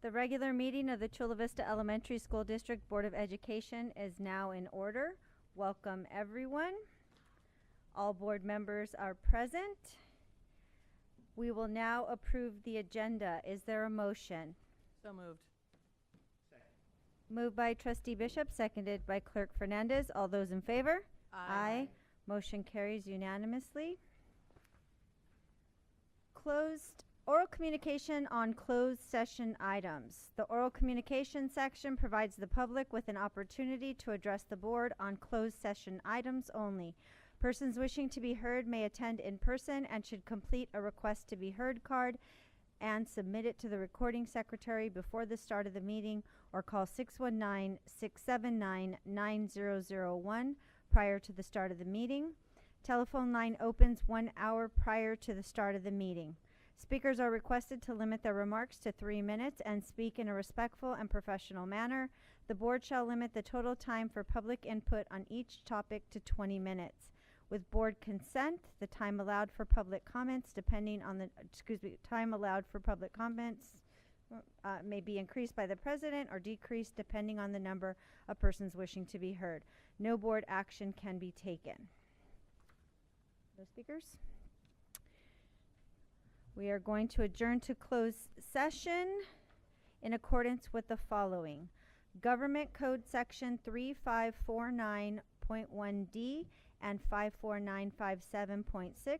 The regular meeting of the Chula Vista Elementary School District Board of Education is now in order. Welcome, everyone. All board members are present. We will now approve the agenda. Is there a motion? So moved. Moved by Trustee Bishop, seconded by Clerk Fernandez. All those in favor? Aye. Motion carries unanimously. Oral communication on closed session items. The oral communication section provides the public with an opportunity to address the board on closed session items only. Persons wishing to be heard may attend in person and should complete a request to be heard card and submit it to the recording secretary before the start of the meeting, or call 619-679-9001 prior to the start of the meeting. Telephone line opens 1 hour prior to the start of the meeting. Speakers are requested to limit their remarks to 3 minutes and speak in a respectful and professional manner. The board shall limit the total time for public input on each topic to 20 minutes. With board consent, the time allowed for public comments may be increased by the president or decreased depending on the number of persons wishing to be heard. No board action can be taken. No speakers? We are going to adjourn to closed session in accordance with the following. Government Code Section 3549.1D and 54957.6,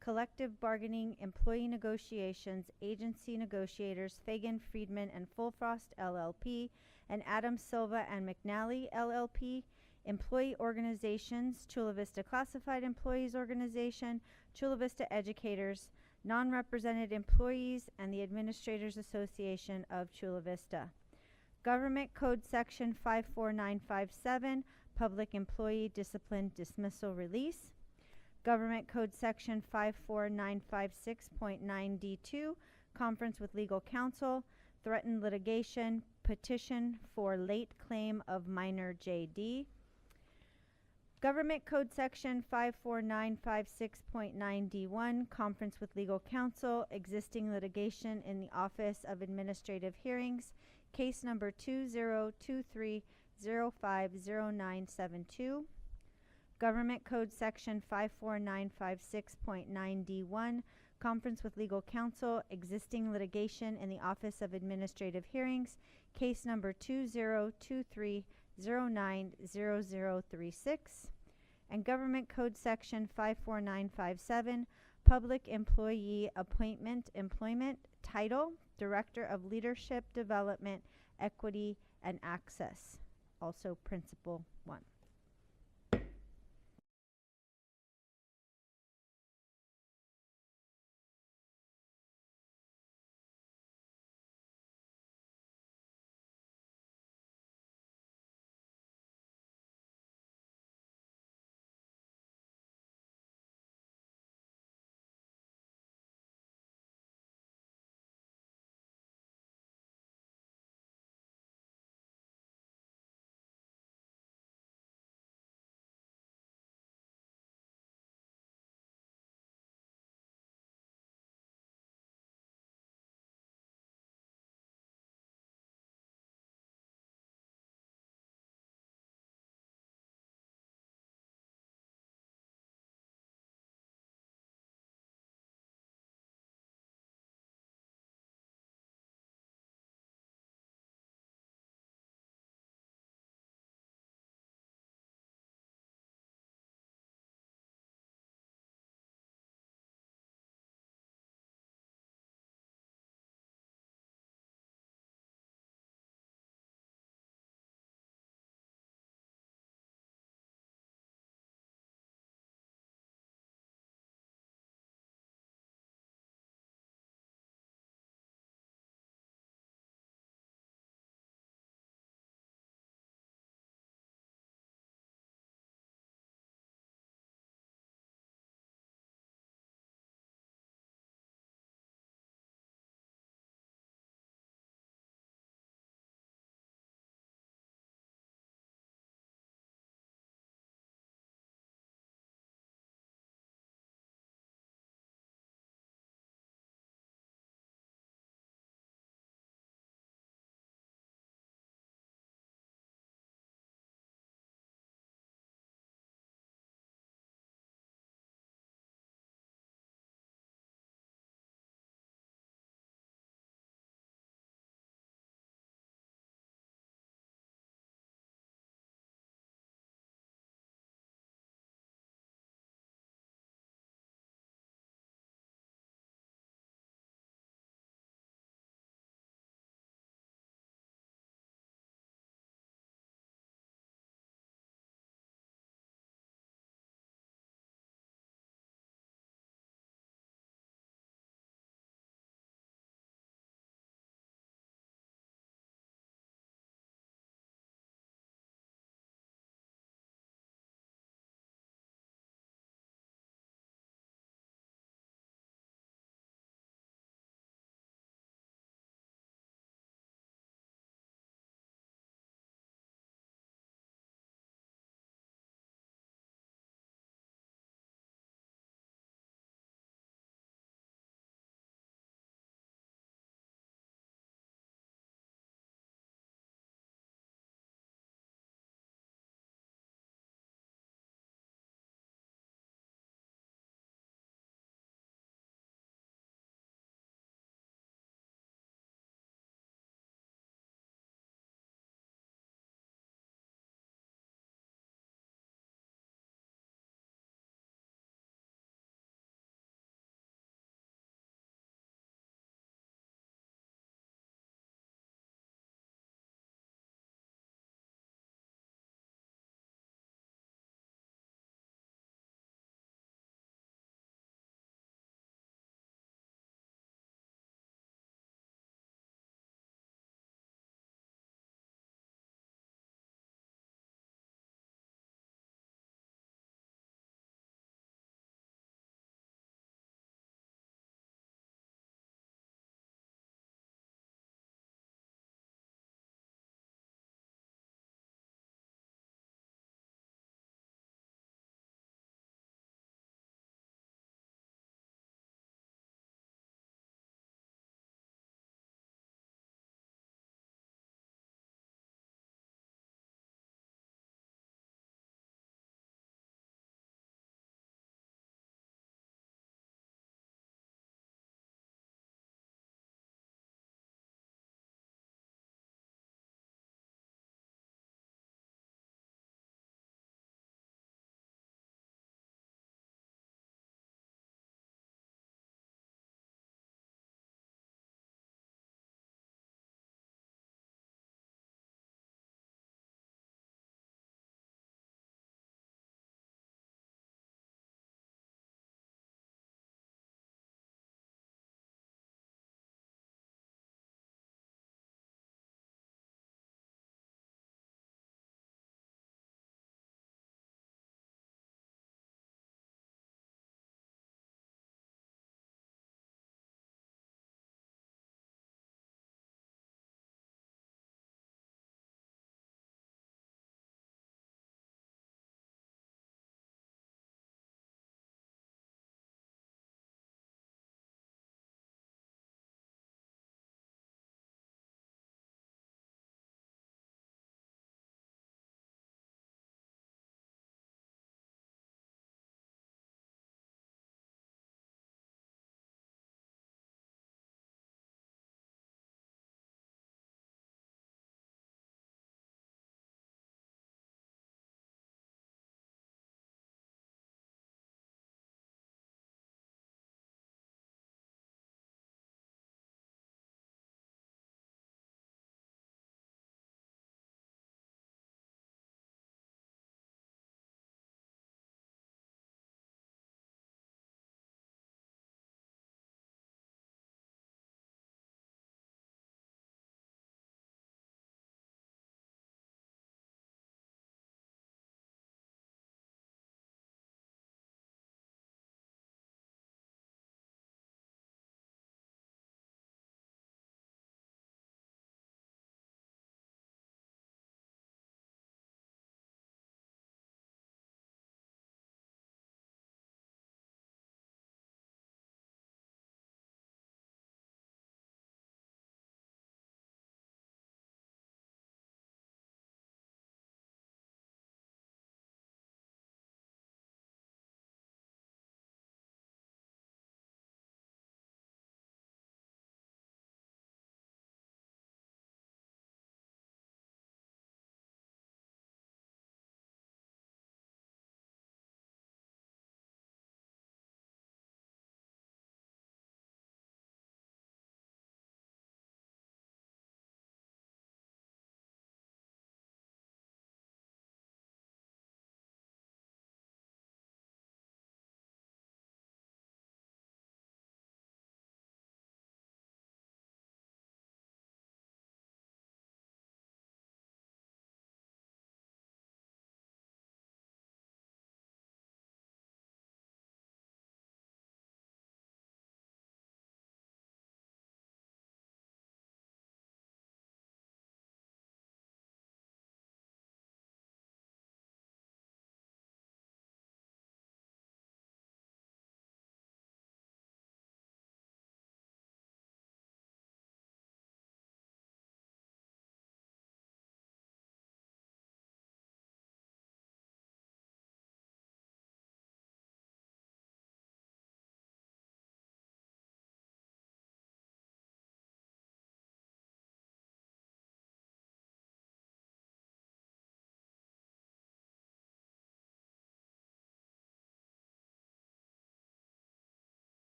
collective bargaining, employee negotiations, agency negotiators, Fagan, Friedman, and Fullfrost, LLP, and Adam Silva and McNally, LLP, employee organizations, Chula Vista Classified Employees Organization, Chula Vista Educators, non-represented employees, and the Administrators Association of Chula Vista. Government Code Section 54957, Public Employee Discipline Dismissal Release. Government Code Section 54956.9D2, Conference with Legal Counsel, Threatened Litigation, Petition for Late Claim of Minor JD. Government Code Section 54956.9D1, Conference with Legal Counsel, Existing Litigation in the Office of Administrative Hearings, Case Number 2023050972. Government Code Section 54956.9D1, Conference with Legal Counsel, Existing Litigation in the Office of Administrative Hearings, Case Number 2023090036. And Government Code Section 54957, Public Employee Appointment Employment, Title, Director of Leadership Development, Equity, and Access, also Principal 1.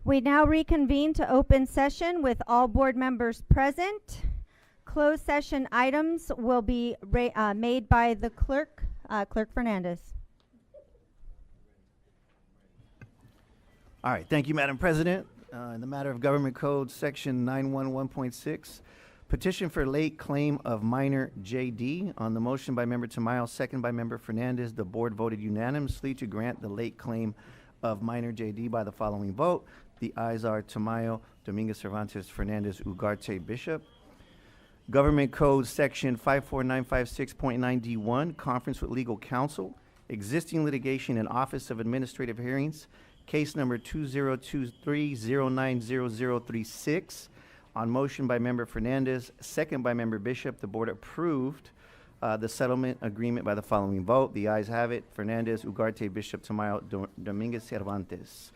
We now reconvene to open session with all board members present. Closed session items will be made by the clerk, Clerk Fernandez. All right, thank you, Madam President. In the matter of Government Code Section 911.6, petition for late claim of minor JD. On the motion by Member Tamayo, second by Member Fernandez, the board voted unanimously to grant the late claim of minor JD by the following vote. The ayes are Tamayo, Dominguez, Cervantes, Fernandez, Ugarte, Bishop. Government Code Section 54956.9D1, conference with legal counsel, existing litigation in Office of Administrative Hearings, case number 2023090036. On motion by Member Fernandez, second by Member Bishop, the board approved the settlement agreement by the following vote. The ayes have it. Fernandez, Ugarte, Bishop, Tamayo, Dominguez, Cervantes.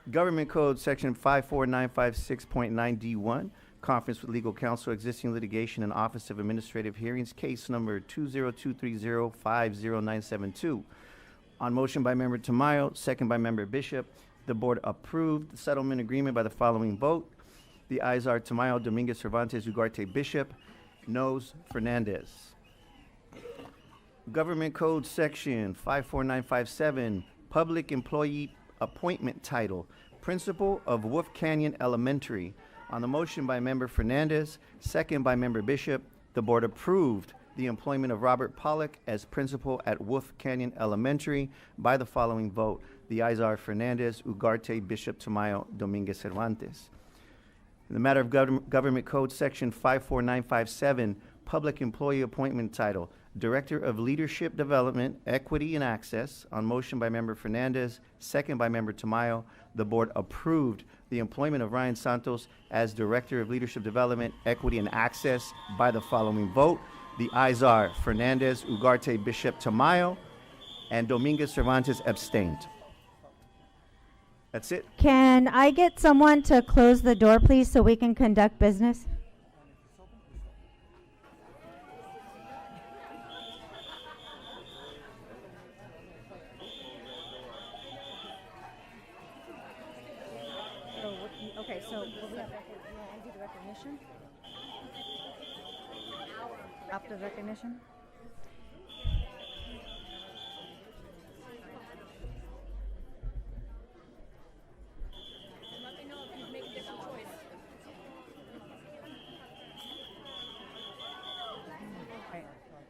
Government Code Section 54956.9D1, conference with legal counsel, existing litigation in Office of Administrative Hearings, case number 20230500972. On motion by Member Tamayo, second by Member Bishop, the board approved the settlement agreement by the following vote. The ayes are Tamayo, Dominguez, Cervantes, Ugarte, Bishop, noes, Fernandez. Government Code Section 54957, Public Employee Appointment Title, Principal of Wolf Canyon Elementary. On the motion by Member Fernandez, second by Member Bishop, the board approved the employment of Robert Pollock as principal at Wolf Canyon Elementary by the following vote. The ayes are Fernandez, Ugarte, Bishop, Tamayo, Dominguez, Cervantes. In the matter of Government Code Section 54957, Public Employee Appointment Title, Director of Leadership Development, Equity and Access. On motion by Member Fernandez, second by Member Tamayo, the board approved the employment of Ryan Santos as Director of Leadership Development, Equity and Access by the following vote. The ayes are Fernandez, Ugarte, Bishop, Tamayo, and Dominguez, Cervantes abstained. That's it. Can I get someone to close the door, please, so we can conduct business? Okay, so will we have do the recognition? After the recognition? Let me know if you make a different choice.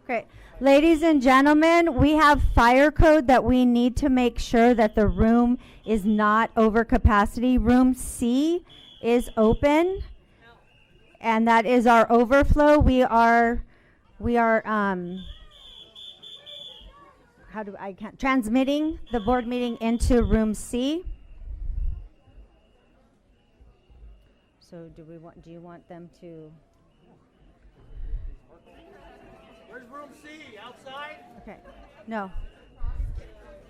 Great. Ladies and gentlemen, we have fire code that we need to make sure that the room is not over capacity. Room C is open, and that is our overflow. We are transmitting the board meeting into room C. So do you want them to? Where's room C? Outside? Okay. No.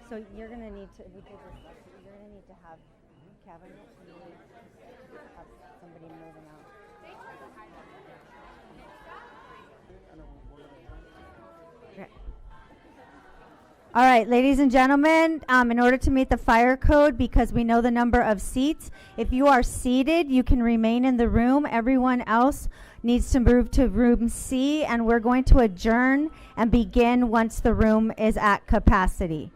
So you're gonna need to. We did this. You're gonna need to have Kevin. Have somebody moving out. Okay. All right, ladies and gentlemen, in order to meet the fire code, because we know the number of seats, if you are seated, you can remain in the room. Everyone else needs to move to room C, and we're going to adjourn and begin once the room is at capacity.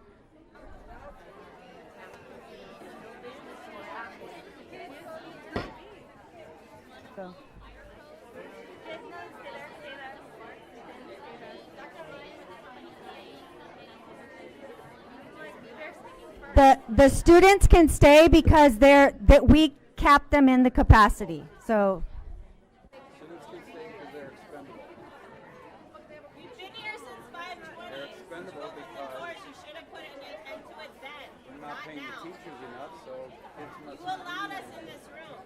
Go. The students can stay because we capped them in the capacity. So We've been here since 5:20. They're expendable Of because course, you should have put it into it then, we're not not paying the now. teachers enough, so kids You must. allowed us in this room.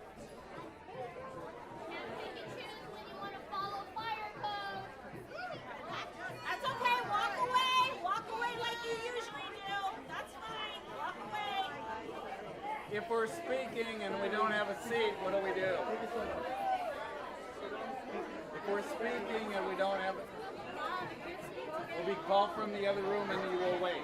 That's okay. Walk away. Walk away like you usually do. That's fine. Walk away. If we're speaking and we don't have a seat, what do we do? If we're speaking and we don't have, we'll be called from the other room and you will wait.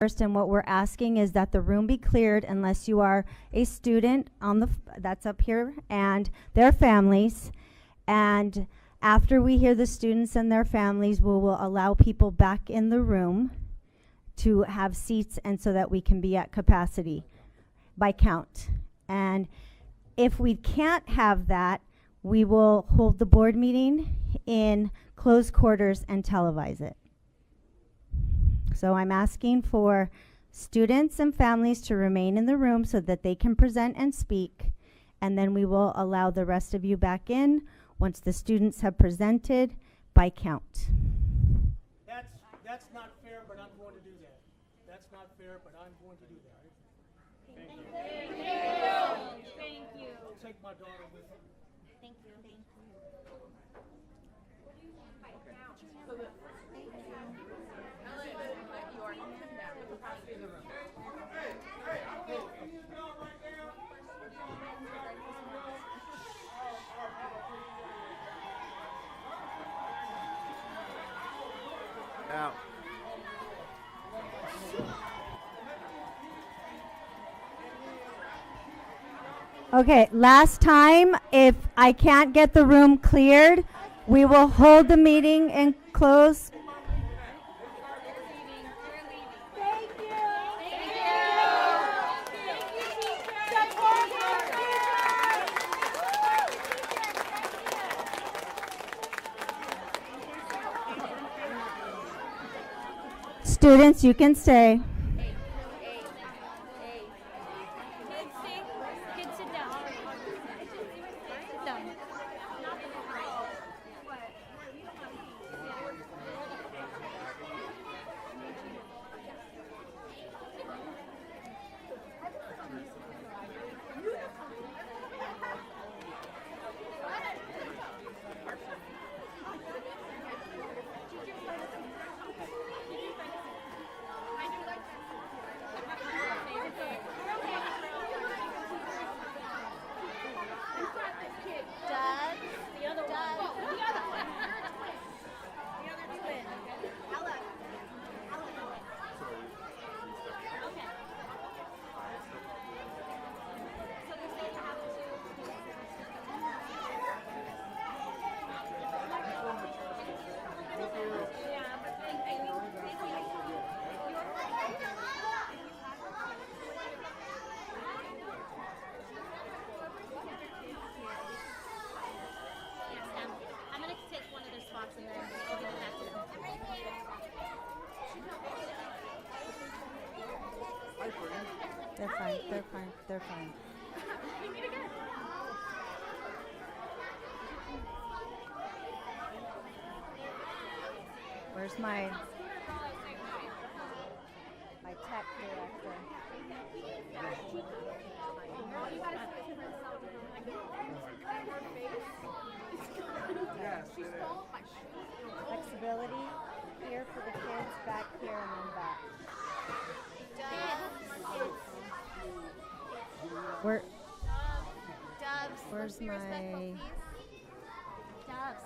First, and what we're asking is that the room be cleared unless you are a student on the that's up here and their families. And after we hear the students and their families, we will allow people back in the room to have seats, and so that we can be at capacity by count. And if we can't have that, we will hold the board meeting in closed quarters and televise it. So I'm asking for students and families to remain in the room so that they can present and speak, and then we will allow the rest of you back in once the students have presented by count. That's not fair, but I'm going to do that. That's not fair, but I'm going to do that. Thank you. Thank you. I'll take my daughter with me. Thank you. Thank you. Now, Okay, last time, if I can't get the room cleared, we will hold the meeting and close. Thank you. Thank you. Support Students, you can stay. Kids sit down. Sit down. I'm gonna take one of their spots and then I'll give it back to them. They're fine, they're fine, they're fine. Where's my tech director? Flexibility here for the kids, back here and then back. Where, where's my? Dubs.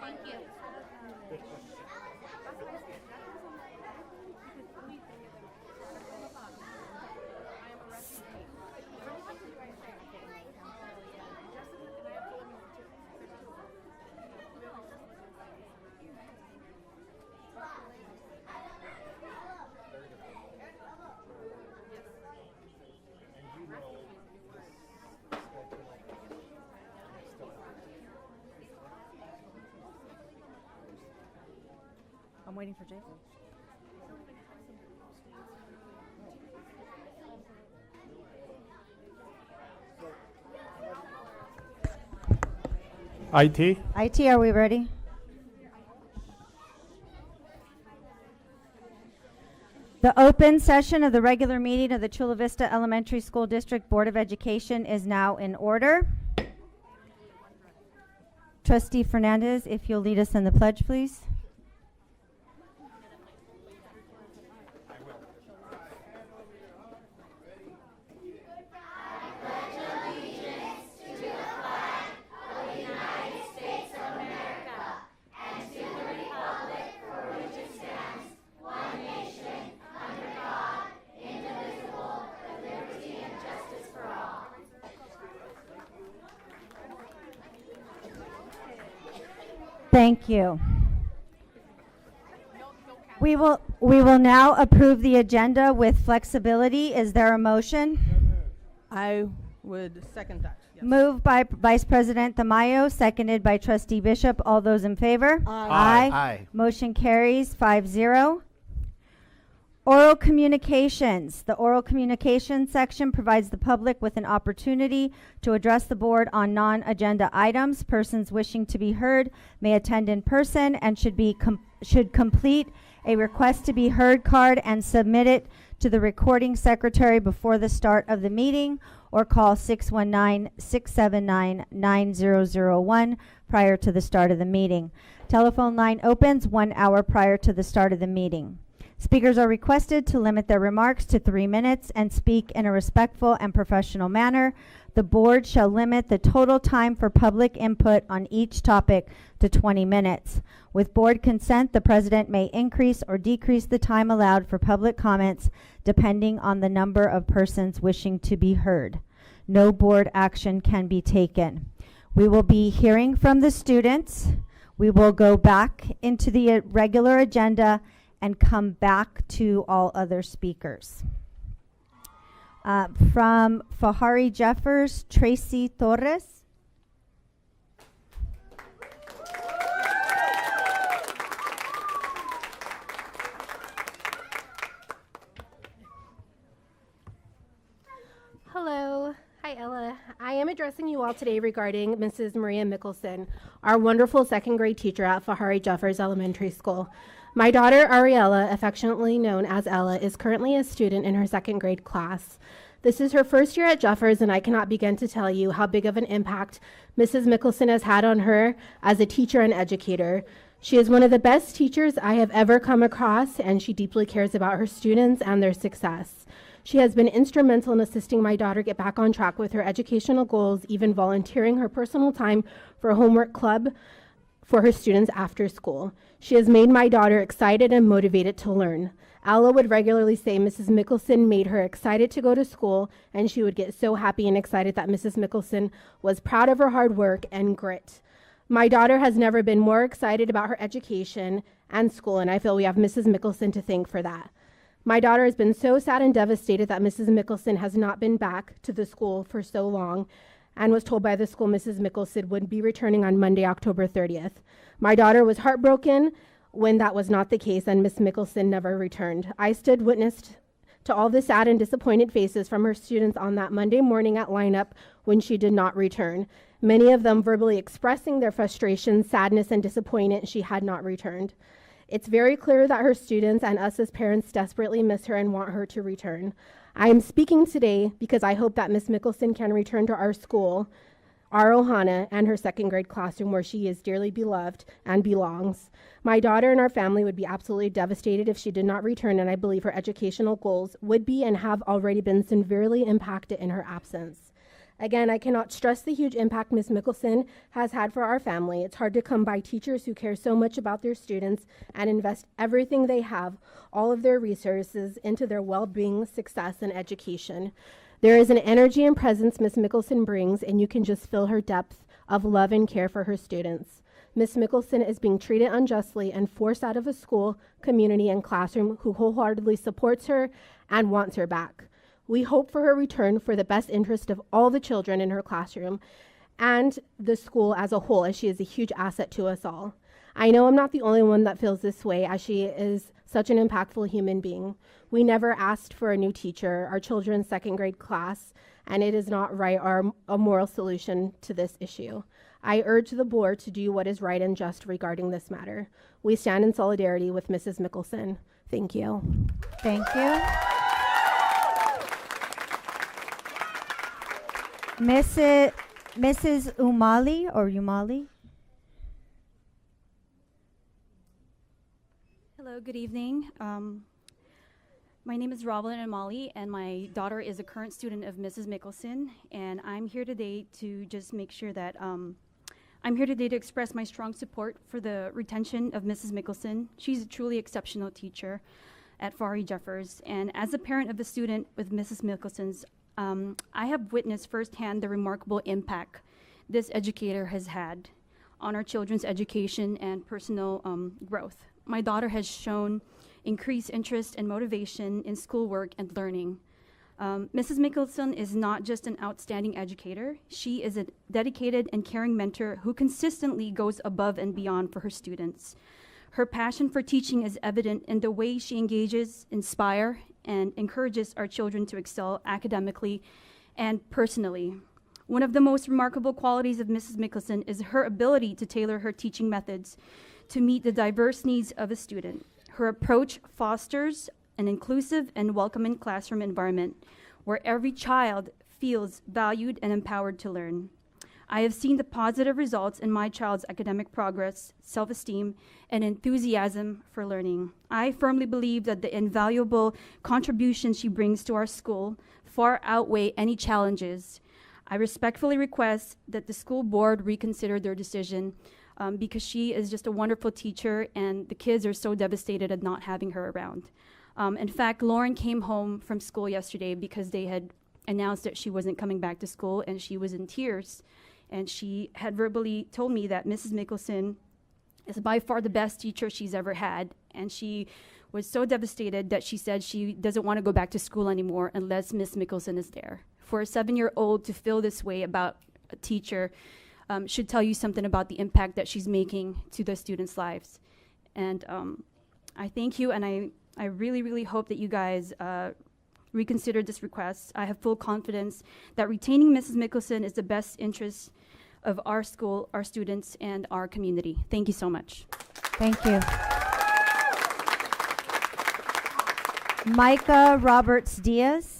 Thank you. I'm waiting for Jacob. IT? IT, are we ready? The open session of the regular meeting of the Chula Vista Elementary School District Board of Education is now in order. Trustee Fernandez, if you'll lead us in the pledge, please. Thank you. We will now approve the agenda with flexibility. Is there a motion? I would second that. Yes. Moved by Vice President Tamayo, seconded by Trustee Bishop. All those in favor? Aye. Aye. Motion carries 5-0. Oral communications. The oral communications section provides the public with an opportunity to address the board on non-agenda items. Persons wishing to be heard may attend in person and should complete a request to be heard card and submit it to the recording secretary before the start of the meeting, or call 619-679-9001 prior to the start of the meeting. Telephone line opens 1 hour prior to the start of the meeting. Speakers are requested to limit their remarks to 3 minutes and speak in a respectful and professional manner. The board shall limit the total time for public input on each topic to 20 minutes. With board consent, the president may increase or decrease the time allowed for public comments depending on the number of persons wishing to be heard. No board action can be taken. We will be hearing from the students. We will go back into the regular agenda and come back to all other speakers. From Fahari Jeffers, Tracy Torres. Hello. Hi, Ella. I am addressing you all today regarding Mrs. Maria Mickelson, our wonderful second grade teacher at Fahari Jeffers Elementary School. My daughter, Ariella, affectionately known as Ella, is currently a student in her second grade class. This is her first year at Jeffers, and I cannot begin to tell you how big of an impact Mrs. Mickelson has had on her as a teacher and educator. She is one of the best teachers I have ever come across, and she deeply cares about her students and their success. She has been instrumental in assisting my daughter get back on track with her educational goals, even volunteering her personal time for a homework club for her students after school. She has made my daughter excited and motivated to learn. Ella would regularly say Mrs. Mickelson made her excited to go to school, and she would get so happy and excited that Mrs. Mickelson was proud of her hard work and grit. My daughter has never been more excited about her education and school, and I feel we have Mrs. Mickelson to thank for that. My daughter has been so sad and devastated that Mrs. Mickelson has not been back to the school for so long, and was told by the school Mrs. Mickelson would be returning on Monday, October 30th. My daughter was heartbroken when that was not the case, and Miss Mickelson never returned. I stood witness to all the sad and disappointed faces from her students on that Monday morning at lineup when she did not return, many of them verbally expressing their frustration, sadness, and disappointment she had not returned. It's very clear that her students and us as parents desperately miss her and want her to return. I am speaking today because I hope that Miss Mickelson can return to our school, our Ohana, and her second grade classroom where she is dearly beloved and belongs. My daughter and our family would be absolutely devastated if she did not return, and I believe her educational goals would be and have already been severely impacted in her absence. Again, I cannot stress the huge impact Ms. Mickelson has had for our family. It's hard to come by teachers who care so much about their students and invest everything they have, all of their resources, into their well-being, success, and education. There is an energy and presence Ms. Mickelson brings, and you can just feel her depth of love and care for her students. Ms. Mickelson is being treated unjustly and forced out of a school, community, and classroom who wholeheartedly supports her and wants her back. We hope for her return for the best interest of all the children in her classroom and the school as a whole, as she is a huge asset to us all. I know I'm not the only one that feels this way, as she is such an impactful human being. We never asked for a new teacher, our children's second grade class, and it is not right or a moral solution to this issue. I urge the board to do what is right and just regarding this matter. We stand in solidarity with Mrs. Mickelson. Thank you. Thank you. Mrs. Umali or Umali? Hello, good evening. My name is Robin Amali, and my daughter is a current student of Mrs. Mickelson, and I'm here today to just make sure that I'm here today to express my strong support for the retention of Mrs. Mickelson. She's a truly exceptional teacher at Fahari Jeffers, and as a parent of a student with Mrs. Mickelson's, I have witnessed firsthand the remarkable impact this educator has had on our children's education and personal growth. My daughter has shown increased interest and motivation in schoolwork and learning. Mrs. Mickelson is not just an outstanding educator, she is a dedicated and caring mentor who consistently goes above and beyond for her students. Her passion for teaching is evident in the way she engages, inspires, and encourages our children to excel academically and personally. One of the most remarkable qualities of Mrs. Mickelson is her ability to tailor her teaching methods to meet the diverse needs of a student. Her approach fosters an inclusive and welcoming classroom environment where every child feels valued and empowered to learn. I have seen the positive results in my child's academic progress, self-esteem, and enthusiasm for learning. I firmly believe that the invaluable contributions she brings to our school far outweigh any challenges. I respectfully request that the school board reconsider their decision because she is just a wonderful teacher and the kids are so devastated at not having her around. In fact, Lauren came home from school yesterday because they had announced that she wasn't coming back to school, and she was in tears. And she had verbally told me that Mrs. Mickelson is by far the best teacher she's ever had. And she was so devastated that she said she doesn't want to go back to school anymore unless Miss Mickelson is there. For a 7-year-old to feel this way about a teacher should tell you something about the impact that she's making to the students' lives. And I thank you, and I really, really hope that you guys reconsider this request. I have full confidence that retaining Mrs. Mickelson is the best interest of our school, our students, and our community. Thank you so much. Thank you. Micah Roberts Diaz.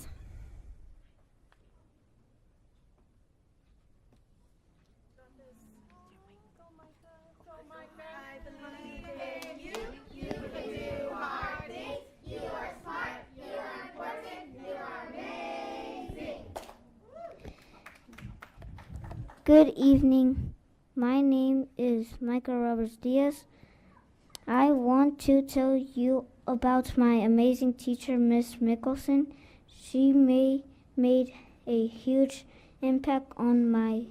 Good evening. My name is Micah Roberts Diaz. I want to tell you about my amazing teacher, Miss Mickelson. She made a huge impact on my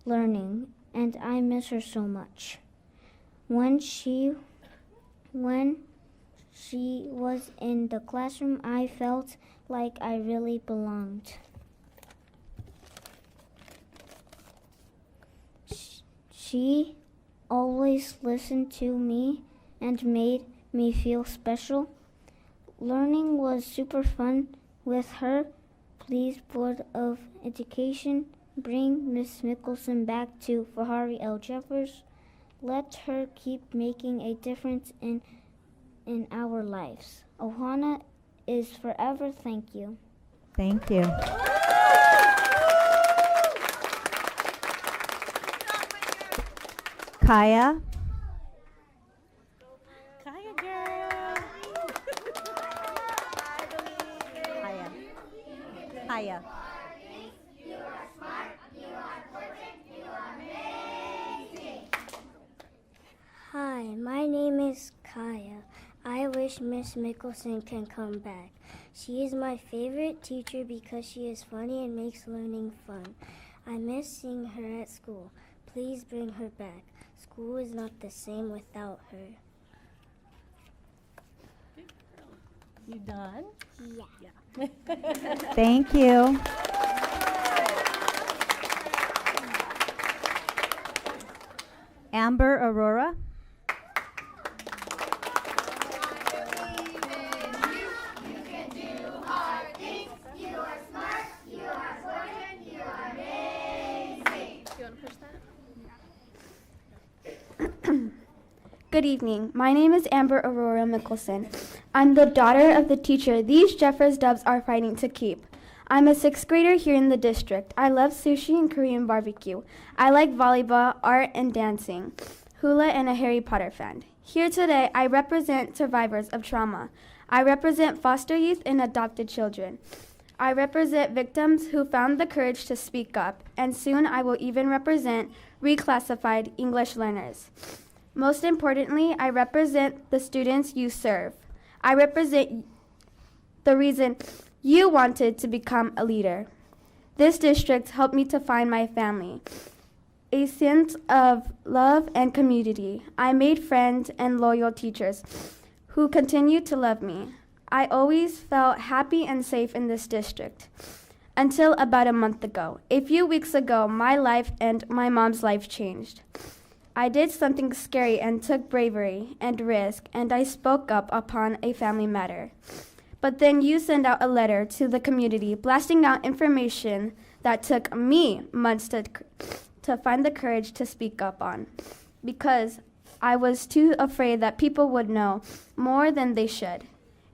learning, and I miss her so much. When she was in the classroom, I felt like I really belonged. She always listened to me and made me feel special. Learning was super fun with her. Please, Board of Education, bring Miss Mickelson back to Fahari L. Jeffers. Let her keep making a difference in our lives. Ohana is forever. Thank you. Thank you. Kaya. Kaya girl. Kaya. Kaya. Hi, my name is Kaya. I wish Miss Mickelson can come back. She is my favorite teacher because she is funny and makes learning fun. I miss seeing her at school. Please bring her back. School is not the same without her. You done? Yeah. Thank you. Amber Aurora. Good evening. My name is Amber Aurora Mickelson. I'm the daughter of the teacher these Jeffers Dubs are fighting to keep. I'm a 6th grader here in the district. I love sushi and Korean barbecue. I like volleyball, art, and dancing, hula, and a Harry Potter fan. Here today, I represent survivors of trauma. I represent foster youth and adopted children. I represent victims who found the courage to speak up, and soon I will even represent reclassified English learners. Most importantly, I represent the students you serve. I represent the reason you wanted to become a leader. This district helped me to find my family. a sense of love and community. I made friends and loyal teachers who continue to love me. I always felt happy and safe in this district until about a month ago. A few weeks ago, my life and my mom's life changed. I did something scary and took bravery and risk, and I spoke up upon a family matter. But then you sent out a letter to the community blasting out information that took me months to find the courage to speak up on, because I was too afraid that people would know more than they should.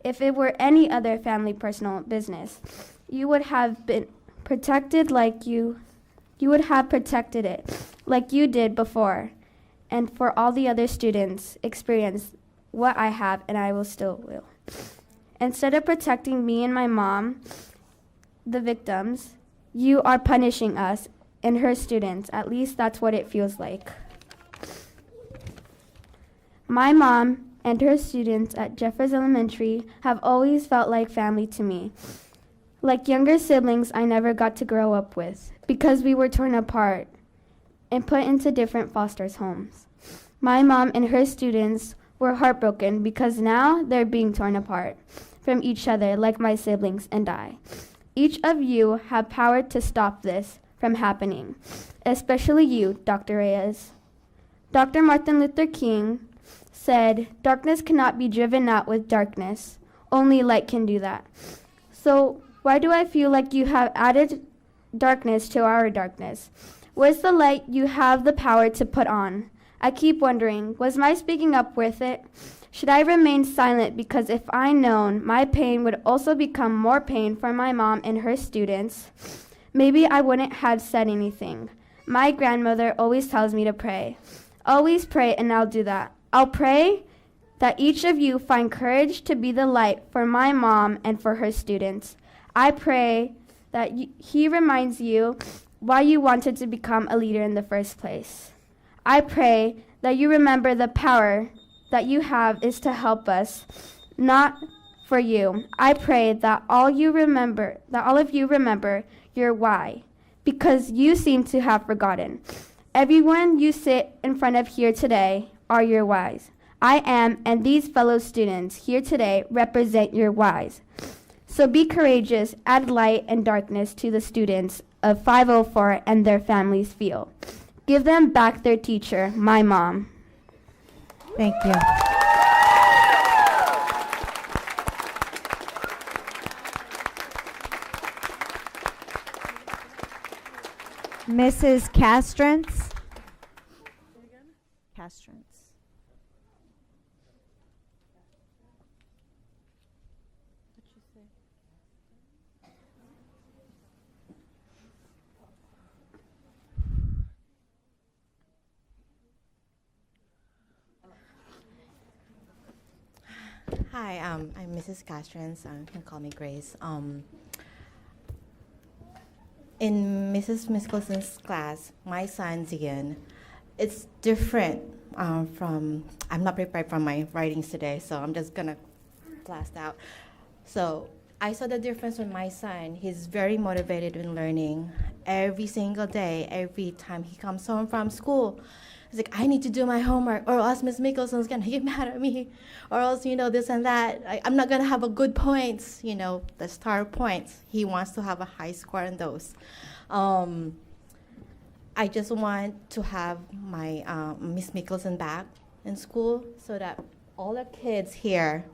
If it were any other family personal business, you would have been protected like you would have protected it like you did before. And for all the other students experience what I have, and I will still will. Instead of protecting me and my mom, the victims, you are punishing us and her students. At least that's what it feels like. My mom and her students at Jeffers Elementary have always felt like family to me. Like younger siblings I never got to grow up with because we were torn apart and put into different foster homes. My mom and her students were heartbroken because now they're being torn apart from each other like my siblings and I. Each of you have power to stop this from happening, especially you, Dr. Reyes. Dr. Martin Luther King said, "Darkness cannot be driven out with darkness. Only light can do that." So why do I feel like you have added darkness to our darkness? Where's the light you have the power to put on? I keep wondering, was my speaking up worth it? Should I remain silent because if I known my pain would also become more pain for my mom and her students, maybe I wouldn't have said anything. My grandmother always tells me to pray. Always pray, and I'll do that. I'll pray that each of you find courage to be the light for my mom and for her students. I pray that he reminds you why you wanted to become a leader in the first place. I pray that you remember the power that you have is to help us, not for you. I pray that all of you remember your why, because you seem to have forgotten. Everyone you sit in front of here today are your whys. I am, and these fellow students here today represent your whys. So be courageous, add light and darkness to the students of 504 and their families feel. Give them back their teacher, my mom. Thank you. Mrs. Castrance. Castrance. Hi, I'm Mrs. Castrance. You can call me Grace. In Mrs. Mickelsen's class, my son Zian, it's different from. I'm not prepared for my writings today, so I'm just gonna blast out. So I saw the difference with my son. He's very motivated in learning every single day. Every time he comes home from school, he's like, I need to do my homework, or else Miss Mickelsen's gonna get mad at me, or else, this and that. I'm not gonna have a good points, the star points. He wants to have a high score in those. I just want to have my Miss Mickelsen back in school so that all the kids here,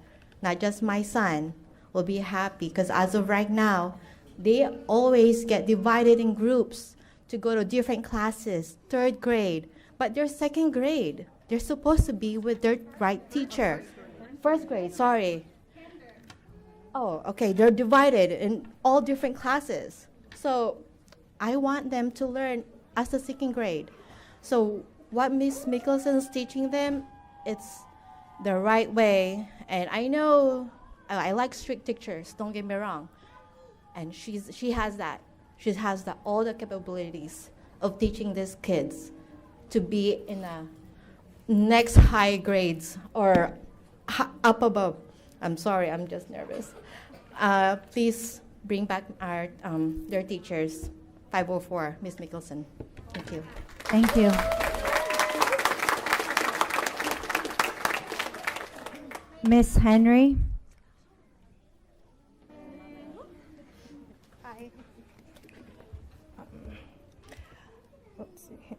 not just my son, will be happy. Because as of right now, they always get divided in groups to go to different classes, third grade. But they're second grade. They're supposed to be with their right teacher. First grade, sorry. Oh, okay, they're divided in all different classes. So I want them to learn as the second grade. So what Miss Mickelsen's teaching them, it's the right way. And I know I like strict teachers, don't get me wrong. And she has that. She has all the capabilities of teaching these kids to be in the next high grades or up above. I'm sorry, I'm just nervous. Please bring back their teachers, 504, Miss Mickelsen. Thank you. Thank you. Miss Henry. Hi. Let's see here.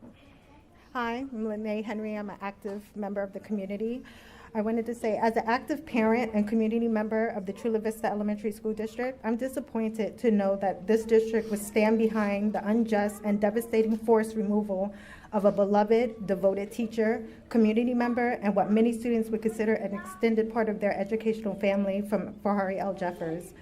Hi, I'm Lynne Henry. I'm an active member of the community. I wanted to say, as an active parent and community member of the Chula Vista Elementary School District, I'm disappointed to know that this district would stand behind the unjust and devastating forced removal of a beloved, devoted teacher, community member, and what many students would consider an extended part of their educational family from Fahari L. Jeffers.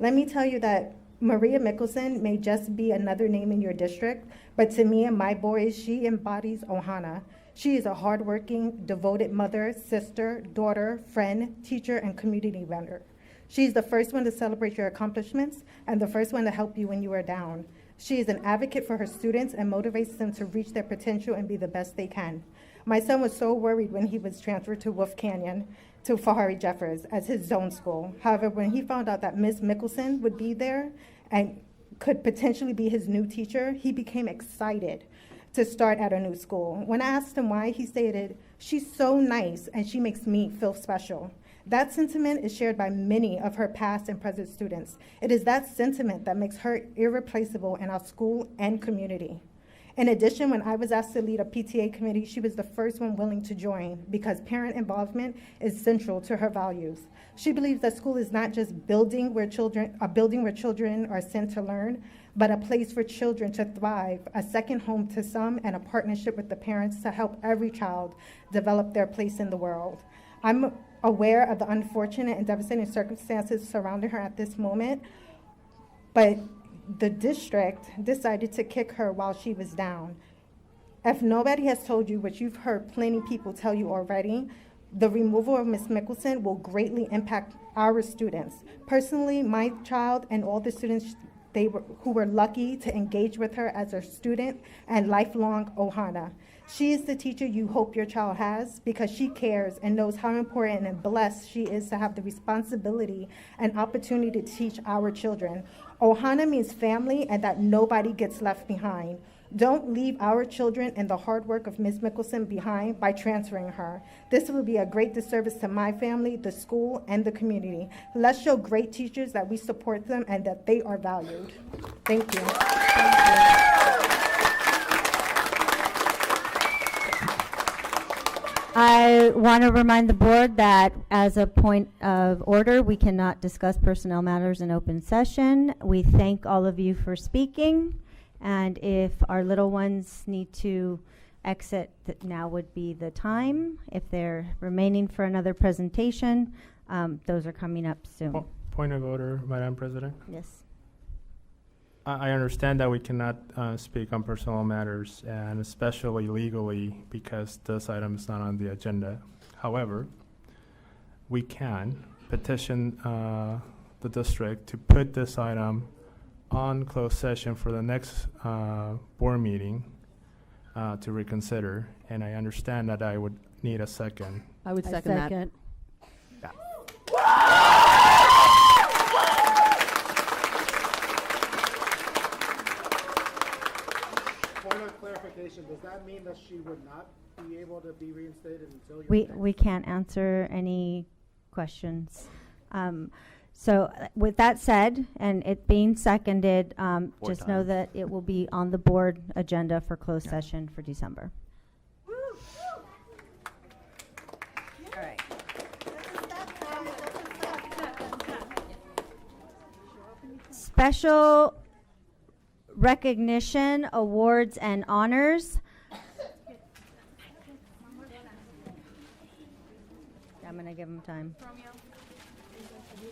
Let me tell you that Maria Mickelson may just be another name in your district, but to me and my boys, she embodies Ohana. She is a hardworking, devoted mother, sister, daughter, friend, teacher, and community member. She's the first one to celebrate your accomplishments and the first one to help you when you are down. She is an advocate for her students and motivates them to reach their potential and be the best they can. My son was so worried when he was transferred to Wolf Canyon to Fahari Jeffers as his zone school. However, when he found out that Ms. Mickelson would be there and could potentially be his new teacher, he became excited to start at a new school. When I asked him why, he stated, "She's so nice and she makes me feel special." That sentiment is shared by many of her past and present students. It is that sentiment that makes her irreplaceable in our school and community. In addition, when I was asked to lead a PTA committee, she was the first one willing to join because parent involvement is central to her values. She believes that school is not just a building where children are sent to learn, but a place for children to thrive, a second home to some, and a partnership with the parents to help every child develop their place in the world. I'm aware of the unfortunate and devastating circumstances surrounding her at this moment, but the district decided to kick her while she was down. If nobody has told you, which you've heard plenty of people tell you already, the removal of Ms. Mickelson will greatly impact our students. Personally, my child and all the students who were lucky to engage with her as a student and lifelong Ohana. She is the teacher you hope your child has because she cares and knows how important and blessed she is to have the responsibility and opportunity to teach our children. Ohana means family and that nobody gets left behind. Don't leave our children and the hard work of Ms. Mickelson behind by transferring her. This will be a great disservice to my family, the school, and the community. Let's show great teachers that we support them and that they are valued. Thank you. I want to remind the board that as a point of order, we cannot discuss personnel matters in open session. We thank all of you for speaking. And if our little ones need to exit, now would be the time. If they're remaining for another presentation, those are coming up soon. Point of order, Madam President. Yes. I understand that we cannot speak on personal matters, and especially legally, because this item is not on the agenda. However, we can petition the district to put this item on closed session for the next board meeting to reconsider, and I understand that I would need a second. I would second that. Yeah. Point of clarification, does that mean that she would not be able to be reinstated until you? We can't answer any questions. So with that said, and it being seconded, just know that it will be on the board agenda for closed session for December. All right. Special recognition, awards, and honors. I'm going to give them time. Romeo.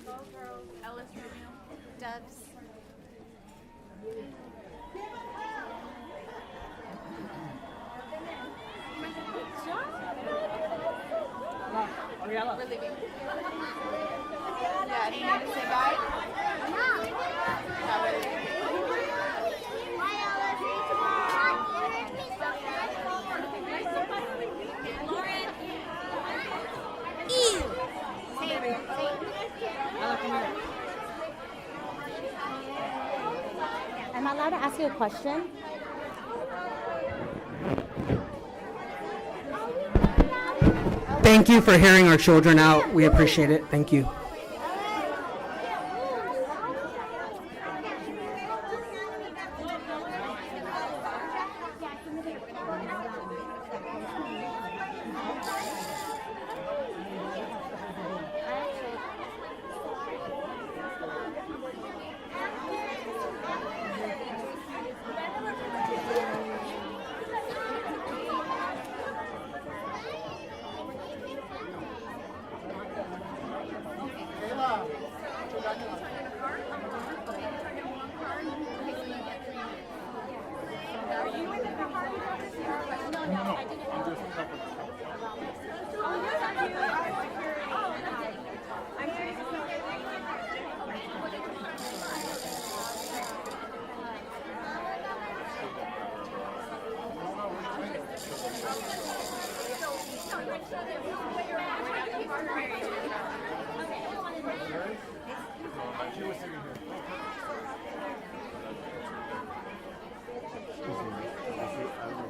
Both girls. Ellis, Romeo. Dubs. Ariella. We're leaving. Yeah, do you need to say bye? No, we're leaving. Am I allowed to ask you a question? Thank you for hearing our children out. We appreciate it. Thank you.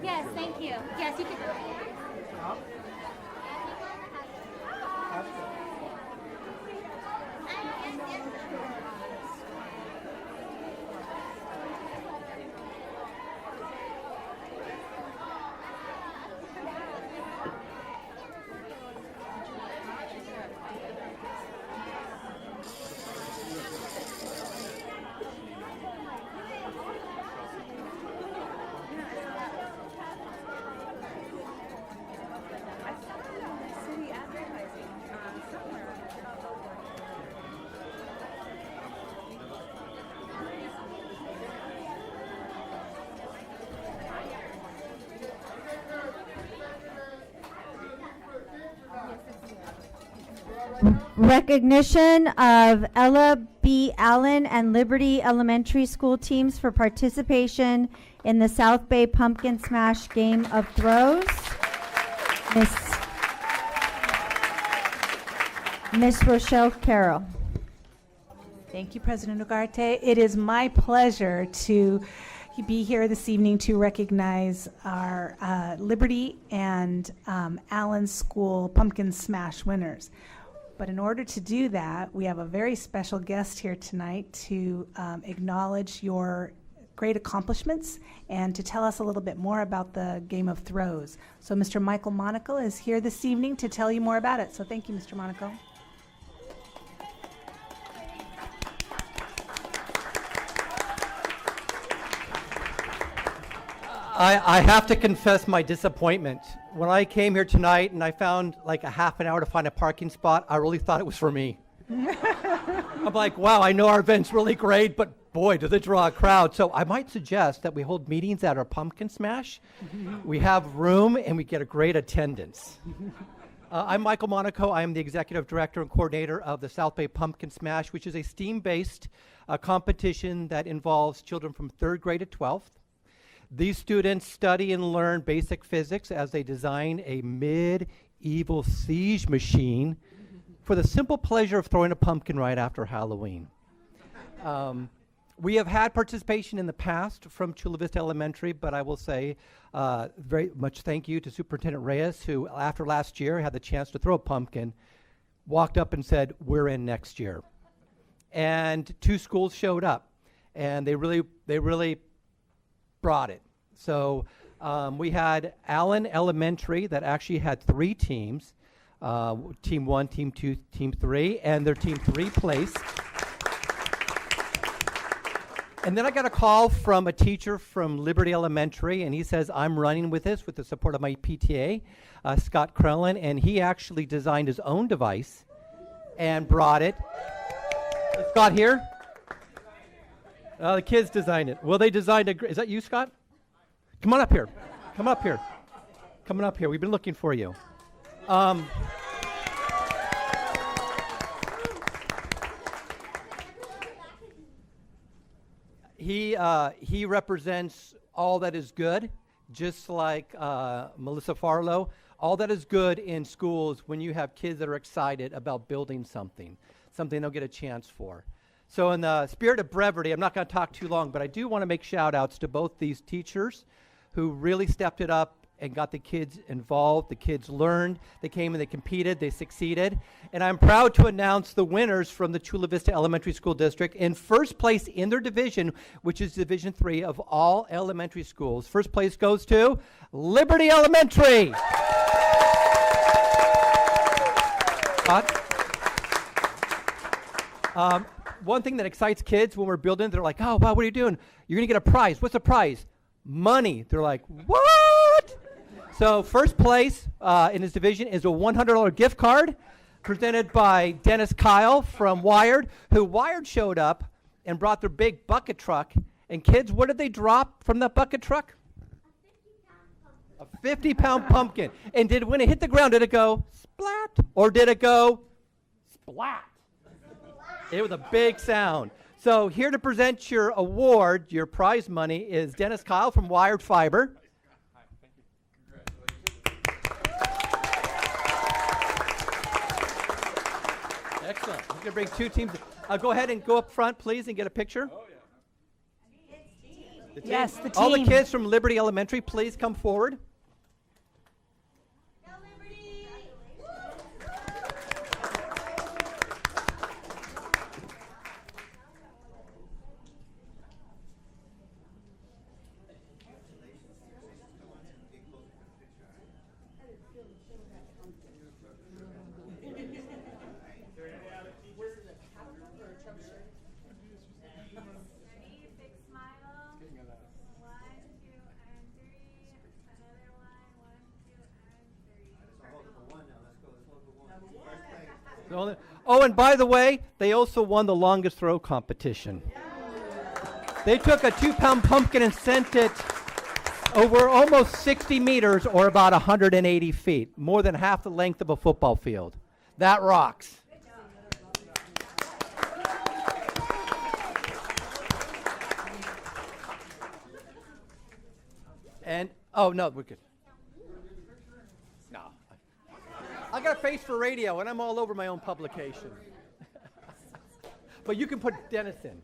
Yes, thank you. Yes, you can. Recognition of Ella B. Allen and Liberty Elementary School teams for participation in the South Bay Pumpkin Smash Game of Throws. Miss Rochelle Carroll. Thank you, President Ugarte. It is my pleasure to be here this evening to recognize our Liberty and Allen School Pumpkin Smash winners. But in order to do that, we have a very special guest here tonight to acknowledge your great accomplishments and to tell us a little bit more about the Game of Throws. So Mr. Michael Monaco is here this evening to tell you more about it. So thank you, Mr. Monaco. I have to confess my disappointment. When I came here tonight and I found like a half an hour to find a parking spot, I really thought it was for me. I'm like, wow, I know our event's really great, but boy, does it draw a crowd. So I might suggest that we hold meetings at our Pumpkin Smash. We have room and we get a great attendance. I'm Michael Monaco. I am the Executive Director and Coordinator of the South Bay Pumpkin Smash, which is a STEAM-based competition that involves children from 3rd grade to 12th. These students study and learn basic physics as they design a medieval siege machine for the simple pleasure of throwing a pumpkin right after Halloween. We have had participation in the past from Chula Vista Elementary, but I will say very much thank you to Superintendent Reyes, who after last year had the chance to throw a pumpkin, walked up and said, "We're in next year." And 2 schools showed up, and they really brought it. So we had Allen Elementary that actually had 3 teams, Team 1, Team 2, Team 3, and their Team 3 placed. And then I got a call from a teacher from Liberty Elementary, and he says, I'm running with this with the support of my PTA, Scott Krellin, and he actually designed his own device and brought it. Is Scott here? The kids designed it. Well, they designed a. Is that you, Scott? Come on up here. Come up here. Coming up here. We've been looking for you. He represents all that is good, just like Melissa Farlow. All that is good in schools when you have kids that are excited about building something they'll get a chance for. So in the spirit of brevity, I'm not going to talk too long, but I do want to make shout outs to both these teachers who really stepped it up and got the kids involved. The kids learned. They came and they competed. They succeeded. And I'm proud to announce the winners from the Chula Vista Elementary School District in first place in their division, which is Division 3 of all elementary schools. First place goes to Liberty Elementary. One thing that excites kids when we're building, they're like, oh, wow, what are you doing? You're going to get a prize. What's the prize? Money. They're like, what? So first place in his division is a $100 gift card presented by Dennis Kyle from Wired, who Wired showed up and brought their big bucket truck. And kids, what did they drop from that bucket truck? A 50-pound pumpkin. And when it hit the ground, did it go splat or did it go splat? It was a big sound. So here to present your award, your prize money, is Dennis Kyle from Wired Fiber. Excellent. He's going to bring two teams. Go ahead and go up front, please, and get a picture. Oh, yeah. The team. Yes, the team. All the kids from Liberty Elementary, please come forward. Oh, and by the way, they also won the longest throw competition. They took a 2-pound pumpkin and sent it over almost 60 meters, or about 180 feet, more than half the length of a football field. That rocks. And, oh, no, we're good. No. I got a face for radio, and I'm all over my own publication. But you can put Dennis in.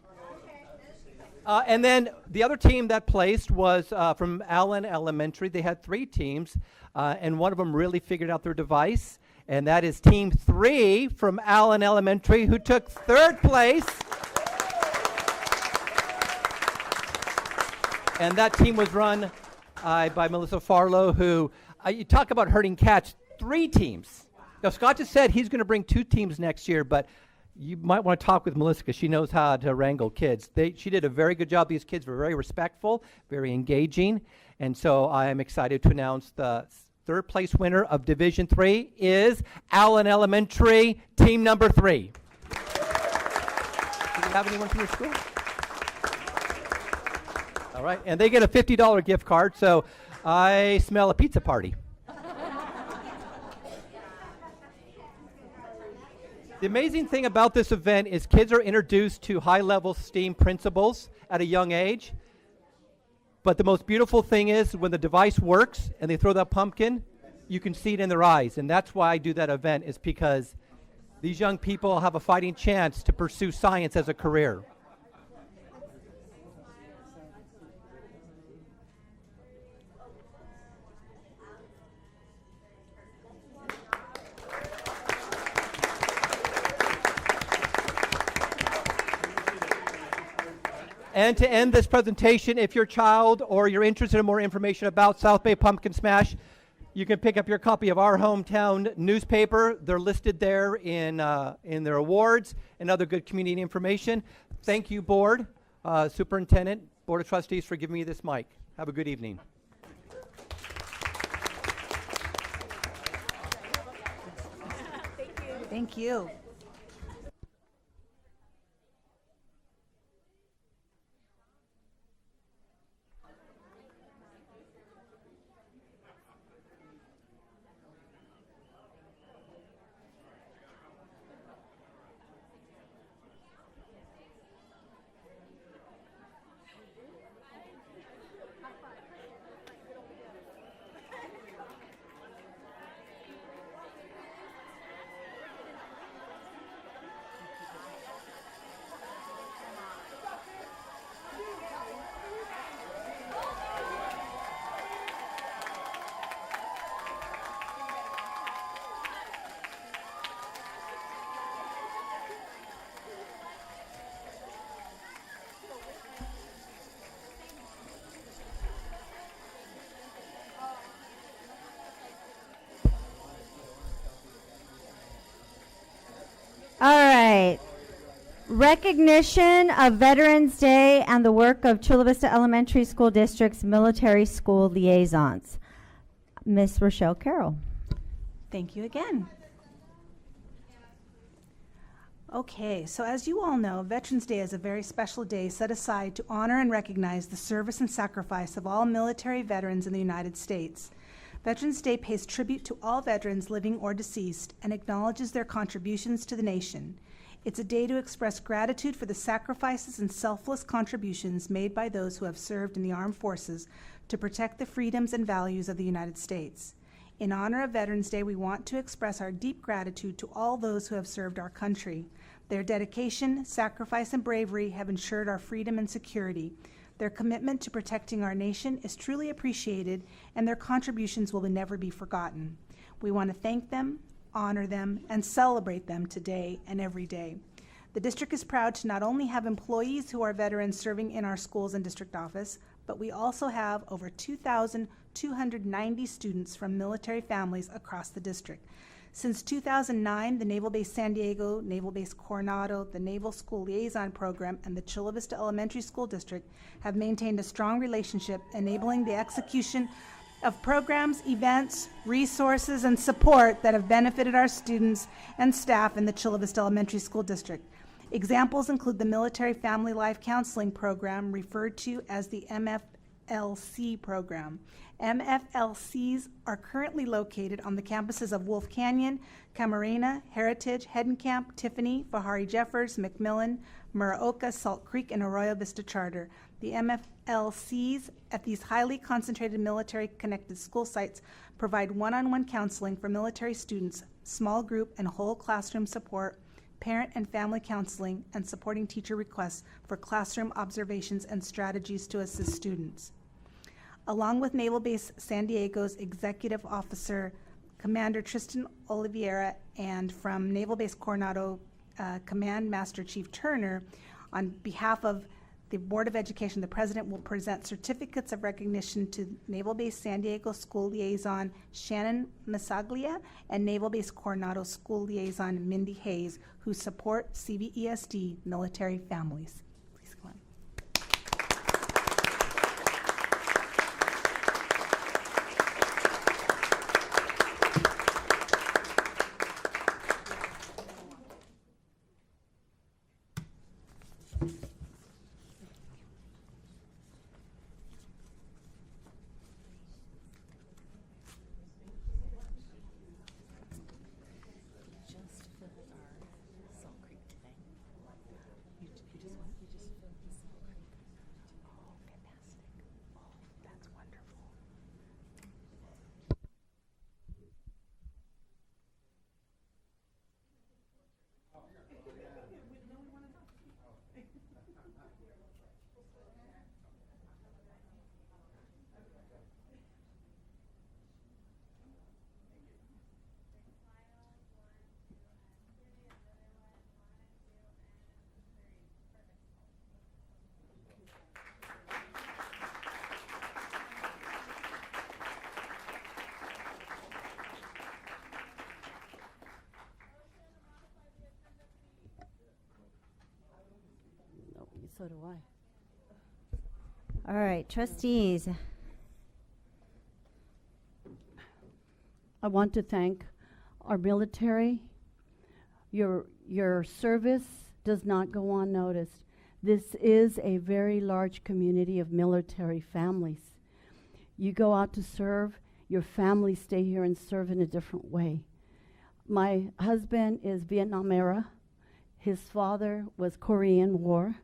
And then the other team that placed was from Allen Elementary. They had 3 teams, and one of them really figured out their device, and that is Team 3 from Allen Elementary, who took 3rd place. And that team was run by Melissa Farlow, who, you talk about herding cats, 3 teams. Now, Scott just said he's going to bring 2 teams next year, but you might want to talk with Melissa because she knows how to wrangle kids. She did a very good job. These kids were very respectful, very engaging, and so I am excited to announce the 3rd place winner of Division 3 is Allen Elementary, team number 3. Do you have anyone from your school? All right, and they get a $50 gift card, so I smell a pizza party. The amazing thing about this event is kids are introduced to high-level STEAM principles at a young age. But the most beautiful thing is when the device works and they throw that pumpkin, you can see it in their eyes. And that's why I do that event, is because these young people have a fighting chance to pursue science as a career. And to end this presentation, if your child or you're interested in more information about South Bay Pumpkin Smash, you can pick up your copy of our hometown newspaper. They're listed there in their awards and other good community information. Thank you, Board, Superintendent, Board of Trustees, for giving me this mic. Have a good evening. Thank you. All right. Recognition of Veterans Day and the work of Chula Vista Elementary School District's military school liaisons. Miss Rochelle Carroll. Thank you again. Okay, so as you all know, Veterans Day is a very special day set aside to honor and recognize the service and sacrifice of all military veterans in the United States. Veterans Day pays tribute to all veterans living or deceased and acknowledges their contributions to the nation. It's a day to express gratitude for the sacrifices and selfless contributions made by those who have served in the armed forces to protect the freedoms and values of the United States. In honor of Veterans Day, we want to express our deep gratitude to all those who have served our country. Their dedication, sacrifice, and bravery have ensured our freedom and security. Their commitment to protecting our nation is truly appreciated, and their contributions will never be forgotten. We want to thank them, honor them, and celebrate them today and every day. The district is proud to not only have employees who are veterans serving in our schools and district office, but we also have over 2,290 students from military families across the district. Since 2009, the Naval Base San Diego, Naval Base Coronado, the Naval School Liaison Program, and the Chula Vista Elementary School District have maintained a strong relationship, enabling the execution of programs, events, resources, and support that have benefited our students and staff in the Chula Vista Elementary School District. Examples include the Military Family Life Counseling Program, referred to as the MFLC program. MFLCs are currently located on the campuses of Wolf Canyon, Camarena, Heritage, Hedenkamp, Tiffany, Fahari Jeffers, McMillan, Muraoka, Salt Creek, and Arroyo Vista Charter. The MFLCs at these highly concentrated military-connected school sites provide one-on-one counseling for military students, small group and whole classroom support, parent and family counseling, and supporting teacher requests for classroom observations and strategies to assist students. Along with Naval Base San Diego's Executive Officer, Commander Tristan Oliveira, and from Naval Base Coronado, Command Master Chief Turner, on behalf of the Board of Education, the President will present certificates of recognition to Naval Base San Diego School Liaison Shannon Masaglia and Naval Base Coronado School Liaison Mindy Hayes, who support CVESD military families. Please go on. So do I. All right, trustees. I want to thank our military. Your service does not go unnoticed. This is a very large community of military families. You go out to serve, your families stay here and serve in a different way. My husband is Vietnam era. His father was Korean War.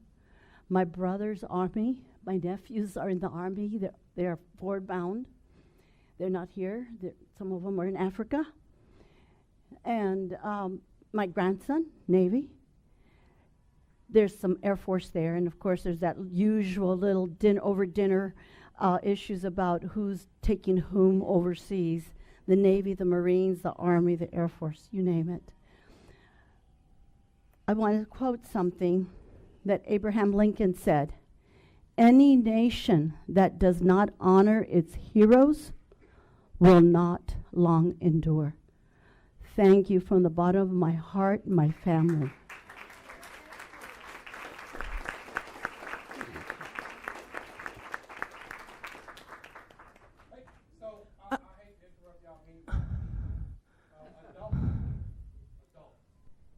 My brother's Army. My nephews are in the Army. They're forward bound. They're not here. Some of them are in Africa. And my grandson, Navy. There's some Air Force there. And of course, there's that usual little over dinner issues about who's taking whom overseas. The Navy, the Marines, the Army, the Air Force, you name it. I want to quote something that Abraham Lincoln said. Any nation that does not honor its heroes will not long endure. thank you from the bottom of my heart, my family.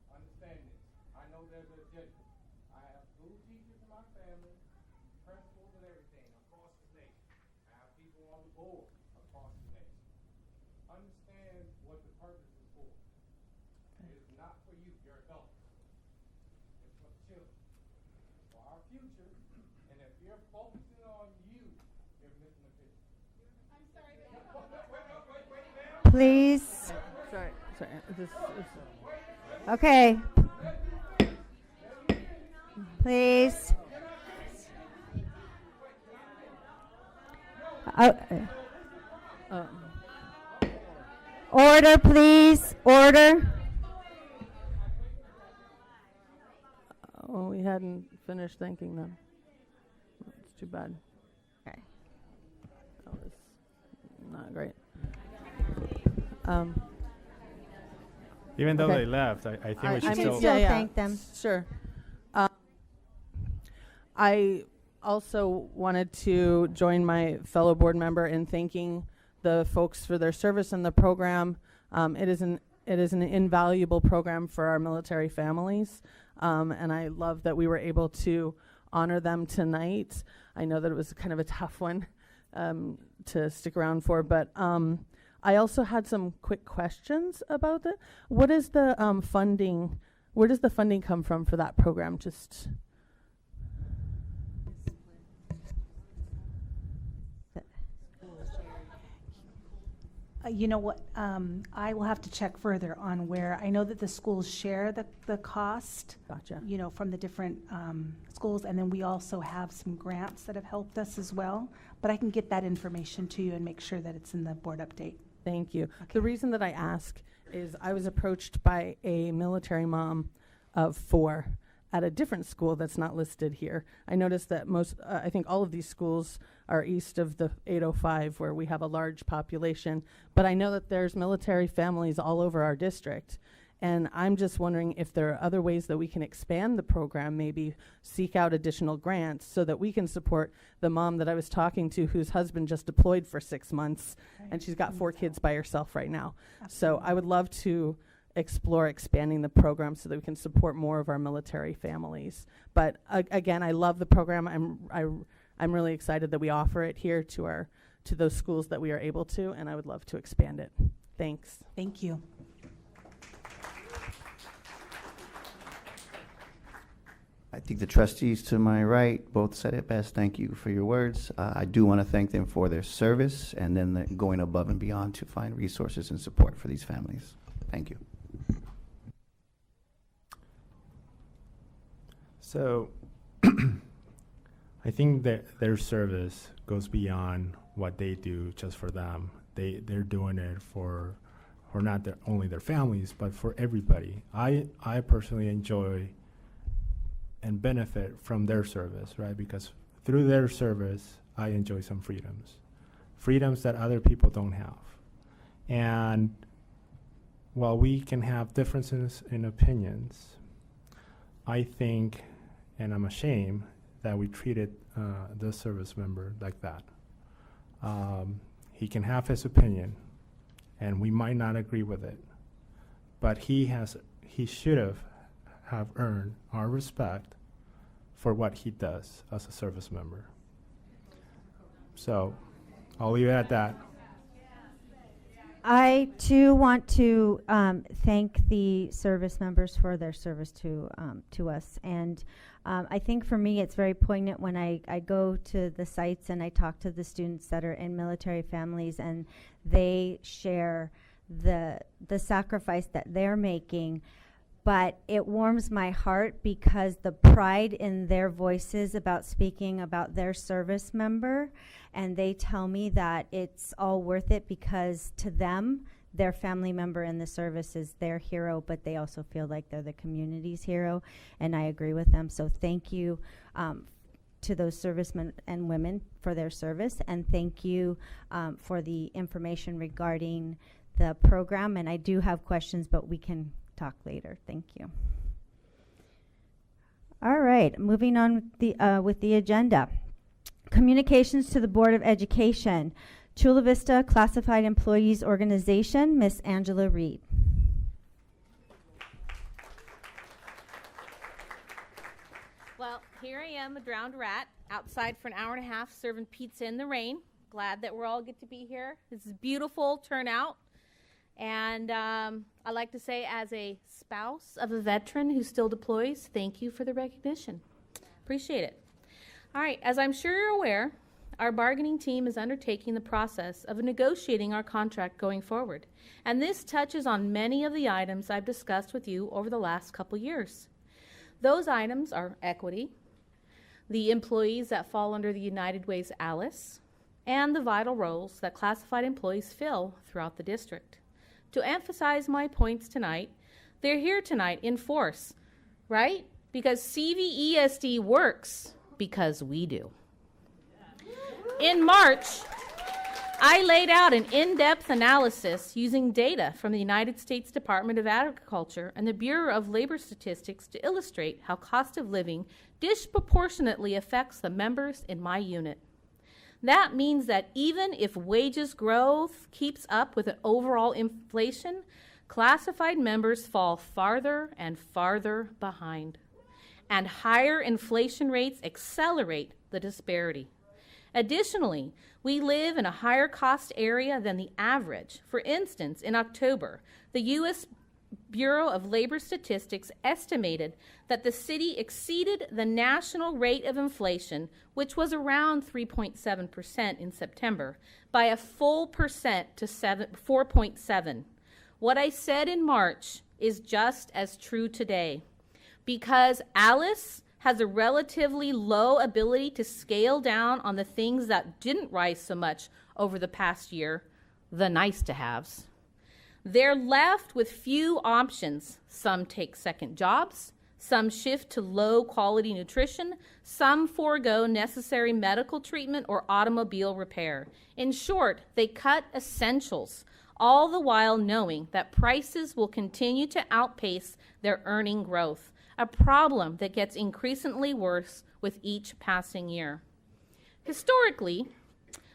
Understand this. I know there's an agenda. I have school teachers in my family, principals and everything across the nation. I have people on the board across the nation. Understand what the purpose is for. It is not for you, you're adults. It's for the children. It's for our future. And if you're focusing on you, you're missing the picture. I'm sorry, wait, ma'am. Please. Sorry. Okay. Please. Order, please. Order. Oh, we hadn't finished thanking them. It's too bad. Okay. That was not great. Even though Okay. they left, I think we should can still. still thank them. Sure. I also wanted to join my fellow board member in thanking the folks for their service in the program. It is an invaluable program for our military families, and I love that we were able to honor them tonight. I know that it was kind of a tough one to stick around for, but I also had some quick questions about it. What is the funding? Where does the funding come from for that program? Just You know what, I will have to check further on where, I know that the schools share the cost. Gotcha. You know, from the different schools, and then we also have some grants that have helped us as well. But I can get that information to you and make sure that it's in the board update. Thank you. The reason that I ask is I was approached by a military mom of 4 at a different school that's not listed here. I noticed that I think all of these schools are east of the 805 where we have a large population, but I know that there's military families all over our district. And I'm just wondering if there are other ways that we can expand the program, maybe seek out additional grants so that we can support the mom that I was talking to whose husband just deployed for 6 months and she's got 4 kids by herself right now. So I would love to explore expanding the program so that we can support more of our military families. But again, I love the program. I'm really excited that we offer it here to those schools that we are able to, and I would love to expand it. Thanks. Thank you. I think the trustees to my right both said it best. Thank you for your words. I do want to thank them for their service and then going above and beyond to find resources and support for these families. Thank you. So I think that their service goes beyond what they do just for them. They're doing it for not only their families, but for everybody. I personally enjoy and benefit from their service, right? Because through their service, I enjoy some freedoms that other people don't have. And while we can have differences in opinions, I think, and I'm ashamed that we treated this service member like that. He can have his opinion, and we might not agree with it, but he should have earned our respect for what he does as a service member. So I'll leave it at that. I too want to thank the service members for their service to us, and I think for me it's very poignant when I go to the sites and I talk to the students that are in military families, and they share the sacrifice that they're making. But it warms my heart because the pride in their voices about speaking about their service member, and they tell me that it's all worth it because to them, their family member in the service is their hero, but they also feel like they're the community's hero, and I agree with them. So thank you to those servicemen and women for their service, and thank you for the information regarding the program, and I do have questions, but we can talk later. Thank you. All right, moving on with the agenda. Communications to the Board of Education. Chula Vista Classified Employees Organization, Miss Angela Reed. Well, here I am, a drowned rat, outside for an hour and a half serving pizza in the rain. Glad that we're all get to be here. This is beautiful turnout. And I like to say, as a spouse of a veteran who still deploys, thank you for the recognition. Appreciate it. All right, as I'm sure you're aware, our bargaining team is undertaking the process of negotiating our contract going forward. And this touches on many of the items I've discussed with you over the last couple years. Those items are equity, the employees that fall under the United Way's ALICE, and the vital roles that classified employees fill throughout the district. To emphasize my points tonight, they're here tonight in force, right? Because CVESD works because we do. In March, I laid out an in-depth analysis using data from the United States Department of Agriculture and the Bureau of Labor Statistics to illustrate how cost of living disproportionately affects the members in my unit. That means that even if wages growth keeps up with an overall inflation, classified members fall farther and farther behind. And higher inflation rates accelerate the disparity. Additionally, we live in a higher cost area than the average. For instance, in October, the U.S. Bureau of Labor Statistics estimated that the city exceeded the national rate of inflation, which was around 3.7% in September, by a full percent to 4.7. What I said in March is just as true today. Because ALICE has a relatively low ability to scale down on the things that didn't rise so much over the past year, the nice-to-haves. They're left with few options. Some take second jobs, some shift to low-quality nutrition, some forego necessary medical treatment or automobile repair. In short, they cut essentials, all the while knowing that prices will continue to outpace their earning growth, a problem that gets increasingly worse with each passing year. Historically,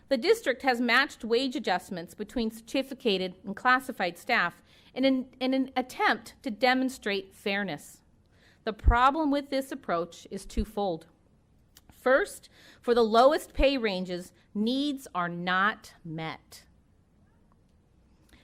the district has matched wage adjustments between certificated and classified staff in an attempt to demonstrate fairness. The problem with this approach is twofold. First, for the lowest pay ranges, needs are not met.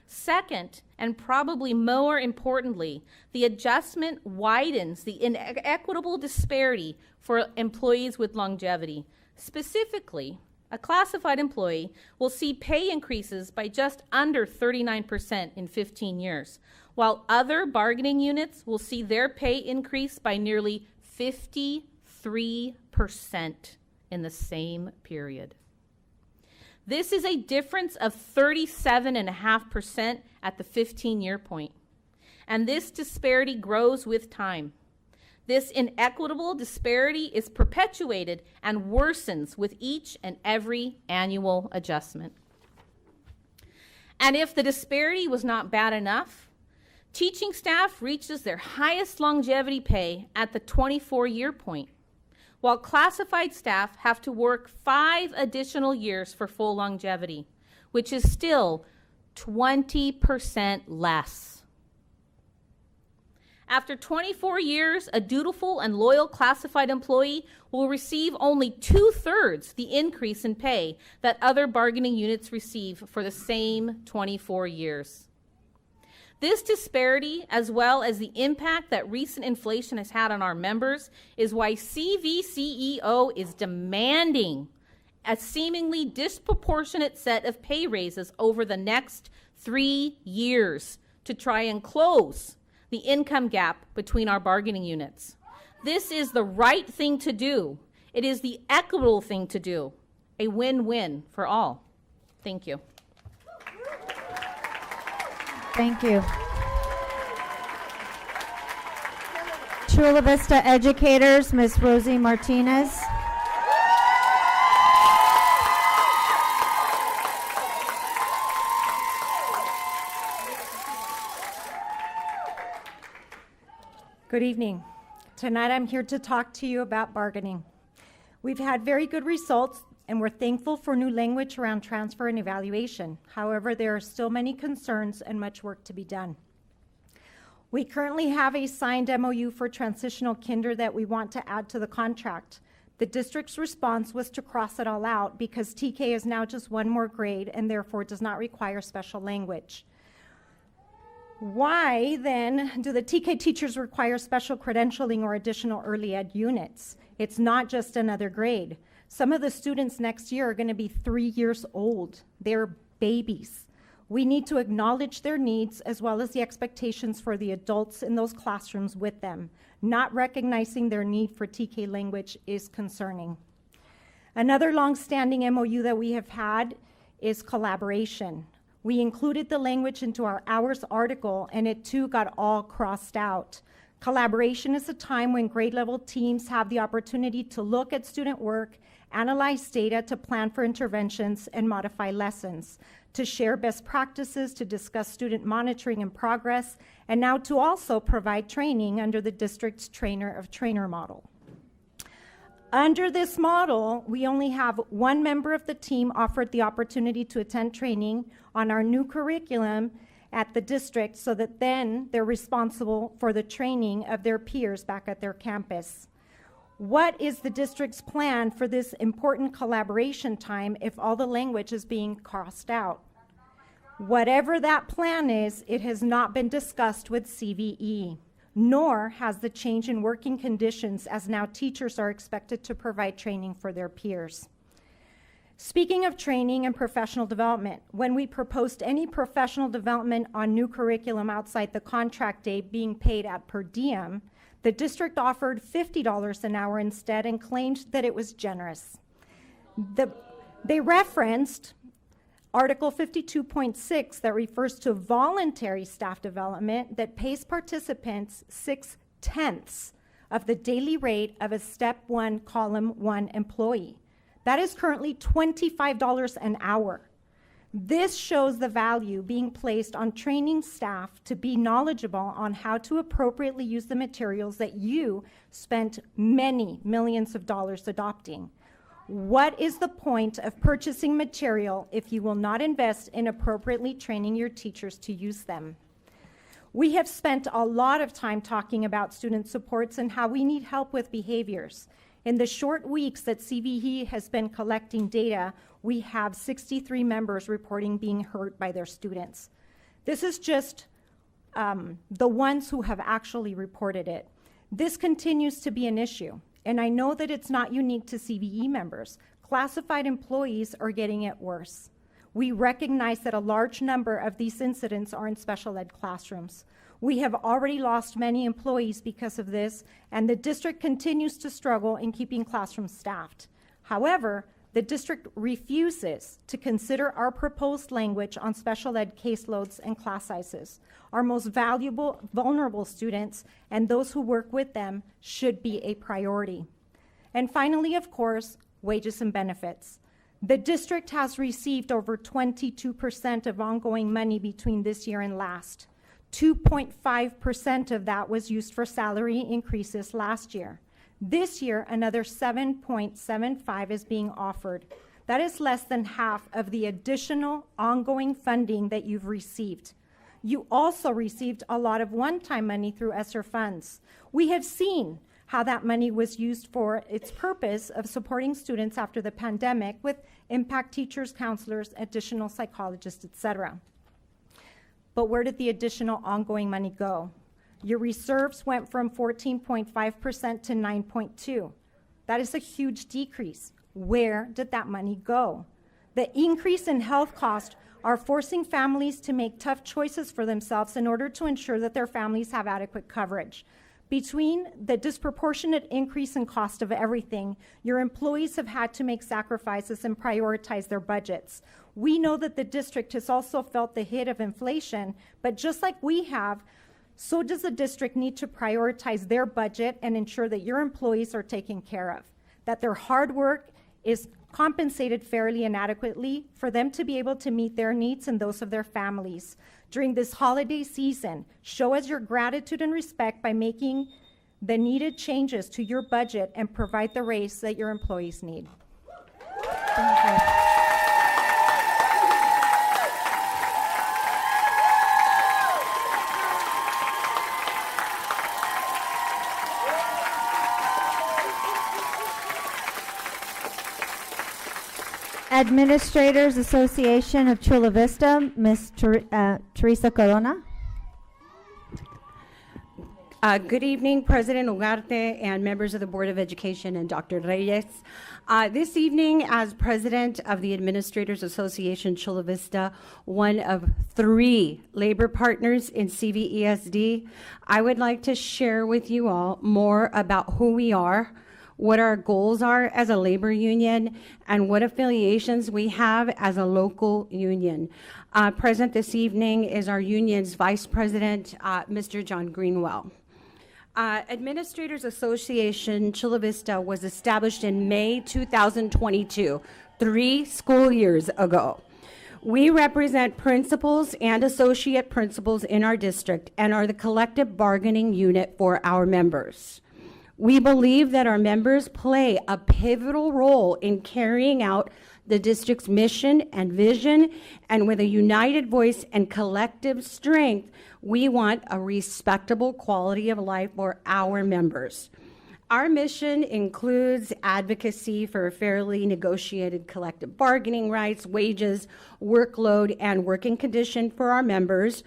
Second, and probably more importantly, the adjustment widens the inequitable disparity for employees with longevity. Specifically, a classified employee will see pay increases by just under 39% in 15 years, while other bargaining units will see their pay increase by nearly 53% in the same period. This is a difference of 37.5% at the 15-year point, and this disparity grows with time. This inequitable disparity is perpetuated and worsens with each and every annual adjustment. And if the disparity was not bad enough, teaching staff reaches their highest longevity pay at the 24-year point, while classified staff have to work 5 additional years for full longevity, which is still 20% less. After 24 years, a dutiful and loyal classified employee will receive only 2/3 the increase in pay that other bargaining units receive for the same 24 years. This disparity, as well as the impact that recent inflation has had on our members, is why CVCEO is demanding a seemingly disproportionate set of pay raises over the next 3 years to try and close the income gap between our bargaining units. This is the right thing to do. It is the equitable thing to do. A win-win for all. Thank you. Thank you. Chula Vista Educators, Ms. Rosie Martinez. Good evening. Tonight I'm here to talk to you about bargaining. We've had very good results and we're thankful for new language around transfer and evaluation. However, there are still many concerns and much work to be done. We currently have a signed MOU for transitional kinder that we want to add to the contract. The district's response was to cross it all out because TK is now just one more grade and therefore does not require special language. Why then do the TK teachers require special credentialing or additional early ed units? It's not just another grade. Some of the students next year are going to be 3 years old. They're babies. We need to acknowledge their needs as well as the expectations for the adults in those classrooms with them. Not recognizing their need for TK language is concerning. Another long-standing MOU that we have had is collaboration. We included the language into our hours article and it too got all crossed out. Collaboration is a time when grade level teams have the opportunity to look at student work, analyze data to plan for interventions and modify lessons, to share best practices, to discuss student monitoring and progress, and now to also provide training under the district's trainer of trainer model. Under this model, we only have one member of the team offered the opportunity to attend training on our new curriculum at the district so that then they're responsible for the training of their peers back at their campus. What is the district's plan for this important collaboration time if all the language is being crossed out? Whatever that plan is, it has not been discussed with CVE, nor has the change in working conditions as now teachers are expected to provide training for their peers. Speaking of training and professional development, when we proposed any professional development on new curriculum outside the contract day being paid at per diem, the district offered $50 an hour instead and claimed that it was generous. They referenced Article 52.6 that refers to voluntary staff development that pays participants 6/10 of the daily rate of a Step 1, Column 1 employee. That is currently $25 an hour. This shows the value being placed on training staff to be knowledgeable on how to appropriately use the materials that you spent many millions of dollars adopting. What is the point of purchasing material if you will not invest in appropriately training your teachers to use them? We have spent a lot of time talking about student supports and how we need help with behaviors. In the short weeks that CVE has been collecting data, we have 63 members reporting being hurt by their students. This is just the ones who have actually reported it. This continues to be an issue, and I know that it's not unique to CVE members. Classified employees are getting it worse. We recognize that a large number of these incidents are in special ed classrooms. We have already lost many employees because of this, and the district continues to struggle in keeping classrooms staffed. However, the district refuses to consider our proposed language on special ed caseloads and class sizes. Our most valuable, vulnerable students and those who work with them should be a priority. And finally, of course, wages and benefits. The district has received over 22% of ongoing money between this year and last. 2.5% of that was used for salary increases last year. This year, another 7.75 is being offered. That is less than half of the additional ongoing funding that you've received. You also received a lot of one-time money through ESSER funds. We have seen how that money was used for its purpose of supporting students after the pandemic with impact teachers, counselors, additional psychologists, etc. But where did the additional ongoing money go? Your reserves went from 14.5% to 9.2%. That is a huge decrease. Where did that money go? The increase in health costs are forcing families to make tough choices for themselves in order to ensure that their families have adequate coverage. Between the disproportionate increase in cost of everything, your employees have had to make sacrifices and prioritize their budgets. We know that the district has also felt the hit of inflation, but just like we have, so does the district need to prioritize their budget and ensure that your employees are taken care of, that their hard work is compensated fairly and adequately for them to be able to meet their needs and those of their families. During this holiday season, show us your gratitude and respect by making the needed changes to your budget and provide the raise that your employees need. Thank you. Administrators Association of Chula Vista, Ms. Teresa Corona. Good evening, President Ugarte and members of the Board of Education and Dr. Reyes. This evening, as President of the Administrators Association Chula Vista, one of 3 labor partners in CVESD, I would like to share with you all more about who we are, what our goals are as a labor union, and what affiliations we have as a local union. Present this evening is our union's Vice President, Mr. John Greenwell. Administrators Association Chula Vista was established in May 2022, 3 school years ago. We represent principals and associate principals in our district and are the collective bargaining unit for our members. We believe that our members play a pivotal role in carrying out the district's mission and vision, and with a united voice and collective strength, we want a respectable quality of life for our members. Our mission includes advocacy for fairly negotiated collective bargaining rights, wages, workload, and working condition for our members.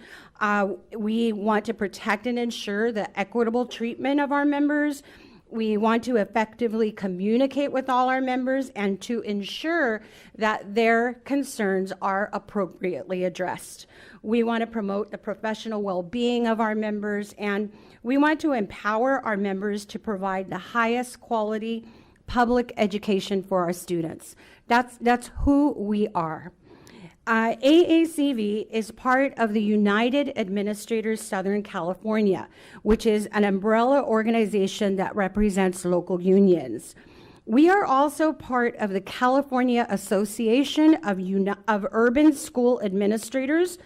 We want to protect and ensure the equitable treatment of our members. We want to effectively communicate with all our members and to ensure that their concerns are appropriately addressed. We want to promote the professional well-being of our members, and we want to empower our members to provide the highest quality public education for our students. That's who we are. AACV is part of the United Administrators Southern California, which is an umbrella organization that represents local unions. We are also part of the California Association of Urban School Administrators,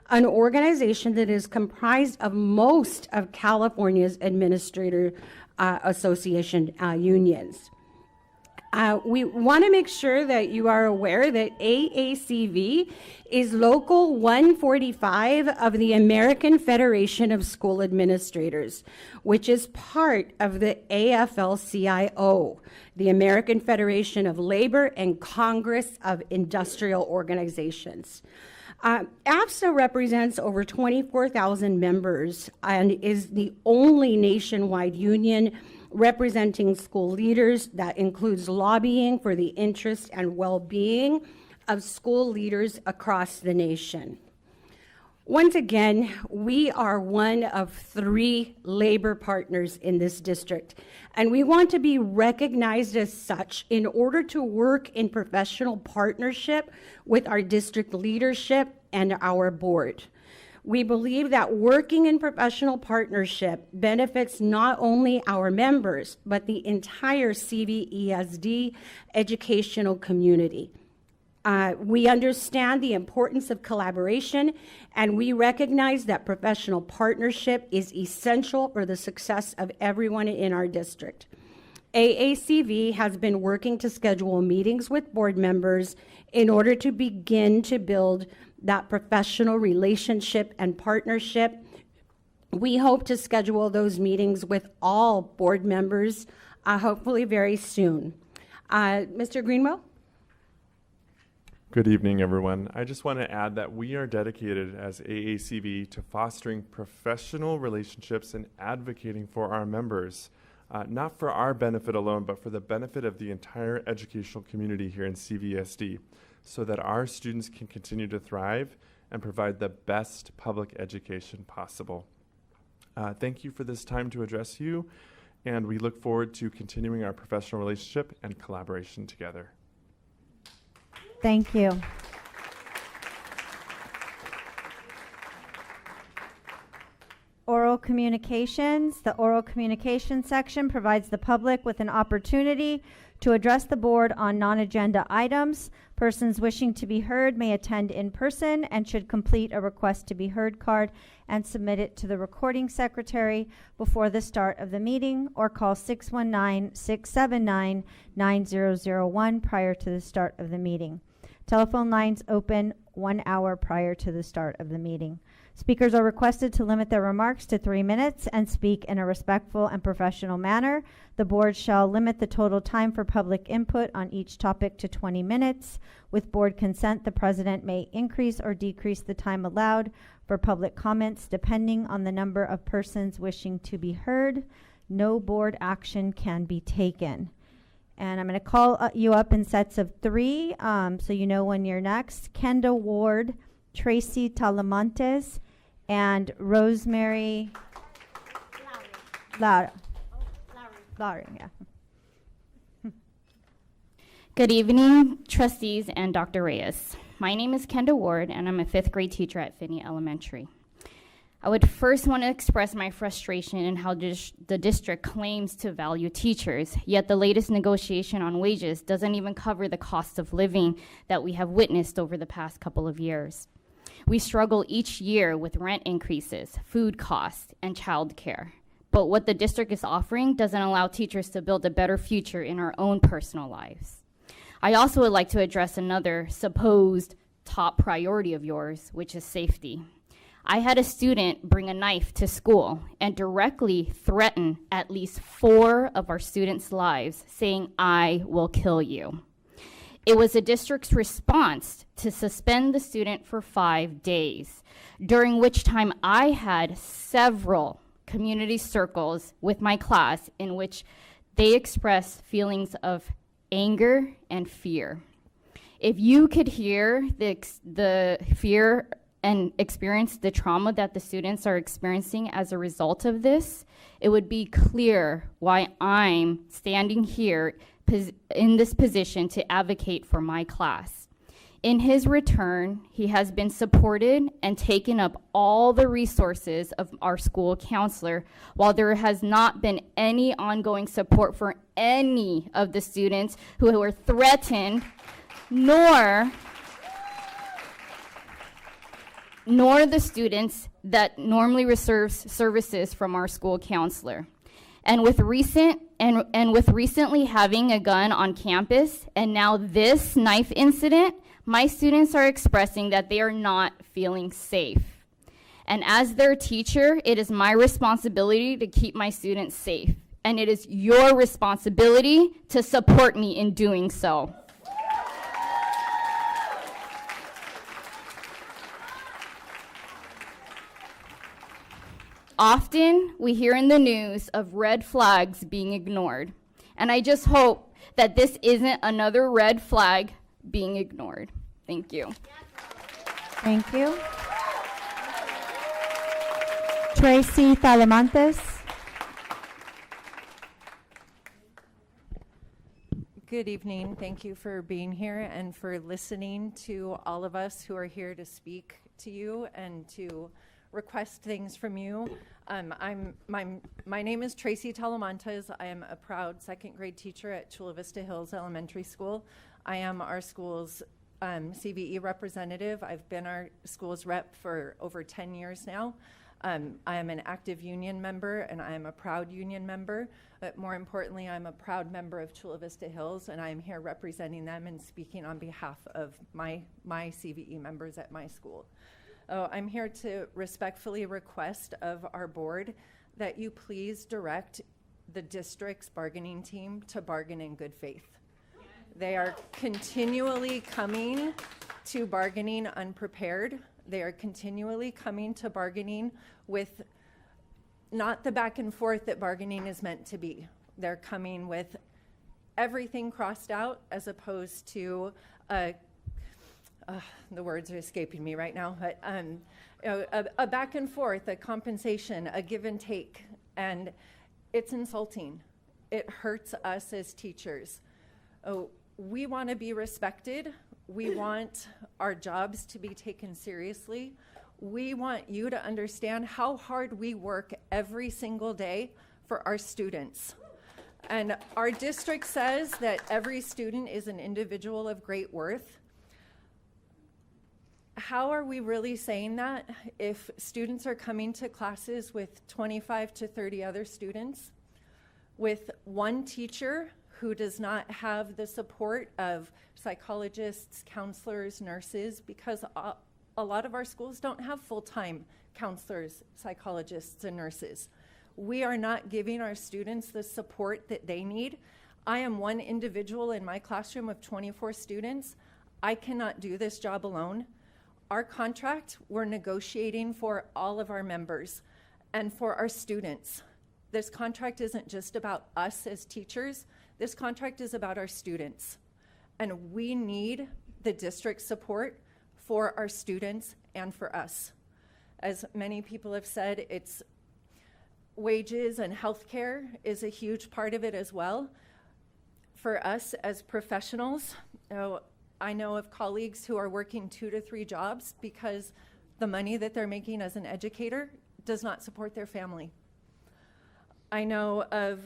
an organization that is comprised of most of California's administrator association unions. We want to make sure that you are aware that AACV is Local 145 of the American Federation of School Administrators, which is part of the AFL-CIO, the American Federation of Labor and Congress of Industrial Organizations. AFSA represents over 24,000 members and is the only nationwide union representing school leaders that includes lobbying for the interest and well-being of school leaders across the nation. Once again, we are one of 3 labor partners in this district, and we want to be recognized as such in order to work in professional partnership with our district leadership and our board. We believe that working in professional partnership benefits not only our members, but the entire CVESD educational community. We understand the importance of collaboration, and we recognize that professional partnership is essential for the success of everyone in our district. AACV has been working to schedule meetings with board members in order to begin to build that professional relationship and partnership. We hope to schedule those meetings with all board members, hopefully very soon. Mr. Greenwell? Good evening, everyone. I just want to add that we are dedicated as AACV to fostering professional relationships and advocating for our members, not for our benefit alone, but for the benefit of the entire educational community here in CVSD, so that our students can continue to thrive and provide the best public education possible. Thank you for this time to address you, and we look forward to continuing our professional relationship and collaboration together. Thank you. Oral oral communications. The oral communication section provides the public with an opportunity to address the board on non-agenda items. Persons wishing to be heard may attend in person and should complete a request to be heard card and submit it to the recording secretary before the start of the meeting, or call 619-679-9001 prior to the start of the meeting. Telephone lines open 1 hour prior to the start of the meeting. Speakers are requested to limit their remarks to 3 minutes and speak in a respectful and professional manner. The board shall limit the total time for public input on each topic to 20 minutes. With board consent, the president may increase or decrease the time allowed for public comments depending on the number of persons wishing to be heard. No board action can be taken. And I'm going to call you up in sets of 3, so you know when you're next. Kenda Ward, Tracy Talamantes, and Rosemary Lowry, yeah. Good evening, trustees and Dr. Reyes. My name is Kenda Ward, and I'm a 5th grade teacher at Finney Elementary. I would first want to express my frustration in how the district claims to value teachers, yet the latest negotiation on wages doesn't even cover the cost of living that we have witnessed over the past couple of years. We struggle each year with rent increases, food costs, and childcare. But what the district is offering doesn't allow teachers to build a better future in our own personal lives. I also would like to address another supposed top priority of yours, which is safety. I had a student bring a knife to school and directly threaten at least 4 of our students' lives, saying, "I will kill you." It was the district's response to suspend the student for 5 days, during which time I had several community circles with my class in which they expressed feelings of anger and fear. If you could hear the fear and experience the trauma that the students are experiencing as a result of this, it would be clear why I'm standing here in this position to advocate for my class. In his return, he has been supported and taken up all the resources of our school counselor, while there has not been any ongoing support for any of the students who were threatened, nor the students that normally receives services from our school counselor. And with recently having a gun on campus and now this knife incident, my students are expressing that they are not feeling safe. And as their teacher, it is my responsibility to keep my students safe. And it is your responsibility to support me in doing so. Often, we hear in the news of red flags being ignored. And I just hope that this isn't another red flag being ignored. Thank you. Thank you. Tracy Talamantes. Good evening. Thank you for being here and for listening to all of us who are here to speak to you and to request things from you. My name is Tracy Talamantes. I am a proud 2nd grade teacher at Chula Vista Hills Elementary School. I am our school's CVE representative. I've been our school's rep for over 10 years now. I am an active union member, and I am a proud union member. But more importantly, I'm a proud member of Chula Vista Hills, and I am here representing them and speaking on behalf of my CVE members at my school. I'm here to respectfully request of our board that you please direct the district's bargaining team to bargain in good faith. They are continually coming to bargaining unprepared. They are continually coming to bargaining with not the back and forth that bargaining is meant to be. They're coming with everything crossed out as opposed to the words are escaping me right now, but a back and forth, a compensation, a give and take, and it's insulting. It hurts us as teachers. We want to be respected. We want our jobs to be taken seriously. We want you to understand how hard we work every single day for our students. And our district says that every student is an individual of great worth. How are we really saying that if students are coming to classes with 25 to 30 other students, with one teacher who does not have the support of psychologists, counselors, nurses, because a lot of our schools don't have full-time counselors, psychologists, and nurses. We are not giving our students the support that they need. I am one individual in my classroom of 24 students. I cannot do this job alone. Our contract, we're negotiating for all of our members and for our students. This contract isn't just about us as teachers. This contract is about our students. And we need the district support for our students and for us. As many people have said, it's wages and healthcare is a huge part of it as well. For us as professionals, I know of colleagues who are working 2 to 3 jobs because the money that they're making as an educator does not support their family. I know of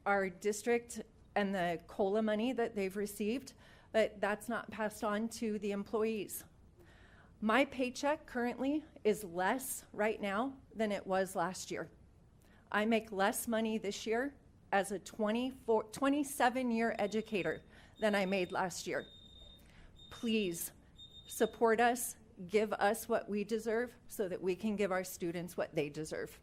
our district and the COLA money that they've received, but that's not passed on to the employees. My paycheck currently is less right now than it was last year. I make less money this year as a 27-year educator than I made last year. Please support us, give us what we deserve so that we can give our students what they deserve.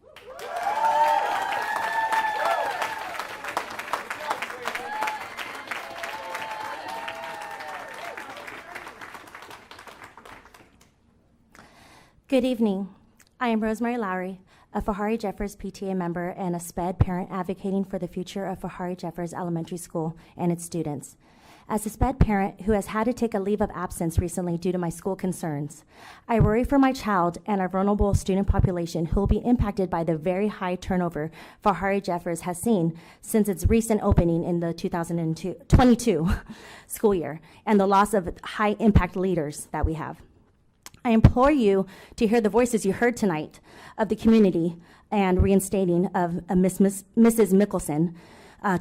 Good evening. I am Rosemary Lowry, a Fahari Jeffers PTA member and a SPED parent advocating for the future of Fahari Jeffers Elementary School and its students. As a SPED parent who has had to take a leave of absence recently due to my school concerns, I worry for my child and our vulnerable student population who will be impacted by the very high turnover Fahari Jeffers has seen since its recent opening in the 2022 school year and the loss of high impact leaders that we have. I implore you to hear the voices you heard tonight of the community and reinstating of Mrs. Mickelson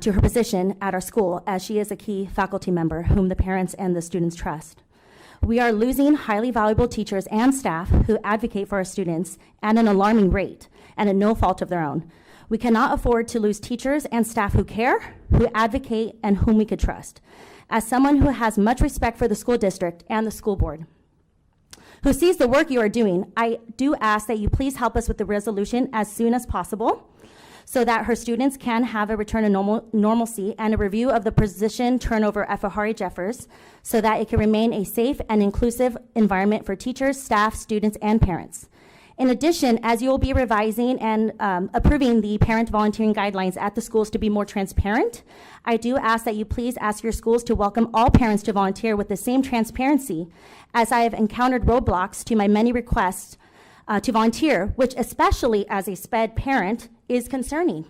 to her position at our school, as she is a key faculty member whom the parents and the students trust. We are losing highly valuable teachers and staff who advocate for our students at an alarming rate and at no fault of their own. We cannot afford to lose teachers and staff who care, who advocate, and whom we could trust. As someone who has much respect for the school district and the school board, who sees the work you are doing, I do ask that you please help us with the resolution as soon as possible so that her students can have a return to normalcy and a review of the position turnover at Fahari Jeffers so that it can remain a safe and inclusive environment for teachers, staff, students, and parents. In addition, as you will be revising and approving the parent volunteering guidelines at the schools to be more transparent, I do ask that you please ask your schools to welcome all parents to volunteer with the same transparency, as I have encountered roadblocks to my many requests to volunteer, which especially as a SPED parent is concerning.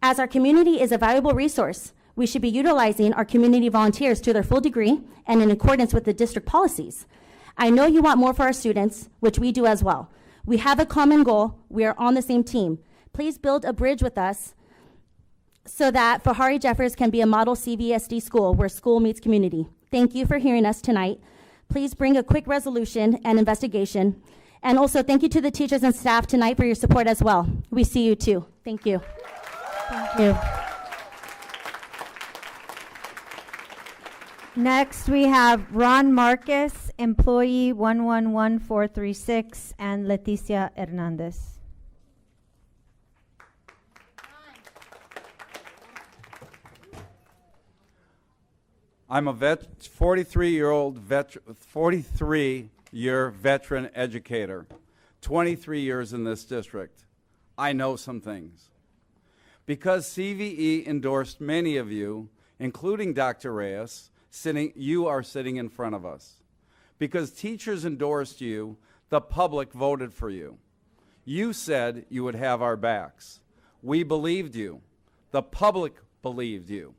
As our community is a valuable resource, we should be utilizing our community volunteers to their full degree and in accordance with the district policies. I know you want more for our students, which we do as well. We have a common goal. We are on the same team. Please build a bridge with us so that Fahari Jeffers can be a model CVSD school where school meets community. Thank you for hearing us tonight. Please bring a quick resolution and investigation. And also thank you to the teachers and staff tonight for your support as well. We see you too. Thank you. Thank you. Next, we have Ron Marcus, employee 111436, and Leticia Hernandez. I'm a 43-year veteran educator, 23 years in this district. I know some things. Because CVE endorsed many of you, including Dr. Reyes, you are sitting in front of us. Because teachers endorsed you, the public voted for you. You said you would have our backs. We believed you. The public believed you.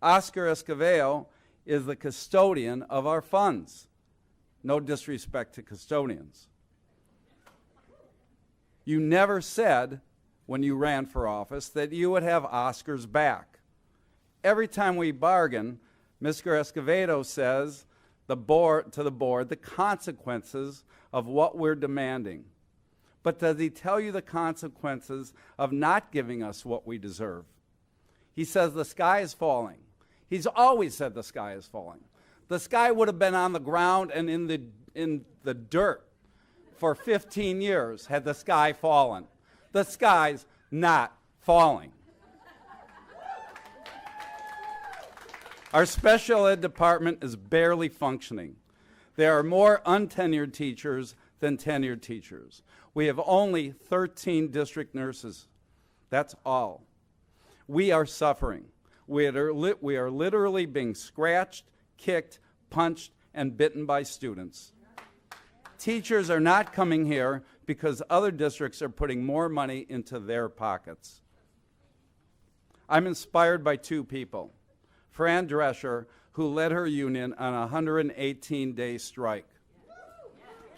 Oscar Escovedo is the custodian of our funds. No disrespect to custodians. You never said, when you ran for office, that you would have Oscar's back. Every time we bargain, Mr. Escovedo says to the board the consequences of what we're demanding. But does he tell you the consequences of not giving us what we deserve? He says the sky is falling. He's always said the sky is falling. The sky would have been on the ground and in the dirt for 15 years had the sky fallen. The sky's not falling. Our special ed department is barely functioning. There are more untenured teachers than tenured teachers. We have only 13 district nurses. That's all. We are suffering. We are literally being scratched, kicked, punched, and bitten by students. Teachers are not coming here because other districts are putting more money into their pockets. I'm inspired by two people. Fran Drescher, who led her union on a 118-day strike.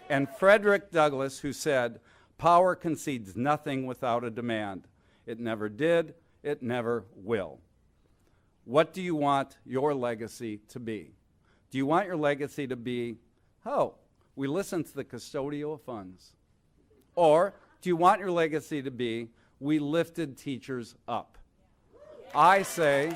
And Frederick Douglass, who said, "Power concedes nothing without a demand. It never did, it never will." What do you want your legacy to be? Do you want your legacy to be, oh, we listened to the custodial funds? Or do you want your legacy to be, we lifted teachers up? I say,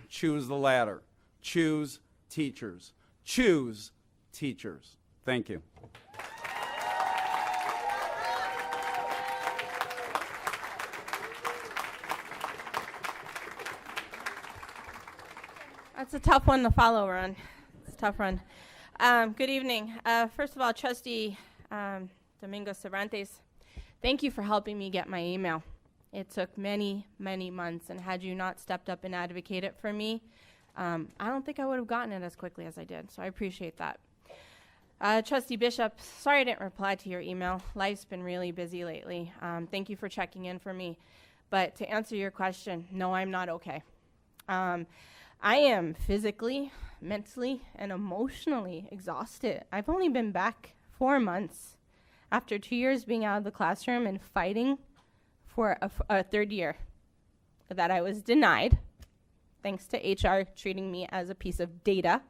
choose the latter. Choose teachers. Choose teachers. Thank you. That's a tough one to follow, Ron. It's a tough one. Good evening. First of all, Trustee Domingo Cervantes, thank you for helping me get my email. It took many, many months, and had you not stepped up and advocated for me, I don't think I would have gotten it as quickly as I did, so I appreciate that. Trustee Bishop, sorry I didn't reply to your email. Life's been really busy lately. Thank you for checking in for me. But to answer your question, no, I'm not okay. I am physically, mentally, and emotionally exhausted. I've only been back 4 months after 2 years being out of the classroom and fighting for a third year that I was denied, thanks to HR treating me as a piece of data.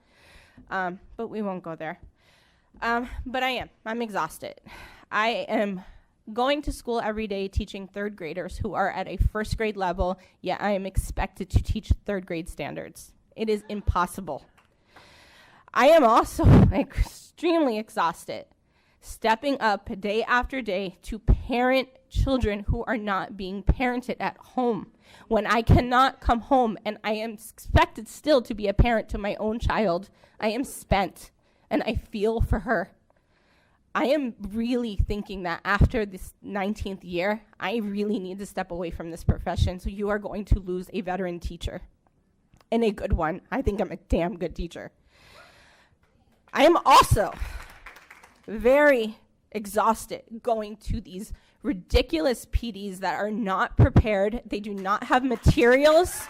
But we won't go there. But I'm exhausted. I am going to school every day teaching third graders who are at a first grade level, yet I am expected to teach third grade standards. It is impossible. I am also extremely exhausted, stepping up day after day to parent children who are not being parented at home. When I cannot come home and I am expected still to be a parent to my own child, I am spent and I feel for her. I am really thinking that after this 19th year, I really need to step away from this profession, so you are going to lose a veteran teacher, and a good one. I think I'm a damn good teacher. I am also very exhausted going to these ridiculous PDs that are not prepared. They do not have materials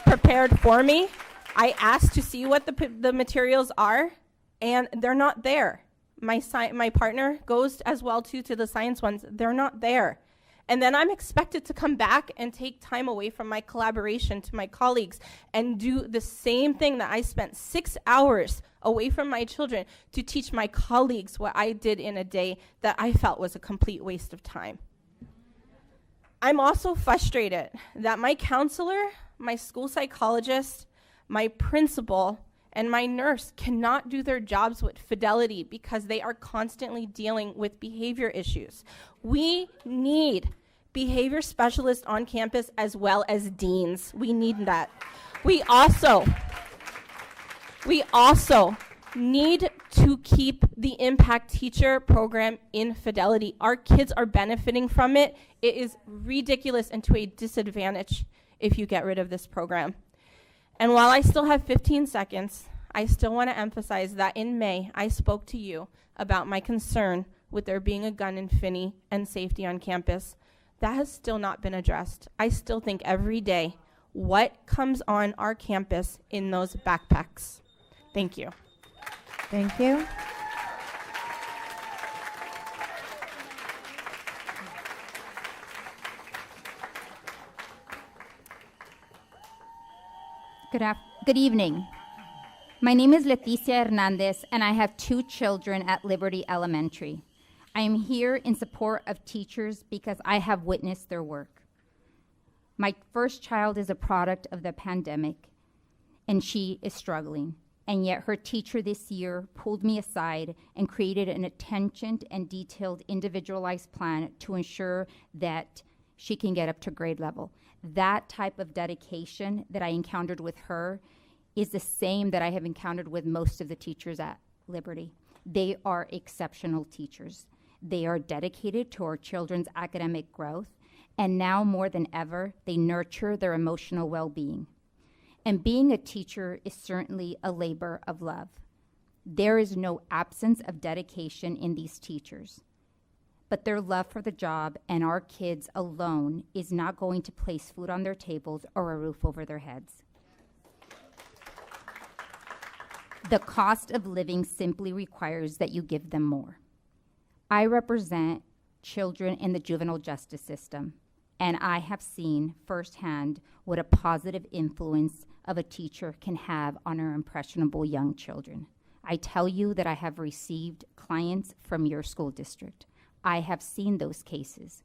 prepared for me. I asked to see what the materials are, and they're not there. My partner goes as well to the science ones. They're not there. And then I'm expected to come back and take time away from my collaboration to my colleagues and do the same thing that I spent 6 hours away from my children to teach my colleagues what I did in a day that I felt was a complete waste of time. I'm also frustrated that my counselor, my school psychologist, my principal, and my nurse cannot do their jobs with fidelity because they are constantly dealing with behavior issues. We need behavior specialists on campus as well as deans. We need that. We also need to keep the Impact Teacher program in fidelity. Our kids are benefiting from it. It is ridiculous and to a disadvantage if you get rid of this program. And while I still have 15 seconds, I still want to emphasize that in May, I spoke to you about my concern with there being a gun in Finney and safety on campus. That has still not been addressed. I still think every day, what comes on our campus in those backpacks? Thank you. Thank you. Good evening. My name is Leticia Hernandez, and I have 2 children at Liberty Elementary. I am here in support of teachers because I have witnessed their work. My first child is a product of the pandemic, and she is struggling. And yet her teacher this year pulled me aside and created an attentioned and detailed individualized plan to ensure that she can get up to grade level. That type of dedication that I encountered with her is the same that I have encountered with most of the teachers at Liberty. They are exceptional teachers. They are dedicated to our children's academic growth, and now more than ever, they nurture their emotional well-being. And being a teacher is certainly a labor of love. There is no absence of dedication in these teachers, but their love for the job and our kids alone is not going to place food on their tables or a roof over their heads. The cost of living simply requires that you give them more. I represent children in the juvenile justice system, and I have seen firsthand what a positive influence of a teacher can have on our impressionable young children. I tell you that I have received clients from your school district. I have seen those cases.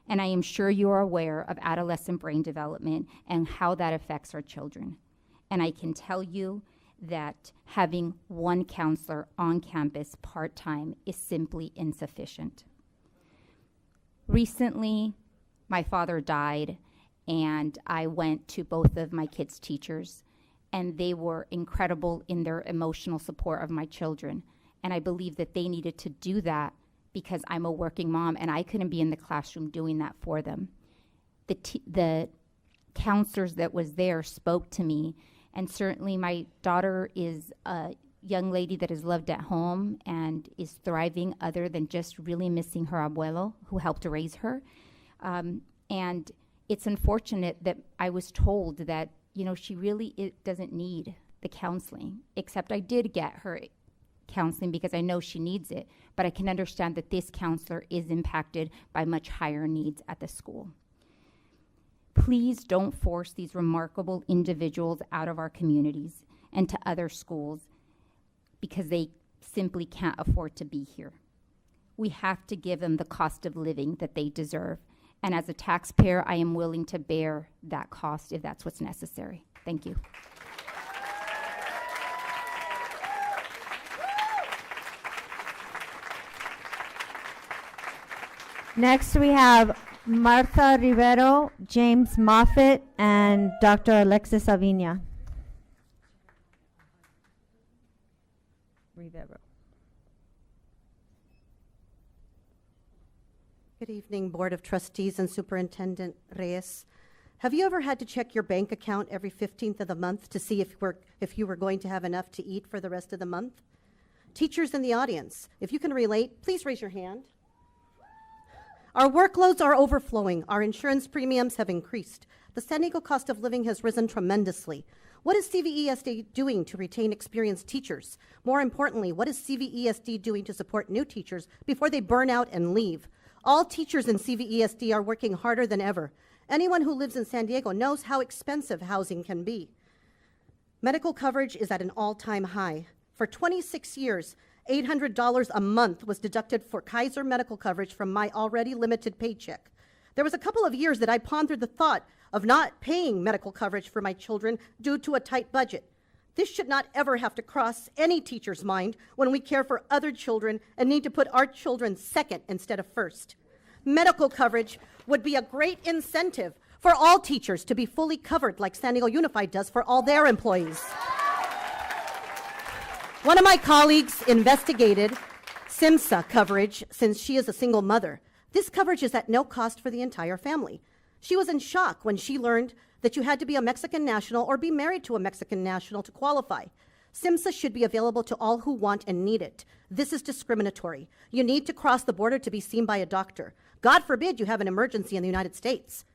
And I am sure you are aware of adolescent brain development and how that affects our children. And I can tell you that having one counselor on campus part-time is simply insufficient. Recently, my father died, and I went to both of my kids' teachers, and they were incredible in their emotional support of my children. And I believe that they needed to do that because I'm a working mom and I couldn't be in the classroom doing that for them. The counselors that was there spoke to me, and certainly my daughter is a young lady that is loved at home and is thriving other than just really missing her abuelo who helped raise her. And it's unfortunate that I was told that, you know, she really doesn't need the counseling, except I did get her counseling because I know she needs it, but I can understand that this counselor is impacted by much higher needs at the school. Please don't force these remarkable individuals out of our communities and to other schools because they simply can't afford to be here. We have to give them the cost of living that they deserve. And as a taxpayer, I am willing to bear that cost if that's what's necessary. Thank you. Next, we have Martha Rivero, James Moffitt, and Dr. Alexis Aviña. Rivero. Good evening, Board of Trustees and Superintendent Reyes. Have you ever had to check your bank account every 15th of the month to see if you were going to have enough to eat for the rest of the month? Teachers in the audience, if you can relate, please raise your hand. Our workloads are overflowing. Our insurance premiums have increased. The San Diego cost of living has risen tremendously. What is CVESD doing to retain experienced teachers? More importantly, what is CVESD doing to support new teachers before they burn out and leave? All teachers in CVESD are working harder than ever. Anyone who lives in San Diego knows how expensive housing can be. Medical coverage is at an all-time high. For 26 years, $800 a month was deducted for Kaiser medical coverage from my already limited paycheck. There was a couple of years that I pondered the thought of not paying medical coverage for my children due to a tight budget. This should not ever have to cross any teacher's mind when we care for other children and need to put our children second instead of first. Medical coverage would be a great incentive for all teachers to be fully covered like San Diego Unified does for all their employees. One of my colleagues investigated SIMSA coverage since she is a single mother. This coverage is at no cost for the entire family. She was in shock when she learned that you had to be a Mexican national or be married to a Mexican national to qualify. SIMSA should be available to all who want and need it. This is discriminatory. You need to cross the border to be seen by a doctor. God forbid you have an emergency in the United States.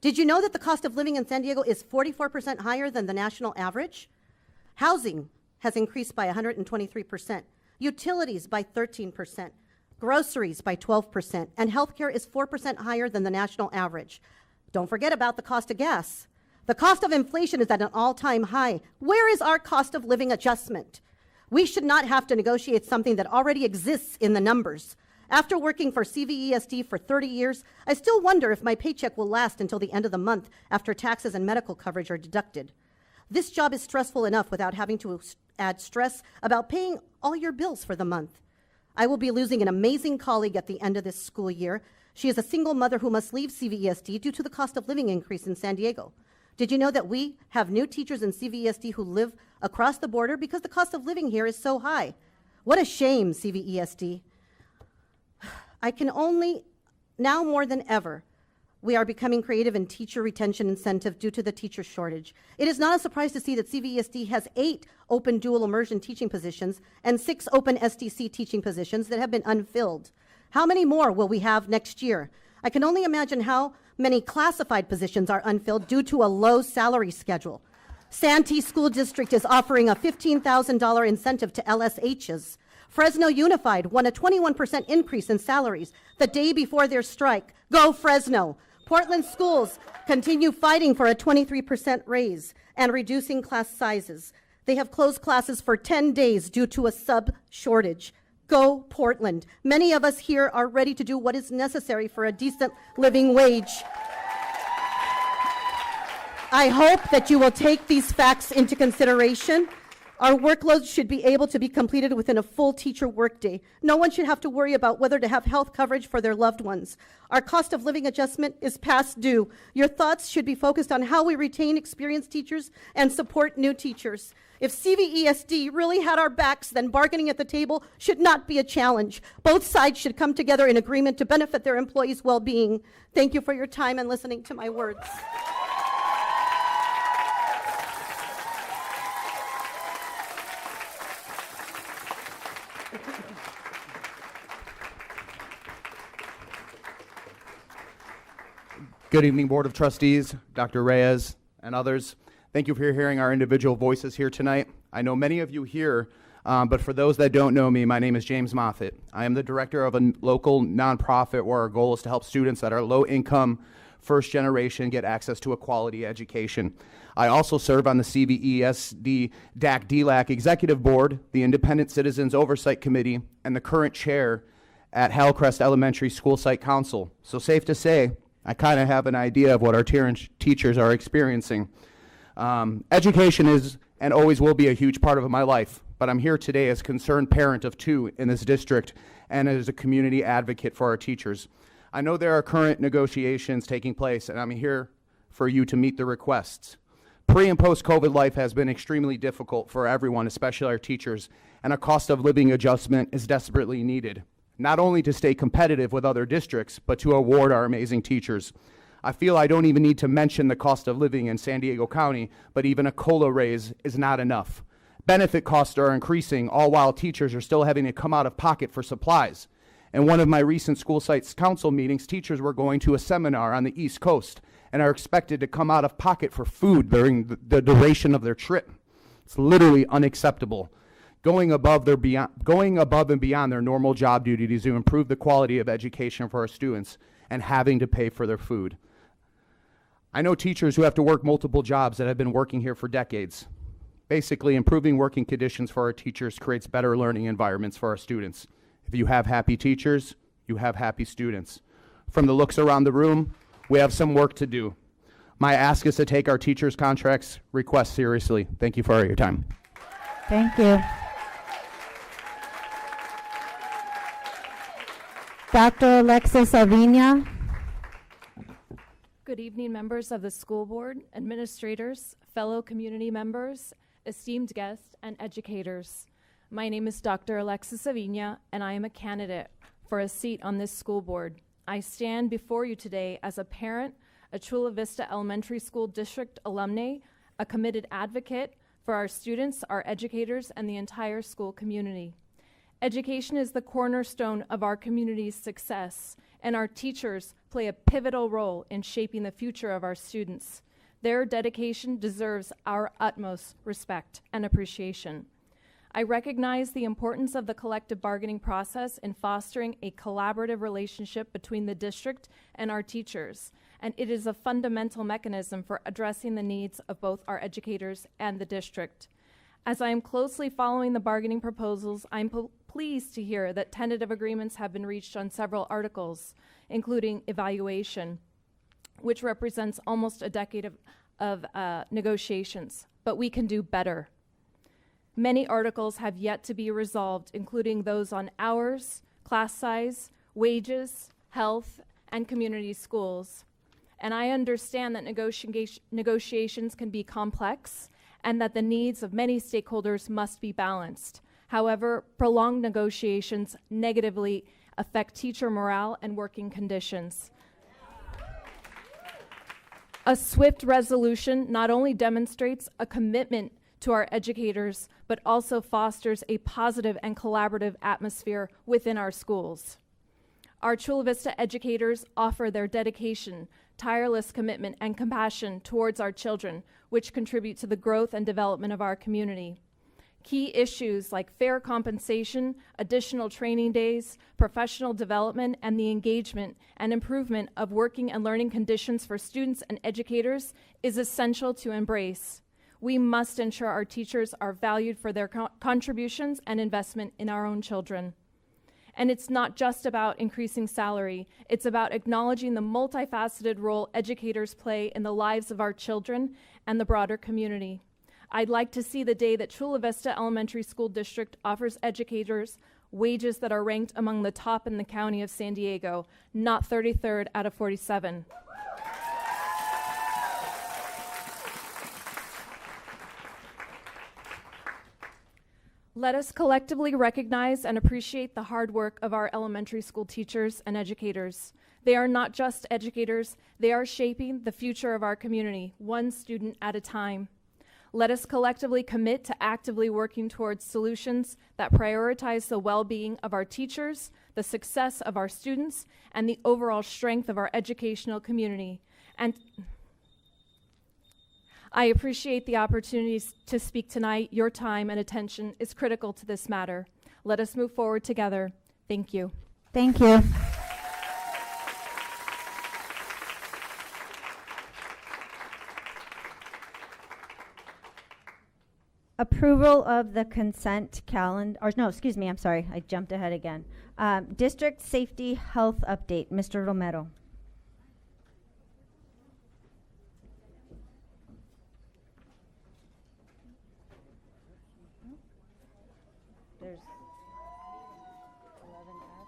Did you know that the cost of living in San Diego is 44% higher than the national average? Housing has increased by 123%, utilities by 13%, groceries by 12%, and healthcare is 4% higher than the national average. Don't forget about the cost of gas. The cost of inflation is at an all-time high. Where is our cost of living adjustment? We should not have to negotiate something that already exists in the numbers. After working for CVESD for 30 years, I still wonder if my paycheck will last until the end of the month after taxes and medical coverage are deducted. This job is stressful enough without having to add stress about paying all your bills for the month. I will be losing an amazing colleague at the end of this school year. She is a single mother who must leave CVESD due to the cost of living increase in San Diego. Did you know that we have new teachers in CVESD who live across the border because the cost of living here is so high? What a shame, CVESD. I can only, now more than ever, we are becoming creative in teacher retention incentive due to the teacher shortage. It is not a surprise to see that CVESD has 8 open dual immersion teaching positions and 6 open STC teaching positions that have been unfilled. How many more will we have next year? I can only imagine how many classified positions are unfilled due to a low salary schedule. Santee School District is offering a $15,000 incentive to LSHs. Fresno Unified won a 21% increase in salaries the day before their strike. Go Fresno! Portland schools continue fighting for a 23% raise and reducing class sizes. They have closed classes for 10 days due to a sub shortage. Go Portland. Many of us here are ready to do what is necessary for a decent living wage. I hope that you will take these facts into consideration. Our workloads should be able to be completed within a full teacher workday. No one should have to worry about whether to have health coverage for their loved ones. Our cost of living adjustment is past due. Your thoughts should be focused on how we retain experienced teachers and support new teachers. If CVESD really had our backs, then bargaining at the table should not be a challenge. Both sides should come together in agreement to benefit their employees' well-being. Thank you for your time and listening to my words. Good evening, Board of Trustees, Dr. Reyes, and others. Thank you for hearing our individual voices here tonight. I know many of you here, but for those that don't know me, my name is James Moffitt. I am the director of a local nonprofit where our goal is to help students that are low income, first generation, get access to a quality education. I also serve on the CVESD DAC-DLAC Executive Board, the Independent Citizens Oversight Committee, and the current chair at Hillcrest Elementary School Site Council. So safe to say, I kind of have an idea of what our teachers are experiencing. Education is and always will be a huge part of my life, but I'm here today as a concerned parent of 2 in this district and as a community advocate for our teachers. I know there are current negotiations taking place, and I'm here for you to meet the requests. Pre- and post-COVID life has been extremely difficult for everyone, especially our teachers, and a cost of living adjustment is desperately needed, not only to stay competitive with other districts, but to award our amazing teachers. I feel I don't even need to mention the cost of living in San Diego County, but even a COLA raise is not enough. Benefit costs are increasing, all while teachers are still having to come out of pocket for supplies. In one of my recent school sites council meetings, teachers were going to a seminar on the East Coast and are expected to come out of pocket for food during the duration of their trip. It's literally unacceptable. Going above and beyond their normal job duties to improve the quality of education for our students and having to pay for their food. I know teachers who have to work multiple jobs that have been working here for decades. Basically, improving working conditions for our teachers creates better learning environments for our students. If you have happy teachers, you have happy students. From the looks around the room, we have some work to do. My ask is to take our teachers' contracts requests seriously. Thank you for your time. Thank you. Dr. Alexis Avina. Good evening, members of the school board, administrators, fellow community members, esteemed guests, and educators. My name is Dr. Alexis Avina, and I am a candidate for a seat on this school board. I stand before you today as a parent, a Chula Vista Elementary School District alumni, a committed advocate for our students, our educators, and the entire school community. Education is the cornerstone of our community's success, and our teachers play a pivotal role in shaping the future of our students. Their dedication deserves our utmost respect and appreciation. I recognize the importance of the collective bargaining process in fostering a collaborative relationship between the district and our teachers, and it is a fundamental mechanism for addressing the needs of both our educators and the district. As I am closely following the bargaining proposals, I'm pleased to hear that tentative agreements have been reached on several articles, including evaluation, which represents almost a decade of negotiations. But we can do better. Many articles have yet to be resolved, including those on hours, class size, wages, health, and community schools. And I understand that negotiations can be complex and that the needs of many stakeholders must be balanced. However, prolonged negotiations negatively affect teacher morale and working conditions. A swift resolution not only demonstrates a commitment to our educators, but also fosters a positive and collaborative atmosphere within our schools. Our Chula Vista educators offer their dedication, tireless commitment, and compassion towards our children, which contribute to the growth and development of our community. Key issues like fair compensation, additional training days, professional development, and the engagement and improvement of working and learning conditions for students and educators is essential to embrace. We must ensure our teachers are valued for their contributions and investment in our own children. And it's not just about increasing salary, it's about acknowledging the multifaceted role educators play in the lives of our children and the broader community. I'd like to see the day that Chula Vista Elementary School District offers educators wages that are ranked among the top in the county of San Diego, not 33rd out of 47. Let us collectively recognize and appreciate the hard work of our elementary school teachers and educators. They are not just educators, they are shaping the future of our community, one student at a time. Let us collectively commit to actively working towards solutions that prioritize the well-being of our teachers, the success of our students, and the overall strength of our educational community. And I appreciate the opportunities to speak tonight. Your time and attention is critical to this matter. Let us move forward together. Thank you. Thank you. Approval of the consent calendar, or no, excuse me, I'm sorry, I jumped ahead again. District Safety Health Update, Mr. Romero. There's 11F.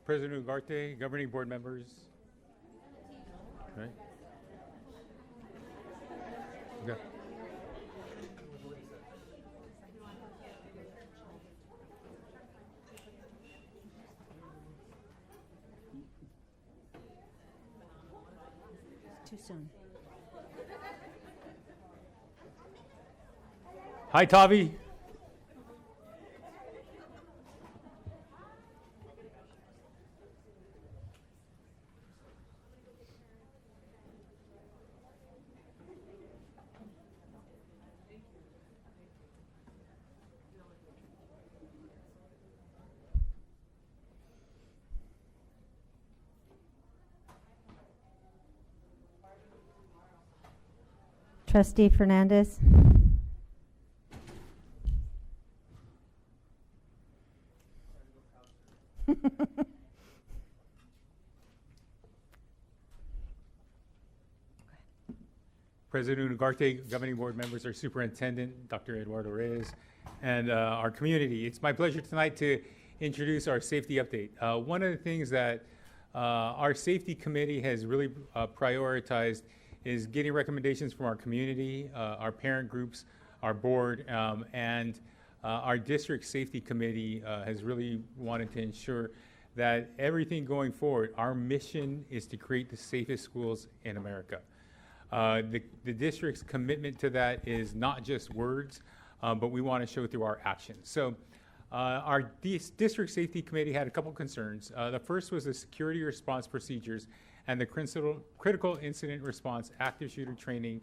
President Ugarte, governing board members. Right. Okay. Too soon. Hi, Tavi. Trustee Fernandez. President Ugarte, governing board members, our superintendent, Dr. Eduardo Reyes, and our community. It's my pleasure tonight to introduce our safety update. One of the things that our safety committee has really prioritized is getting recommendations from our community, our parent groups, our board, and our district safety committee has really wanted to ensure that everything going forward, our mission is to create the safest schools in America. The district's commitment to that is not just words, but we want to show through our actions. So our district safety committee had a couple concerns. The first was the security response procedures and the critical incident response active shooter training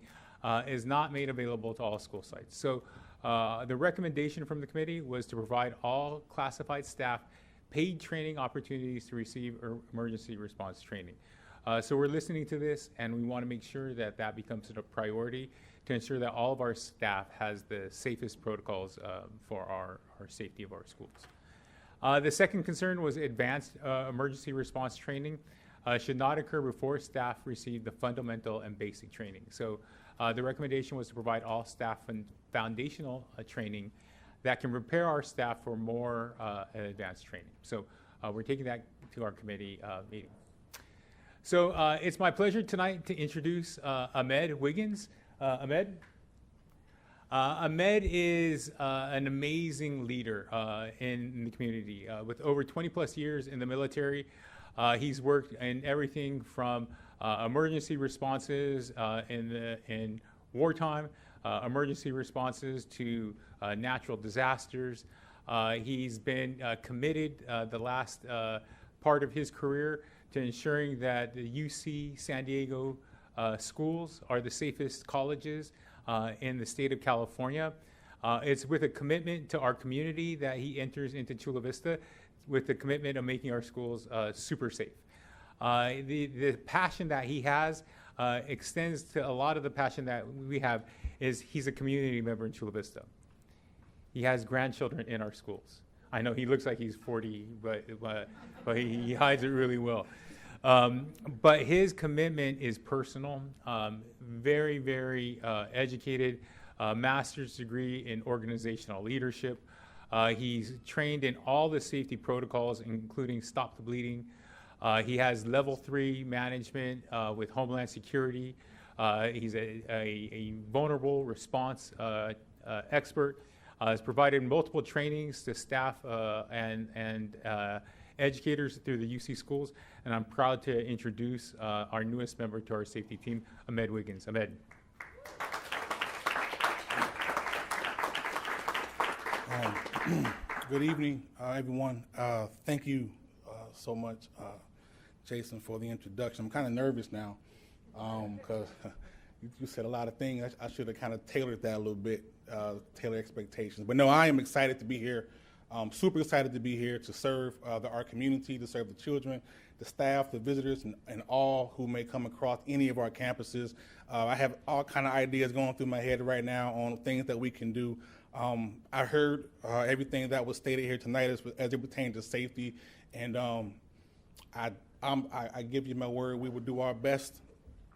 is not made available to all school sites. So the recommendation from the committee was to provide all classified staff paid training opportunities to receive emergency response training. So we're listening to this, and we want to make sure that that becomes a priority to ensure that all of our staff has the safest protocols for our safety of our schools. The second concern was advanced emergency response training should not occur before staff receive the fundamental and basic training. So the recommendation was to provide all staff foundational training that can prepare our staff for more advanced training. So we're taking that to our committee meeting. So it's my pleasure tonight to introduce Ahmed Wiggins. Ahmed? Ahmed is an amazing leader in the community. With over 20 plus years in the military, he's worked in everything from emergency responses in wartime, emergency responses to natural disasters. He's been committed the last part of his career to ensuring that the UC San Diego schools are the safest colleges in the state of California. It's with a commitment to our community that he enters into Chula Vista with the commitment of making our schools super safe. The passion that he has extends to a lot of the passion that we have. Is he's a community member in Chula Vista. He has grandchildren in our schools. I know he looks like he's 40, but he hides it really well. But his commitment is personal, very, very educated, master's degree in organizational leadership. He's trained in all the safety protocols, including Stop the Bleeding. He has level 3 management with Homeland Security. He's a vulnerable response expert. Has provided multiple trainings to staff and educators through the UC schools, and I'm proud to introduce our newest member to our safety team, Ahmed Wiggins. Ahmed. Good evening, everyone. Thank you so much, Jason, for the introduction. I'm kind of nervous now because you said a lot of things. I should have kind of tailored that a little bit, tailor expectations. But no, I am excited to be here. Super excited to be here to serve our community, to serve the children, the staff, the visitors, and all who may come across any of our campuses. I have all kind of ideas going through my head right now on things that we can do. I heard everything that was stated here tonight as it pertains to safety, and I give you my word, we will do our best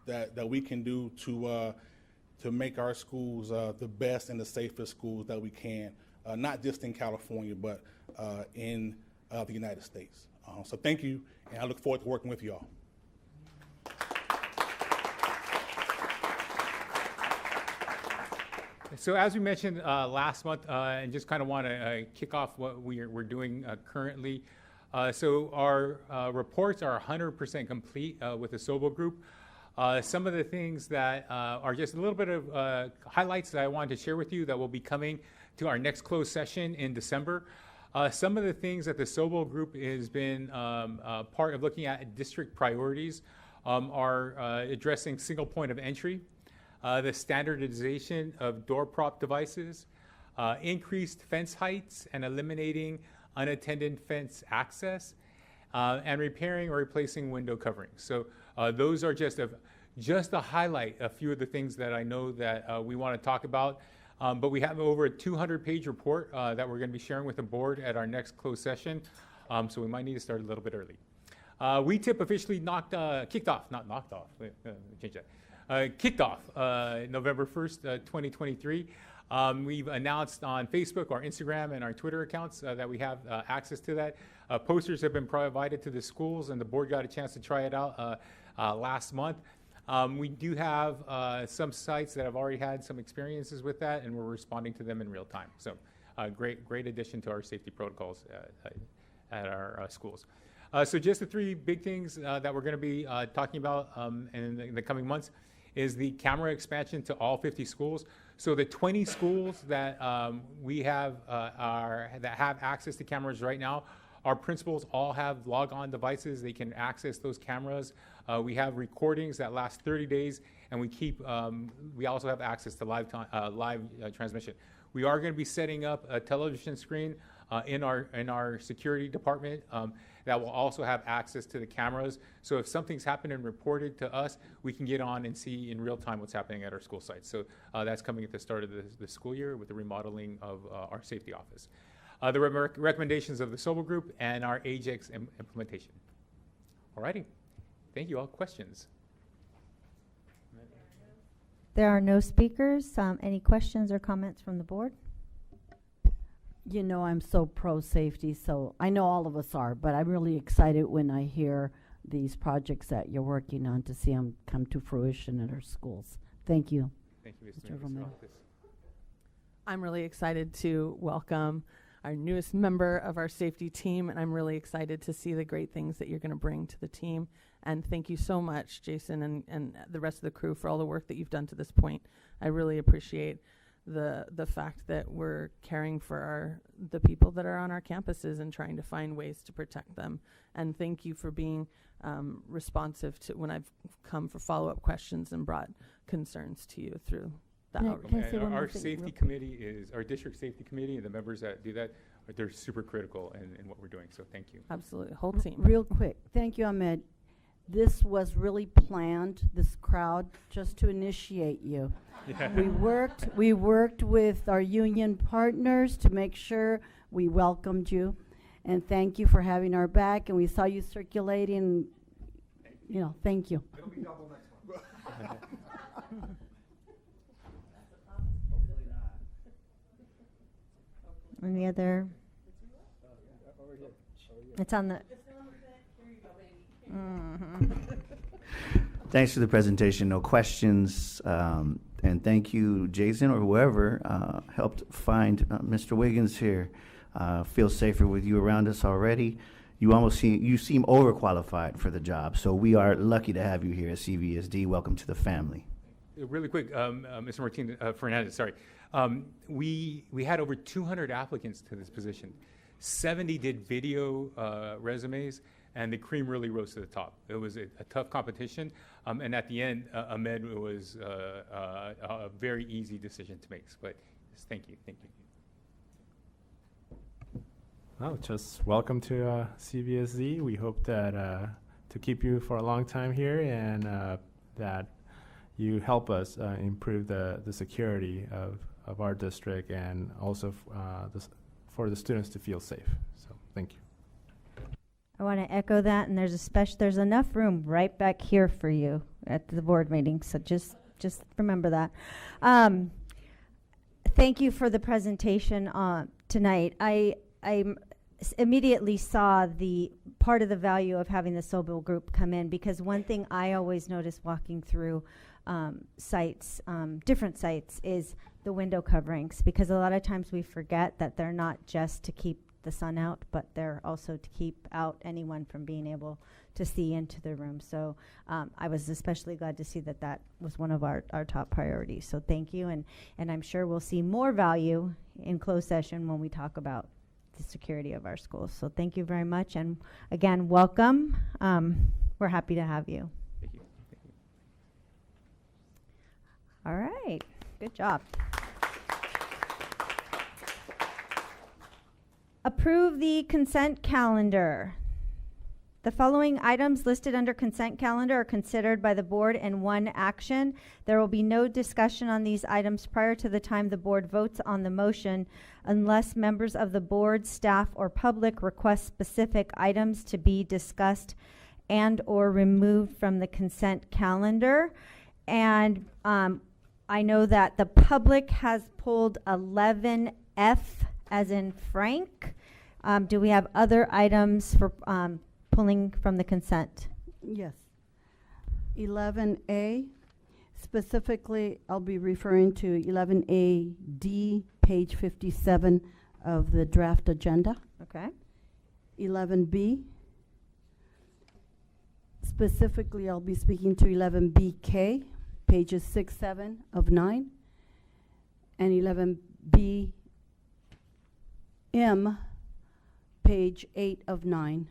that we can do to make our schools the best and the safest schools that we can, not just in California, but in the United States. So thank you, and I look forward to working with you all. So as we mentioned last month, and just kind of want to kick off what we're doing currently. So our reports are 100% complete with the Sobel Group. Some of the things that are just a little bit of highlights that I wanted to share with you that will be coming to our next closed session in December. Some of the things that the Sobel Group has been part of looking at district priorities are addressing single point of entry, the standardization of door prop devices, increased fence heights and eliminating unattended fence access, and repairing or replacing window coverings. So those are just to highlight a few of the things that I know that we want to talk about. But we have over a 200-page report that we're going to be sharing with the board at our next closed session. So we might need to start a little bit early. WeTip officially kicked off November 1st, 2023. We've announced on Facebook, our Instagram, and our Twitter accounts that we have access to that. Posters have been provided to the schools, and the board got a chance to try it out last month. We do have some sites that have already had some experiences with that, and we're responding to them in real time. So great addition to our safety protocols at our schools. So just the three big things that we're going to be talking about in the coming months is the camera expansion to all 50 schools. So the 20 schools that we have that have access to cameras right now Our principals all have log-on devices. They can access those cameras. We have recordings that last 30 days, and we also have access to live transmission. We are going to be setting up a television screen in our security department that will also have access to the cameras. So if something's happened and reported to us, we can get on and see in real time what's happening at our school sites. So that's coming at the start of the school year with the remodeling of our safety office. The recommendations of the Sobel Group and our AJAX implementation. All righty. Thank you all. Questions? There are no speakers. Any questions or comments from the board? You know, I'm so pro-safety, so I know all of us are, but I'm really excited when I hear these projects that you're working on to see them come to fruition at our schools. Thank you. Thank you, Mr. Romero. I'm really excited to welcome our newest member of our safety team, and I'm really excited to see the great things that you're going to bring to the team. And thank you so much, Jason, and the rest of the crew for all the work that you've done to this point. I really appreciate the fact that we're caring for the people that are on our campuses and trying to find ways to protect them. And thank you for being responsive to when I've come for follow-up questions and brought concerns to you through the outreach. Can I say one more Our thing safety real quick? committee is, our district safety committee and the members that do that, they're super critical in what we're doing, so thank you. Absolutely, whole team. Real quick, thank you, Ahmed. This was really planned, this crowd, just to initiate you. Yeah. We worked with our union partners to make sure we welcomed you. And thank you for having our back, and we saw you circulating, you know, thank you. It'll be double next one. Any other? It's on the. Thanks for the presentation. No questions. And thank you, Jason, or whoever helped find Mr. Wiggins here. Feel safer with you around us already. You seem overqualified for the job, so we are lucky to have you here at CVSD. Welcome to the family. Really quick, Mr. Martinez, Fernandez, sorry. We had over 200 applicants to this position. 70 did video resumes, and the cream really rose to the top. It was a tough competition, and at the end, Ahmed was a very easy decision to make. But thank you. Oh, just welcome to CVSD. We hope that to keep you for a long time here, and that you help us improve the security of our district, and also for the students to feel safe. So thank you. I want to echo that, and there's enough room right back here for you at the board meeting, so just remember that. Thank you for the presentation tonight. I immediately saw the part of the value of having the Sobel Group come in, because one thing I always notice walking through sites, different sites, is the window coverings, because a lot of times we forget that they're not just to keep the sun out, but they're also to keep out anyone from being able to see into the room. So I was especially glad to see that that was one of our top priorities. So thank you, and I'm sure we'll see more value in closed session when we talk about the security of our schools. So thank you very much, and again, welcome. We're happy to have you. Thank you. All right, good job. Approve the consent calendar. The following items listed under consent calendar are considered by the board in one action. There will be no discussion on these items prior to the time the board votes on the motion, unless members of the board, staff, or public request specific items to be discussed and or removed from the consent calendar. And I know that the public has pulled 11F as in Frank. Do we have other items for pulling from the consent? Yes. 11A, specifically, I'll be referring to 11AD, page 57 of the draft agenda. Okay. 11B, specifically, I'll be speaking to 11BK, pages 6, 7 of 9, and 11BM, page 8 of 9.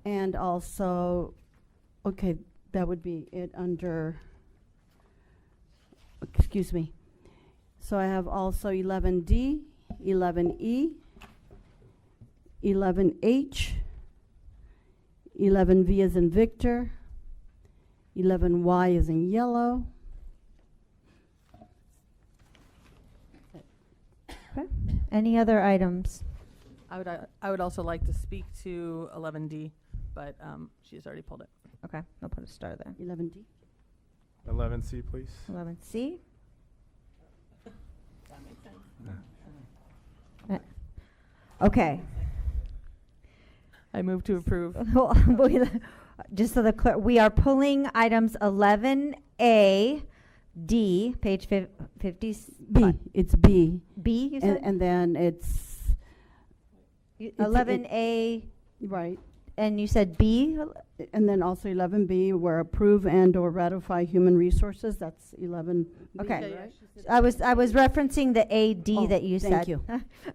And also, okay, that would be it under, excuse me. So I have also 11D, 11E, 11H, 11V as in Victor, 11Y as in yellow. Okay. Any other items? I would also like to speak to 11D, but she's already pulled it. Okay, I'll put a star there. 11D. 11C, please. 11C. Okay. I move to approve. Just so the clear, we are pulling items 11A, D, page 50. B, it's B. B, you said? And then it's 11A. Right. And you said B? And then also 11B, where approve and or ratify human resources, that's 11B. Okay. right? I was referencing the AD that you said. Thank you.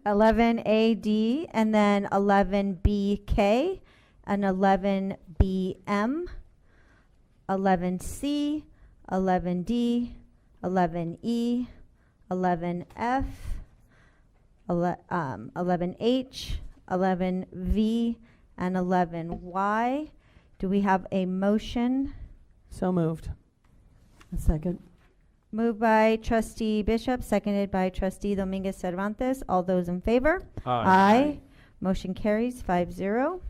11AD, and then 11BK, and 11BM, 11C, 11D, 11E, 11F, 11H, 11V, and 11Y. Do we have a motion? So moved. A second. Moved by trustee Bishop, seconded by trustee Dominguez Cervantes. All those in favor? Aye. Motion carries 5-0.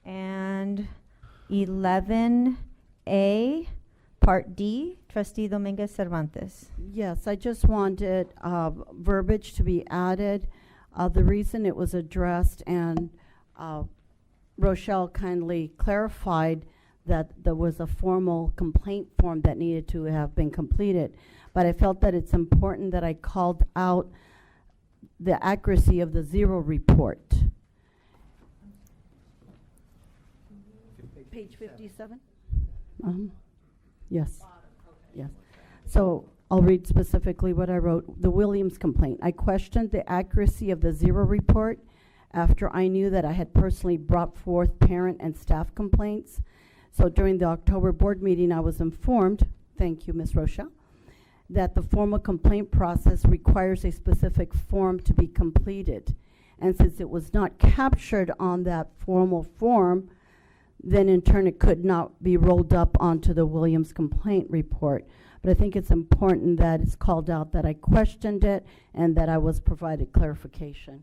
And 11A, Part D, trustee Dominguez Cervantes. Yes, I just wanted verbiage to be added. The reason it was addressed, and Rochelle kindly clarified that there was a formal complaint form that needed to have been completed. But I felt that it's important that I called out the accuracy of the zero report. Page 57? Yes. Yes. So I'll read specifically what I wrote. The Williams complaint. I questioned the accuracy of the zero report after I knew that I had personally brought forth parent and staff complaints. So during the October board meeting, I was informed, thank you, Ms. Rocha, that the formal complaint process requires a specific form to be completed. And since it was not captured on that formal form, then in turn it could not be rolled up onto the Williams complaint report. But I think it's important that it's called out that I questioned it and that I was provided clarification.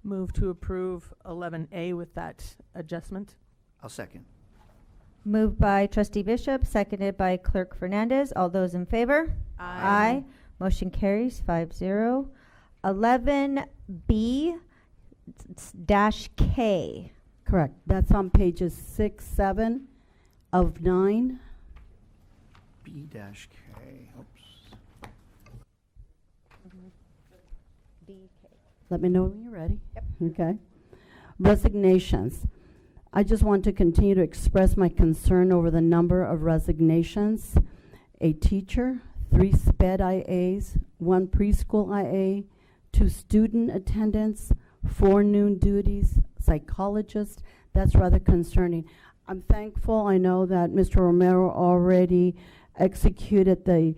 Move to approve 11A with that adjustment. I'll second. Moved by trustee Bishop, seconded by clerk Fernandez. All those in favor? Aye. Motion carries 5-0. 11B dash K. Correct. That's on pages 6, 7 of 9. B-K. Oops. Let me know when you're ready. Yep. Okay. Resignations. I just want to continue to express my concern over the number of resignations. A teacher, 3 SPED IAs, 1 preschool IA, 2 student attendants, 4 noon duties, psychologist. That's rather concerning. I'm thankful. I know that Mr. Romero already executed the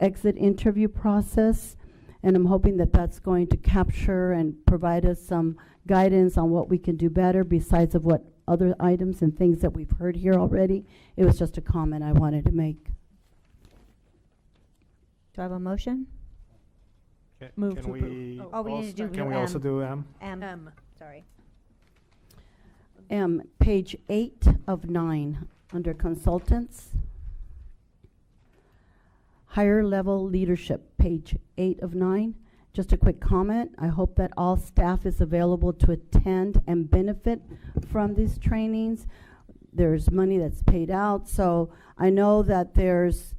exit interview process, and I'm hoping that that's going to capture and provide us some guidance on what we can do better besides of what other items and things that we've heard here already. It was just a comment I wanted to make. Do I have a motion? Move Can to we approve. Oh, we need to do can we M. also do M? M. Sorry. Page 8 of 9, under consultants. Higher level leadership, page 8 of 9. Just a quick comment. I hope that all staff is available to attend and benefit from these trainings. There's money that's paid out, so I know that there's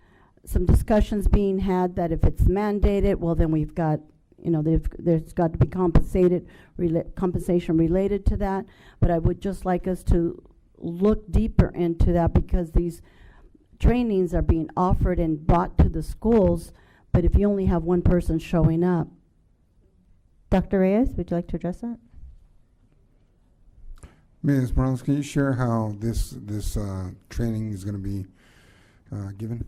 some discussions being had that if it's mandated, well, then we've got, you know, there's got to be compensation related to that. But I would just like us to look deeper into that, because these trainings are being offered and brought to the schools, but if you only have one person showing up. Dr. Reyes, would you like to address that? Ms. Browns, can you share how this training is going to be given?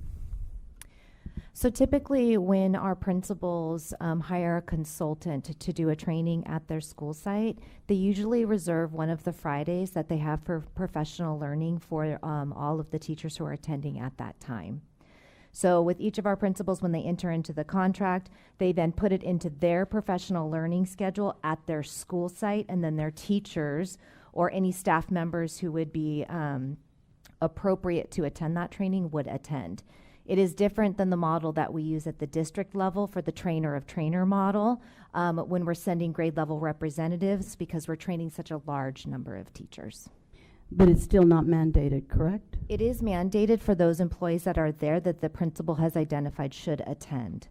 So typically, when our principals hire a consultant to do a training at their school site, they usually reserve one of the Fridays that they have for professional learning for all of the teachers who are attending at that time. So with each of our principals, when they enter into the contract, they then put it into their professional learning schedule at their school site, and then their teachers or any staff members who would be appropriate to attend that training would attend. It is different than the model that we use at the district level for the trainer of trainer model when we're sending grade level representatives, because we're training such a large number of teachers. But it's still not mandated, correct? It is mandated for those employees that are there that the principal has identified should attend.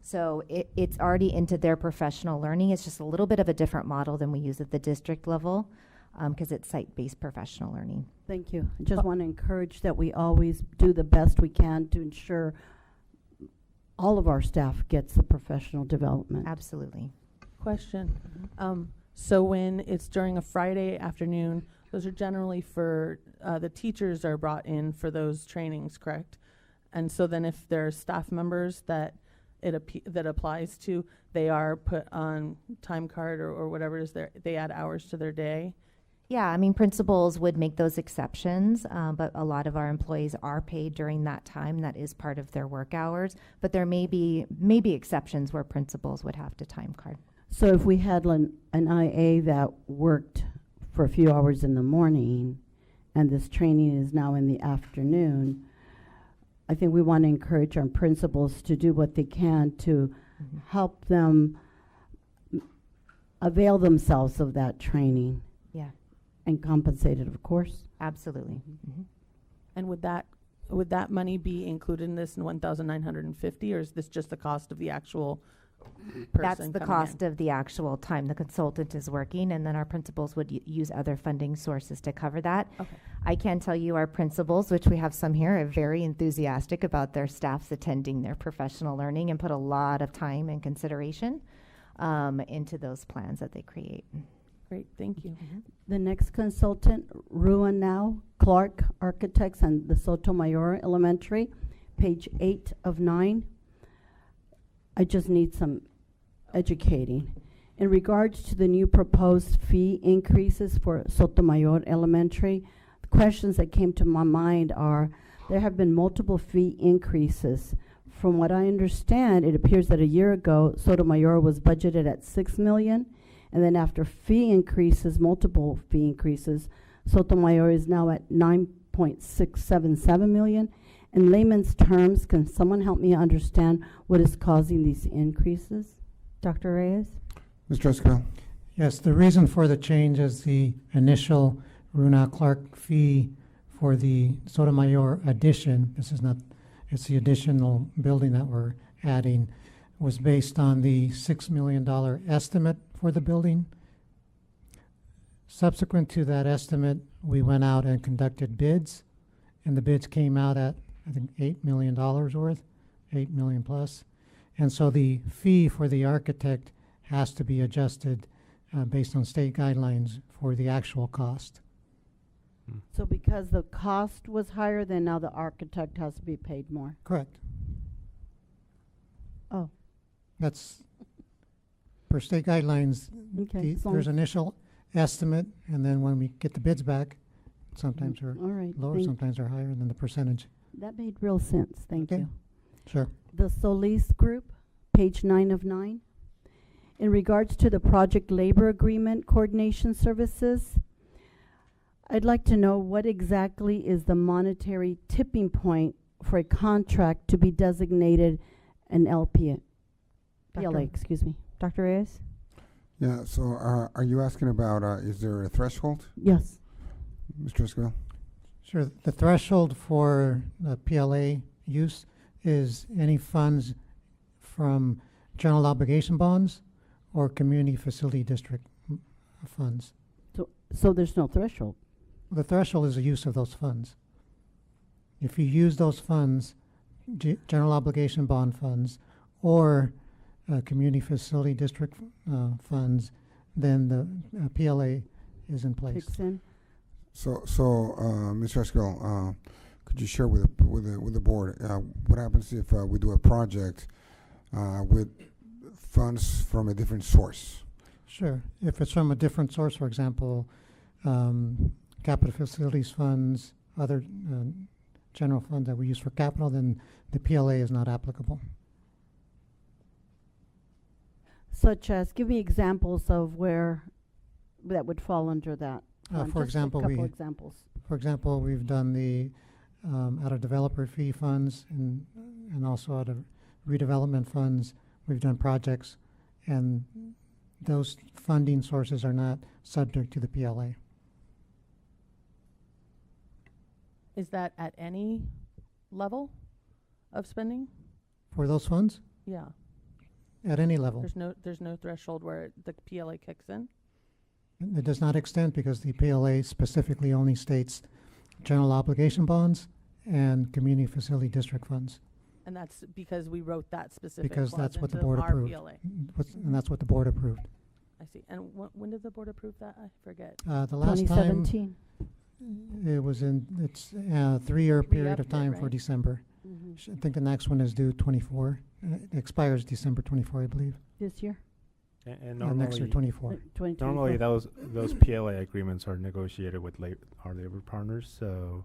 So it's already into their professional learning. It's just a little bit of a different model than we use at the district level because it's site-based professional learning. Thank you. I just want to encourage that we always do the best we can to ensure all of our staff gets the professional development. Absolutely. Question. So when it's during a Friday afternoon, those are generally for, the teachers are brought in for those trainings, correct? And so then if there are staff members that that applies to, they are put on time card or whatever is there, they add hours to their day? Yeah, I mean, principals would make those exceptions, but a lot of our employees are paid during that time. That is part of their work hours. But there may be exceptions where principals would have to time card. So if we had an IA that worked for a few hours in the morning and this training is now in the afternoon, I think we want to encourage our principals to do what they can to help them avail themselves of that training. Yeah. And compensated, of course. Absolutely. And would that money be included in this in 1,950, or is this just the cost of the actual person? That's the cost of the actual time the consultant is working, and then our principals would use other funding sources to cover that. Okay. I can tell you our principals, which we have some here, are very enthusiastic about their staffs attending their professional learning and put a lot of time and consideration into those plans that they create. Great, thank you. The next consultant, Ruan Now, Clark Architects and the Sotomayor Elementary, page 8 of 9. I just need some educating. In regards to the new proposed fee increases for Sotomayor Elementary, the questions that came to my mind are, there have been multiple fee increases. From what I understand, it appears that a year ago, Sotomayor was budgeted at $6 million, and then after fee increases, multiple fee increases, Sotomayor is now at $9.677 million. In layman's terms, can someone help me understand what is causing these increases? Dr. Reyes? Mr. Esquivel? Yes, the reason for the change is the initial Runa Clark fee for the Sotomayor addition. This is not, it's the additional building that we're adding, was based on the $6 million estimate for the building. Subsequent to that estimate, we went out and conducted bids, and the bids came out at, I think, $8 million worth, $8 million plus. And so the fee for the architect has to be adjusted based on state guidelines for the actual cost. So because the cost was higher, then now the architect has to be paid more? Correct. Oh. That's per state guidelines. Okay, There's initial estimate, and then when we get the bids back, sometimes are all right, lower, sometimes are higher than the percentage. That made real sense, thank you. Sure. The Solis Group, page 9 of 9. In regards to the project labor agreement coordination services, I'd like to know what exactly is the monetary tipping point for a contract to be designated an PLA, excuse me. Dr. Reyes? Yeah, so are you asking about, is there a threshold? Yes. Mr. Esquivel? Sure. The threshold for the PLA use is any funds from general obligation bonds or community facility district funds. So there's no threshold? The threshold is the use of those funds. If you use those funds, general obligation bond funds, or community facility district funds, then the PLA is in place. Kicks in. So, Mr. Esquivel, could you share with the board what happens if we do a project with funds from a different source? Sure. If it's from a different source, for example, capital facilities funds, other general funds that we use for capital, then the PLA is not applicable. Such as, give me examples of where that would fall under that. For example, a couple examples. For example, we've done the out of developer fee funds and also out of redevelopment funds. We've done projects, and those funding sources are not subject to the PLA. Is that at any level of spending? For those funds? Yeah. At any level. There's no threshold where the PLA kicks in? It does not extend because the PLA specifically only states general obligation bonds and community facility district funds. And that's because we wrote that specific Because clause that's what the into board our approved. PLA. And that's what the board approved. I see. And when did the board approve that? I forget. The last time 2017. it was it's a 3-year period of Re-upped it, time for right? December. Mhm. I think the next one is due 24. It expires December 24, I believe. This year? And Next year, 24. 2024. Normally, those PLA agreements are negotiated with our labor partners, so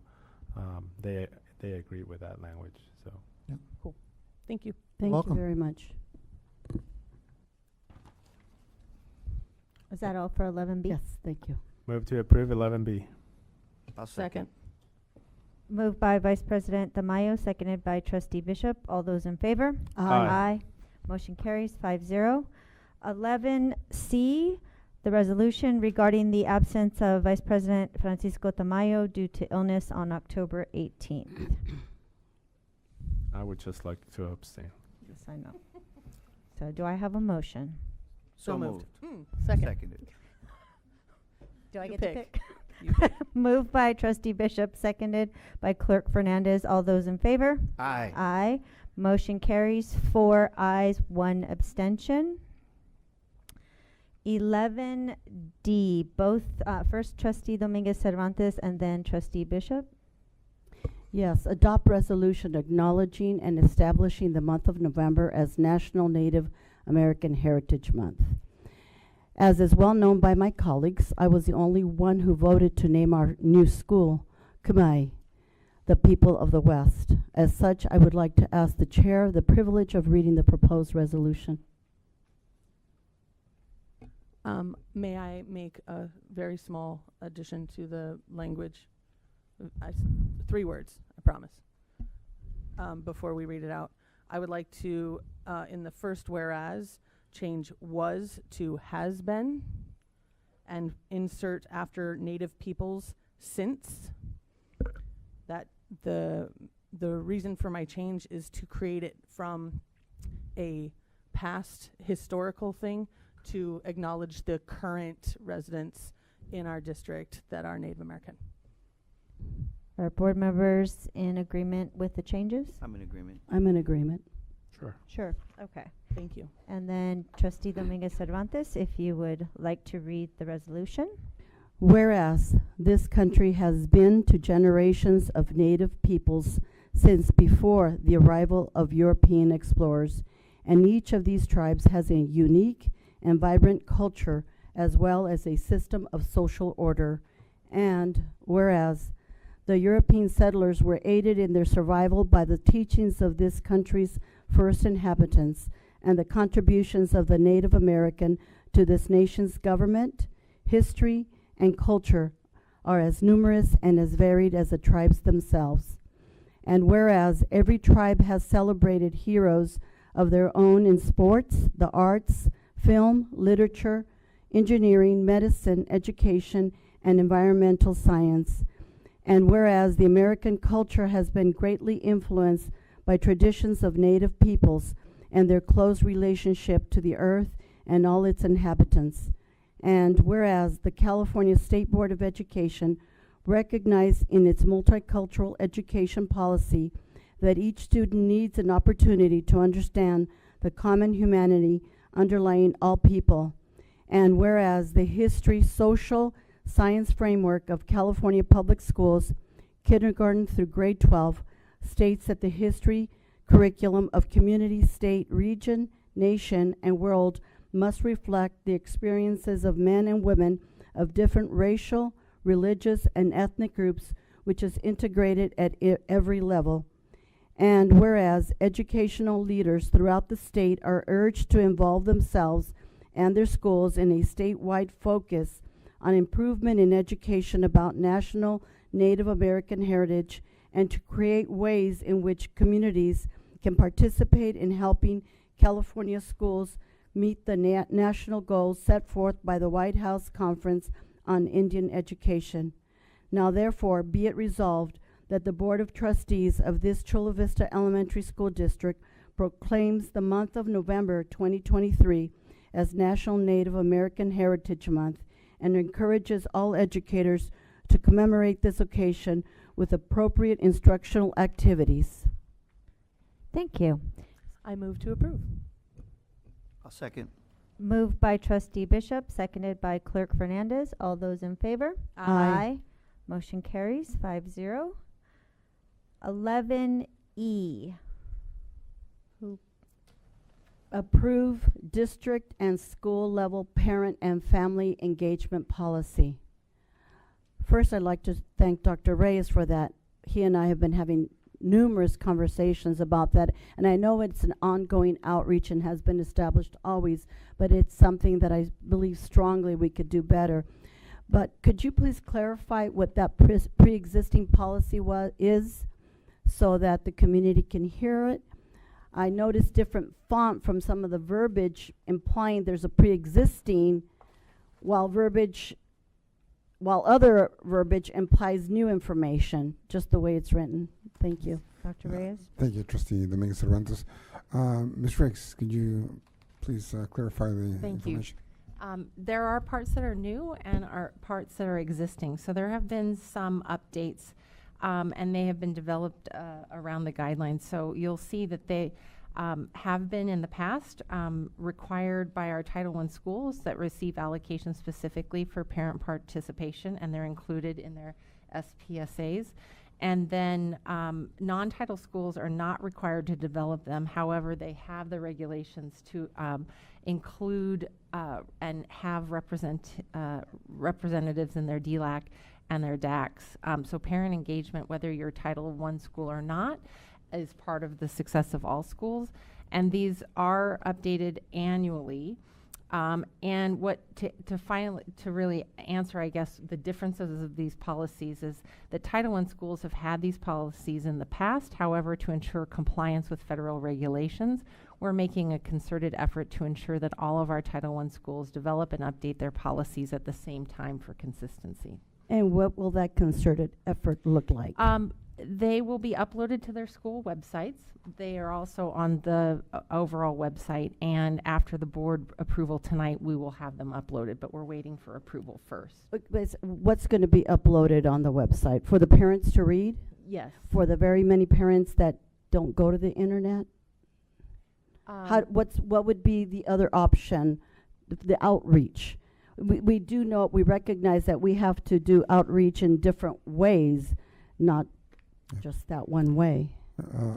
they agree with that language. So Cool. Thank you. Thank Welcome. you very much. Is that all for 11B? Yes, thank you. move to approve 11B. I'll Second. Moved by Vice President Tamayo, seconded by Trustee Bishop. All those in favor? Aye. Motion carries 5-0. 11C, the resolution regarding the absence of Vice President Francisco Tamayo due to illness on October 18th. I would just like to abstain. Yes, I know. So do I have a motion? So moved. Second. Seconded. Do I You get pick. to pick? You pick. Moved by Trustee Bishop, seconded by Clerk Fernandez. All those in favor? Aye. Aye. Motion carries 4 ayes, 1 abstention. 11D, both, first Trustee Dominguez Cervantes and then Trustee Bishop. Yes, adopt resolution acknowledging and establishing the month of November as National Native American Heritage Month. As is well known by my colleagues, I was the only one who voted to name our new school Kumai, the people of the West. As such, I would like to ask the chair the privilege of reading the proposed resolution. May I make a very small addition to the language? 3 words, I promise. Before we read it out, I would like to, in the first whereas, change was to has been, and insert after Native peoples since. That the reason for my change is to create it from a past historical thing to acknowledge the current residents in our district that are Native American. Are board members in agreement with the changes? I'm in agreement. I'm in agreement. Sure. Sure. Okay. Thank you. And then Trustee Dominguez Cervantes, if you would like to read the resolution. Whereas this country has been to generations of native peoples since before the arrival of European explorers, and each of these tribes has a unique and vibrant culture as well as a system of social order. And whereas the European settlers were aided in their survival by the teachings of this country's first inhabitants and the contributions of the Native American to this nation's government, history, and culture are as numerous and as varied as the tribes themselves. And whereas every tribe has celebrated heroes of their own in sports, the arts, film, literature, engineering, medicine, education, and environmental science. And whereas the American culture has been greatly influenced by traditions of native peoples and their close relationship to the earth and all its inhabitants. And whereas the California State Board of Education recognized in its multicultural education policy that each student needs an opportunity to understand the common humanity underlying all people. And whereas the history, social, science framework of California Public Schools, kindergarten through grade 12, states that the history curriculum of community, state, region, nation, and world must reflect the experiences of men and women of different racial, religious, and ethnic groups, which is integrated at every level. And whereas educational leaders throughout the state are urged to involve themselves and their schools in a statewide focus on improvement in education about national Native American heritage and to create ways in which communities can participate in helping California schools meet the national goals set forth by the White House Conference on Indian Education. Now therefore be it resolved that the Board of Trustees of this Chula Vista Elementary School District proclaims the month of November 2023 as National Native American Heritage Month and encourages all educators to commemorate this occasion with appropriate instructional activities. Thank you. I move to approve. I'll second. Moved by Trustee Bishop, seconded by Clerk Fernandez. All those in favor? Aye. Motion carries 5-0. 11E. Approve district and school level parent and family engagement policy. First, I'd like to thank Dr. Reyes for that. He and I have been having numerous conversations about that, and I know it's an ongoing outreach and has been established always, but it's something that I believe strongly we could do better. But could you please clarify what that pre-existing policy is so that the community can hear it? I noticed different font from some of the verbiage implying there's a pre-existing, while other verbiage implies new information, just the way it's written. Thank you. Dr. Reyes? Thank you, Trustee Dominguez Cervantes. Ms. Riggs, could you please clarify the information? There are parts that are new and are parts that are existing. So there have been some updates, and they have been developed around the guidelines. So you'll see that they have been in the past required by our Title I schools that receive allocations specifically for parent participation, and they're included in their SPSAs. And then non-title schools are not required to develop them. However, they have the regulations to include and have representatives in their DLAC and their DACs. So parent engagement, whether you're Title I school or not, is part of the success of all schools. And these are updated annually. And what to really answer, I guess, the differences of these policies is that Title I schools have had these policies in the past. However, to ensure compliance with federal regulations, we're making a concerted effort to ensure that all of our Title I schools develop and update their policies at the same time for consistency. And what will that concerted effort look like? They will be uploaded to their school websites. They are also on the overall website, and after the board approval tonight, we will have them uploaded, but we're waiting for approval first. What's going to be uploaded on the website? For the parents to read? Yes. For the very many parents that don't go to the internet? What would be the other option, the outreach? We do know, we recognize that we have to do outreach in different ways, not just that one way.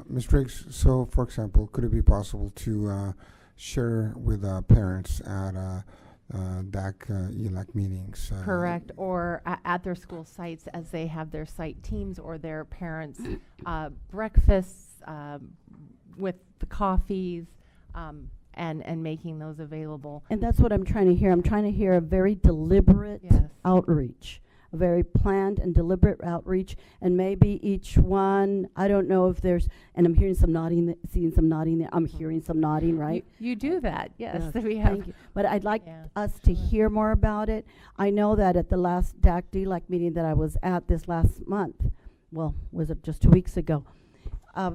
Ms. Riggs, so for example, could it be possible to share with parents at DAC ELAC meetings? Correct, or at their school sites as they have their site teams or their parents' breakfasts with the coffees and making those available. And that's what I'm trying to hear. I'm trying to hear a very deliberate outreach. A very planned and deliberate outreach, and maybe each one, I don't know if there's, and I'm hearing some nodding, seeing some nodding there. I'm hearing some nodding, right? You do that, yes. We Thank have. you. But I'd like us to hear more about it. I know that at the last DAC DLAC meeting that I was at this last month, well, was it just 2 weeks ago, a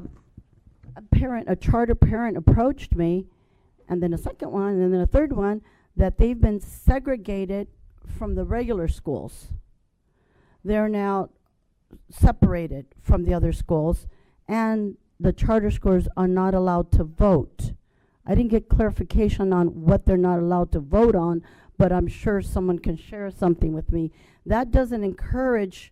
charter parent approached me, and then a second one, and then a third one, that they've been segregated from the regular schools. they're now separated from the other schools, and the charter schools are not allowed to vote. I didn't get clarification on what they're not allowed to vote on, but I'm sure someone can share something with me. That doesn't encourage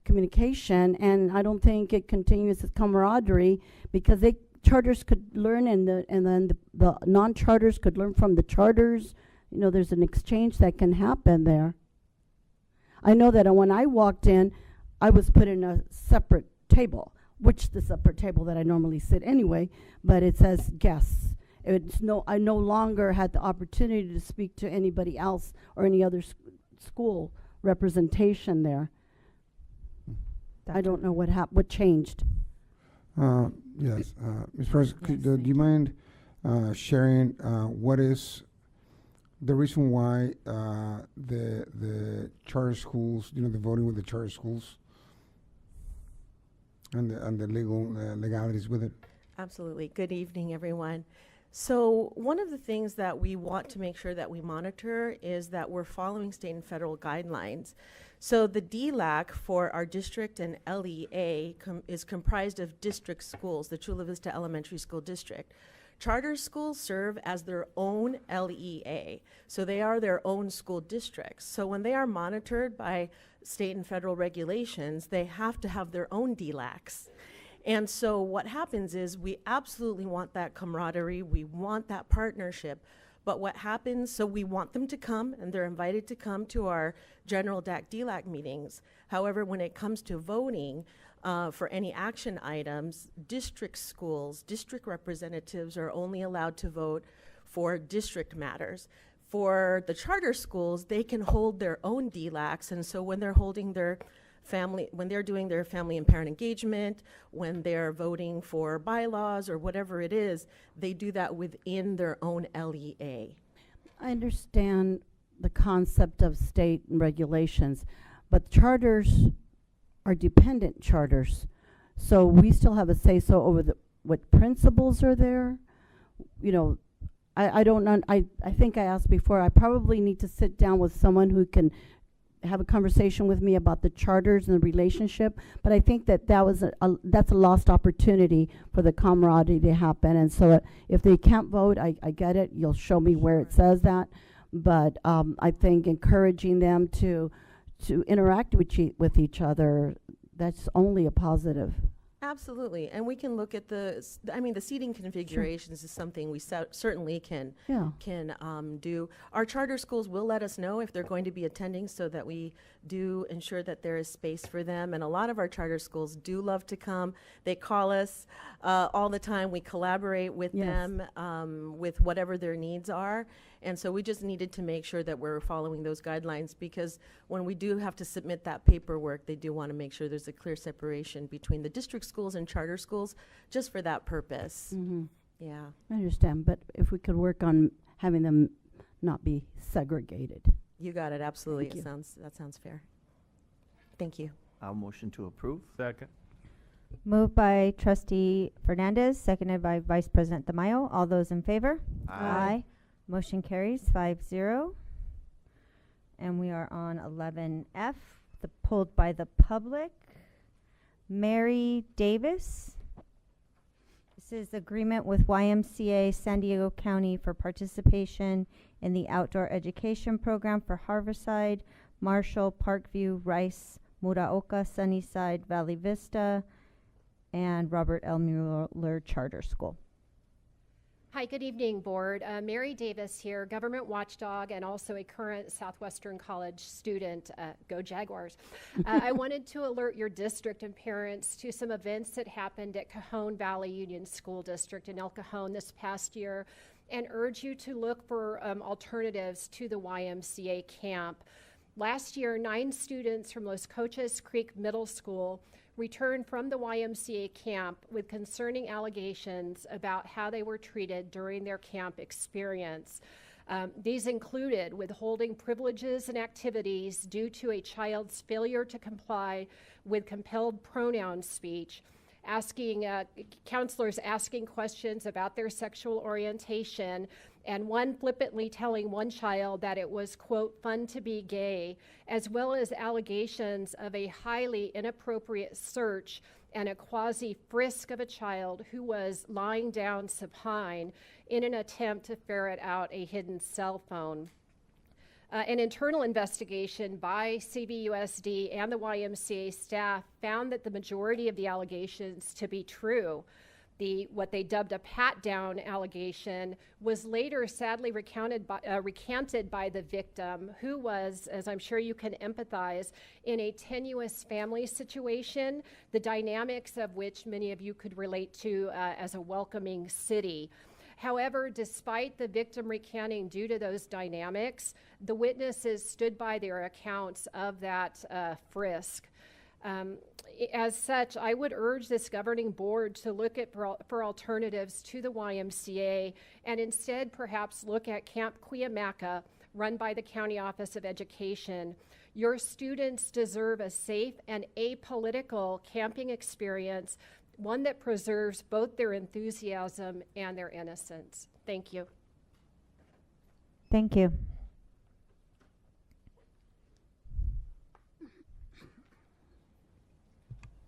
communication, and I don't think it continues the camaraderie, because charters could learn, and then the non-charters could learn from the charters. You know, there's an exchange that can happen there. I know that when I walked in, I was put in a separate table, which the separate table that I normally sit anyway, but it says guests. I no longer had the opportunity to speak to anybody else or any other school representation there. I don't know what changed. Yes, Ms. President, do you mind sharing what is the reason why the charter schools, the voting with the charter schools, and the legalities with it? Absolutely. Good evening, everyone. So one of the things that we want to make sure that we monitor is that we're following state and federal guidelines. So the DLAC for our district and LEA is comprised of district schools, the Chula Vista Elementary School District. Charter schools serve as their own LEA, so they are their own school districts. So when they are monitored by state and federal regulations, they have to have their own DLACs. And so what happens is we absolutely want that camaraderie, we want that partnership, but what happens, so we want them to come, and they're invited to come to our general DAC-DLAC meetings. However, when it comes to voting for any action items, district schools, district representatives are only allowed to vote for district matters. For the charter schools, they can hold their own DLACs, and so when they're holding their when they're doing their family and parent engagement, when they're voting for bylaws or whatever it is, they do that within their own LEA. I understand the concept of state and regulations, but charters are dependent charters. So we still have a say-so over what principles are there. You know, I don't know, I think I asked before, I probably need to sit down with someone who can have a conversation with me about the charters and the relationship, but I think that that's a lost opportunity for the camaraderie to happen. And so if they can't vote, I get it, you'll show me where it says that, but I think encouraging them to interact with each other, that's only a positive. Absolutely, and we can look at the seating configurations is something we certainly can do. Our charter schools will let us know if they're going to be attending, so that we do ensure that there is space for them. And a lot of our charter schools do love to come. They call us all the time. We collaborate with them with whatever their needs are. And so we just needed to make sure that we're following those guidelines, because when we do have to submit that paperwork, they do want to make sure there's a clear separation between the district schools and charter schools, just for that purpose. Mm-hmm. Yeah. I understand, but if we could work on having them not be segregated. You got it, absolutely. Thank you. That sounds fair. Thank you. I'll motion to approve. Second. Moved by Trustee Fernandez, seconded by Vice President Tamayo. All those in favor? Aye. Motion carries 5-0. And we are on 11F, pulled by the public. Mary Davis. This is agreement with YMCA San Diego County for participation in the outdoor education program for Harborside, Marshall, Parkview, Rice, Muraoka, Sunnyside, Valley Vista, and Robert L. Mueller Charter School. Hi, good evening, Board. Mary Davis here, government watchdog and also a current Southwestern College student. Go Jaguars. I wanted to alert your district and parents to some events that happened at Cajon Valley Union School District in El Cajon this past year, and urge you to look for alternatives to the YMCA camp. Last year, 9 students from Los Coches Creek Middle School returned from the YMCA camp with concerning allegations about how they were treated during their camp experience. These included withholding privileges and activities due to a child's failure to comply with compelled pronoun speech, counselors asking questions about their sexual orientation, and one flippantly telling one child that it was, quote, fun to be gay, as well as allegations of a highly inappropriate search and a quasi-frisk of a child who was lying down supine in an attempt to ferret out a hidden cell phone. An internal investigation by CVUSD and the YMCA staff found that the majority of the allegations to be true. What they dubbed a pat-down allegation was later sadly recanted by the victim, who was, as I'm sure you can empathize, in a tenuous family situation, the dynamics of which many of you could relate to as a welcoming city. However, despite the victim recanting due to those dynamics, the witnesses stood by their accounts of that frisk. As such, I would urge this governing board to look at for alternatives to the YMCA and instead perhaps look at Camp Cuyamaca, run by the County Office of Education. Your students deserve a safe and apolitical camping experience, one that preserves both their enthusiasm and their innocence. Thank you. Thank you.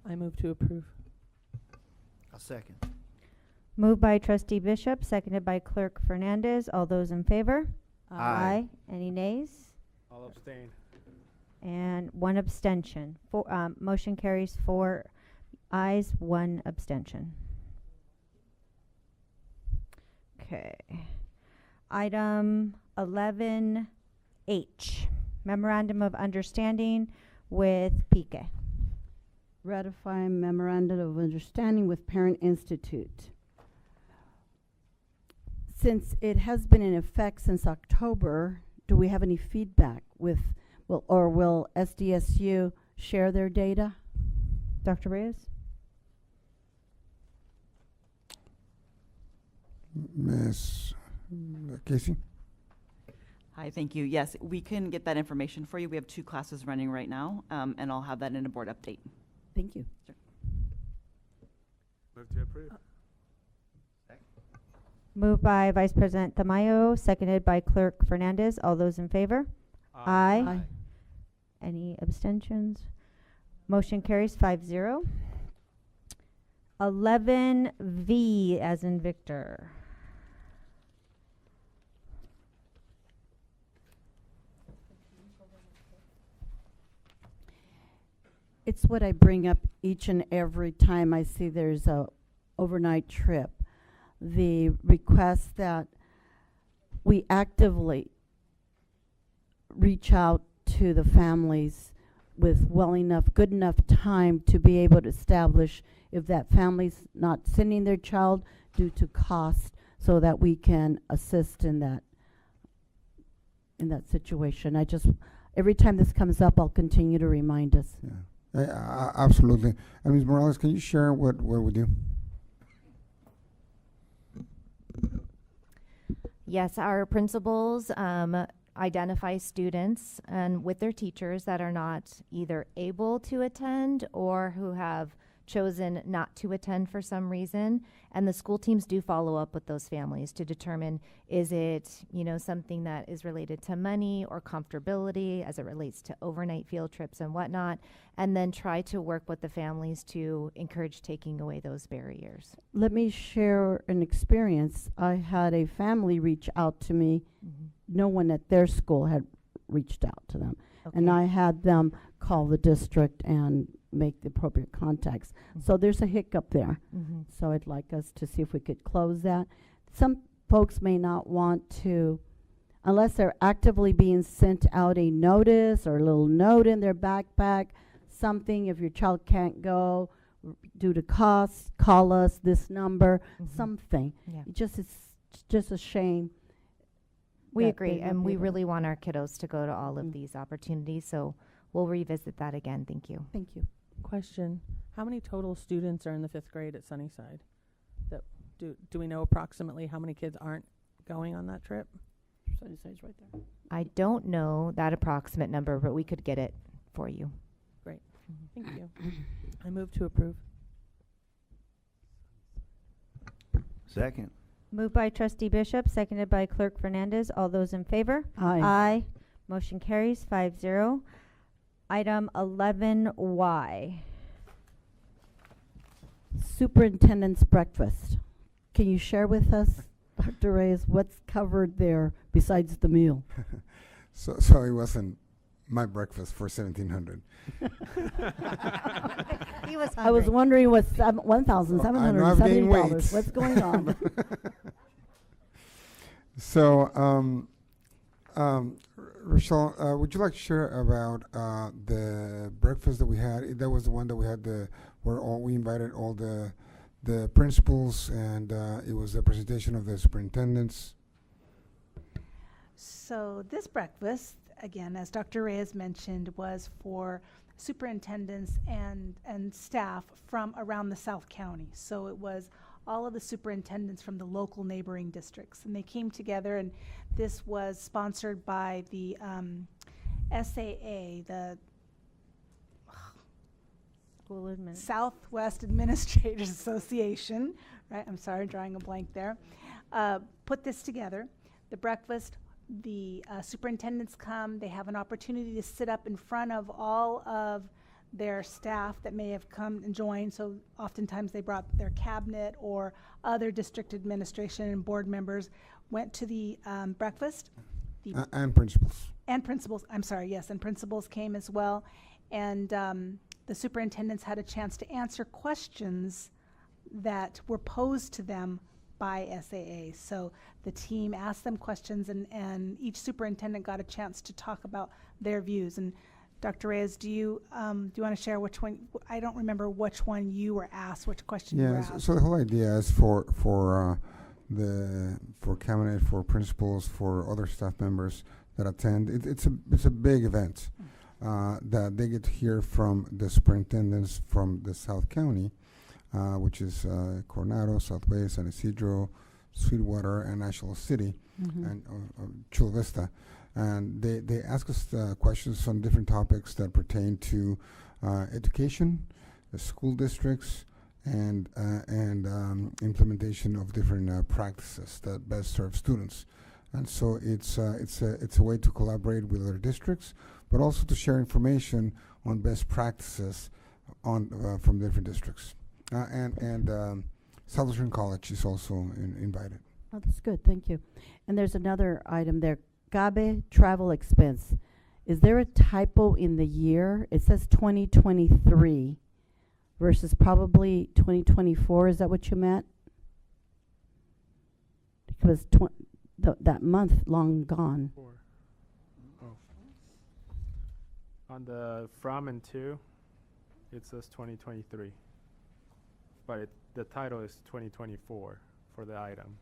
I move to approve. I'll second. Moved by Trustee Bishop, seconded by Clerk Fernandez. All those in favor? Aye. Any nays? I'll abstain. And one abstention. Motion carries 4 ayes, 1 abstention. Okay. Item 11H, Memorandum of Understanding with PICE. Ratify memorandum of understanding with Parent Institute. Since it has been in effect since October, do we have any feedback with, will SDSU share their data? Dr. Reyes? Ms. Casey? Hi, thank you. Yes, we can get that information for you. We have 2 classes running right now, and I'll have that in a board update. Thank you. Sure. Move to approve. Moved by Vice President Tamayo, seconded by Clerk Fernandez. All those in favor? Aye. Any abstentions? Motion carries 5-0. 11V as in Victor. It's what I bring up each and every time I see there's a overnight trip. The request that we actively reach out to the families with good enough time to be able to establish if that family's not sending their child due to cost, so that we can assist in that situation. Every time this comes up, I'll continue to remind us. Yeah. Absolutely. And Ms. Morales, can you share what we do? Yes, our principals identify students and with their teachers that are not either able to attend or who have chosen not to attend for some reason, and the school teams do follow up with those families to determine, is it, something that is related to money or comfortability as it relates to overnight field trips and whatnot, and then try to work with the families to encourage taking away those barriers. Let me share an experience. I had a family reach out to me. No one at their school had reached out to them. Okay. And I had them call the district and make the appropriate contacts. So there's a hiccup there. So I'd like us to see if we could close that. Some folks may not want to, unless they're actively being sent out a notice or a little note in their backpack, something, if your child can't go due to costs, call us, this number, something. Yeah. It's just a shame. We that agree, they won't and be we able really want our kiddos to go to all of these opportunities, so we'll revisit that again. Thank you. Thank you. Question: how many total students are in the 5th grade at Sunnyside? That do we know approximately how many kids aren't going on that trip? Sunnyside's right there. I don't know that approximate number, but we could get it for you. Great. Thank you. I move to approve. Second. Moved by trustee Bishop, seconded by clerk Fernandez. All those in favor? Aye. Aye. Motion carries 5-0. Item 11Y. Superintendent's breakfast. Can you share with us, Dr. Reyes, what's covered there besides the meal? So it wasn't my breakfast for 1,700. He was I was hungry. wondering what's I know I've gained $1,770. weight. What's going on? So, Rochelle, would you like to share about the breakfast that we had? That was the one that we had where we invited all the principals, and it was a presentation of the superintendents. So this breakfast, again, as Dr. Reyes mentioned, was for superintendents and staff from around the South County. So it was all of the superintendents from the local neighboring districts, and they came together, and this was sponsored by the SAA, the Southwest Administrators Association, right? I'm sorry, drawing a blank there. Put this together. The breakfast, the superintendents come, they have an opportunity to sit up in front of all of their staff that may have come and joined. So oftentimes they brought their cabinet or other district administration and board members, went to the breakfast. And principals. And principals, I'm sorry, yes, and principals came as well. And the superintendents had a chance to answer questions that were posed to them by SAA. So the team asked them questions, and each superintendent got a chance to talk about their views. And Dr. Reyes, do you want to share which one? I don't remember which one you were asked, which question you were Yeah, asked. so the whole idea is for cabinet, for principals, for other staff members that attend. It's a big event that they get to hear from the superintendents from the South County, which is Coronado, Southwest, San Isidro, Sweetwater, and National City, and Chula Vista. And they ask us questions on different topics that pertain to education, the school districts, and implementation of different practices that best serve students. And so it's a way to collaborate with other districts, but also to share information on best practices from different districts. And Southwestern College is also invited. Oh, that's good, thank you. And there's another item there, GABE travel expense. Is there a typo in the year? It says 2023 versus probably 2024. Is that what you meant? Because that month long gone. On the from and to, it says 2023. But the title is 2024 for the item.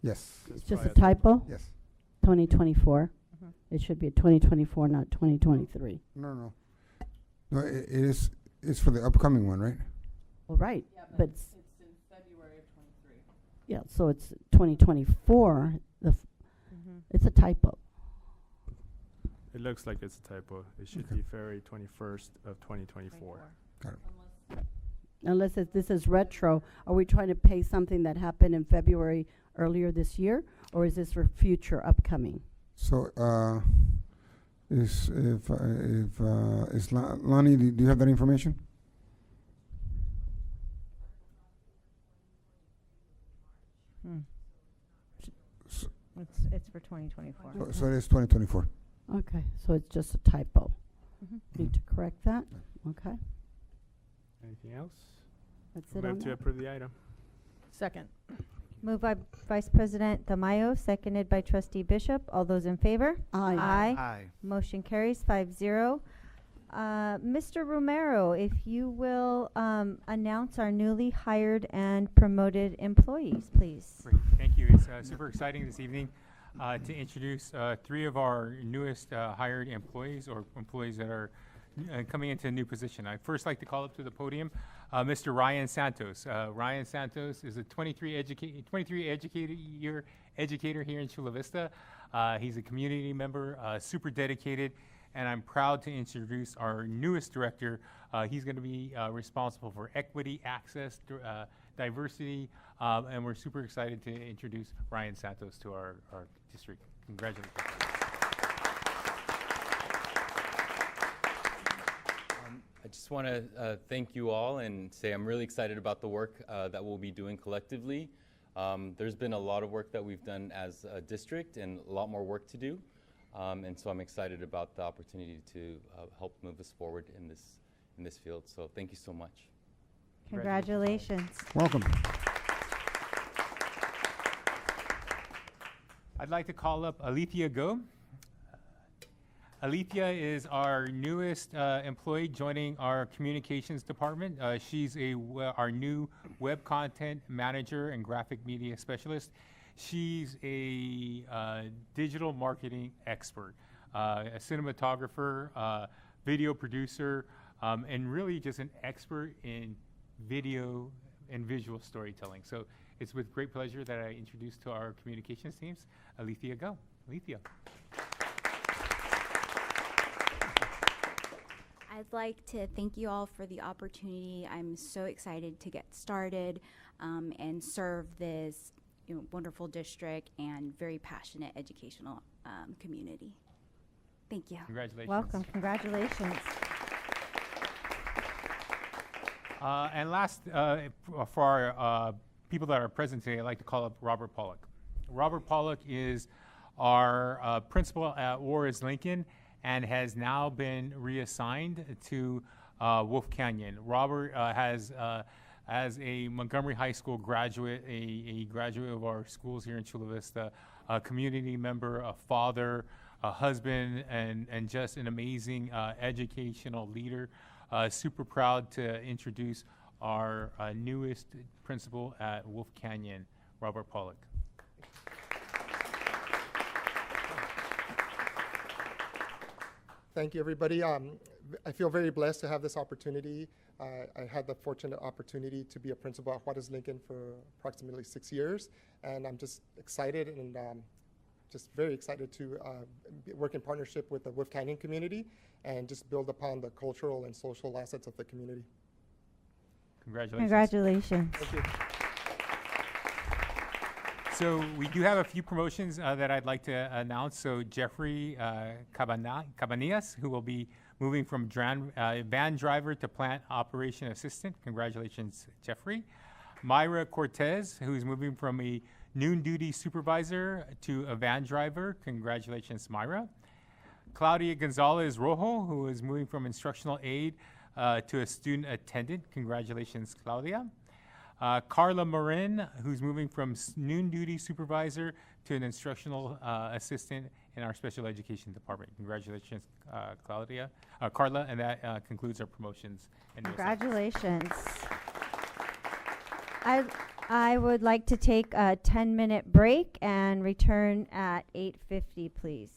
Yes. It's just a typo? Yes. 2024. It should be 2024, not 2023. No, it's for the upcoming one, right? Well, right, Yeah, but it's in February of 23. yeah, so it's 2024. It's a typo. It looks like it's a typo. It should be February 21st of 2024. Got it. Unless this is retro, are we trying to pay something that happened in February earlier this year, or is this for future upcoming? So, Lonnie, do you have that information? It's for 2024. So it is 2024. Okay, so it's just a typo. Need to correct that? Okay. Anything else? That's it on Move to that. approve the item. Second. Moved by Vice President Tamayo, seconded by Trustee Bishop. All those in favor? Aye. Aye. Aye. Motion carries 5-0. Mr. Romero, if you will announce our newly hired and promoted employees, please. Great, thank you. It's super exciting this evening to introduce 3 of our newest hired employees, or employees that are coming into a new position. I'd first like to call up to the podium Mr. Ryan Santos. Ryan Santos is a 23-year educator here in Chula Vista. He's a community member, super dedicated, and I'm proud to introduce our newest director. He's going to be responsible for equity, access, diversity, and we're super excited to introduce Ryan Santos to our district. Congratulations. I just want to thank you all and say I'm really excited about the work that we'll be doing collectively. There's been a lot of work that we've done as a district and a lot more work to do. And so I'm excited about the opportunity to help move us forward in this field. So thank you so much. Congratulations. Welcome. I'd like to call up Alethea Go. Alethea is our newest employee joining our communications department. She's our new web content manager and graphic media specialist. She's a digital marketing expert, a cinematographer, video producer, and really just an expert in video and visual storytelling. So it's with great pleasure that I introduce to our communications teams, Alethea Go. Alethea. I'd like to thank you all for the opportunity. I'm so excited to get started and serve this wonderful district and very passionate educational community. Thank you. Congratulations. Welcome. Congratulations. And last, for our people that are present today, I'd like to call up Robert Pollock. Robert Pollock is our principal at Juarez Lincoln and has now been reassigned to Wolf Canyon. Robert has, as a Montgomery High School graduate, a graduate of our schools here in Chula Vista, a community member, a father, a husband, and just an amazing educational leader. Super proud to introduce our newest principal at Wolf Canyon, Robert Pollock. Thank you, everybody. I feel very blessed to have this opportunity. I had the fortunate opportunity to be a principal at Juarez Lincoln for approximately 6 years, and I'm just excited and just very excited to work in partnership with the Wolf Canyon community and just build upon the cultural and social assets of the community. Congratulations. Congratulations. Thank you. So we do have a few promotions that I'd like to announce. So Jeffrey Cabanillas, who will be moving from van driver to plant operation assistant. Congratulations, Jeffrey. Myra Cortez, who's moving from a noon duty supervisor to a van driver. Congratulations, Myra. Claudia Gonzalez Rojo, who is moving from instructional aide to a student attendant. Congratulations, Claudia. Carla Marin, who's moving from noon duty supervisor to an instructional assistant in our special education department. Congratulations, Carla, and that concludes our promotions. And Congratulations. I would like to take a 10-minute break and return at 8:50, please.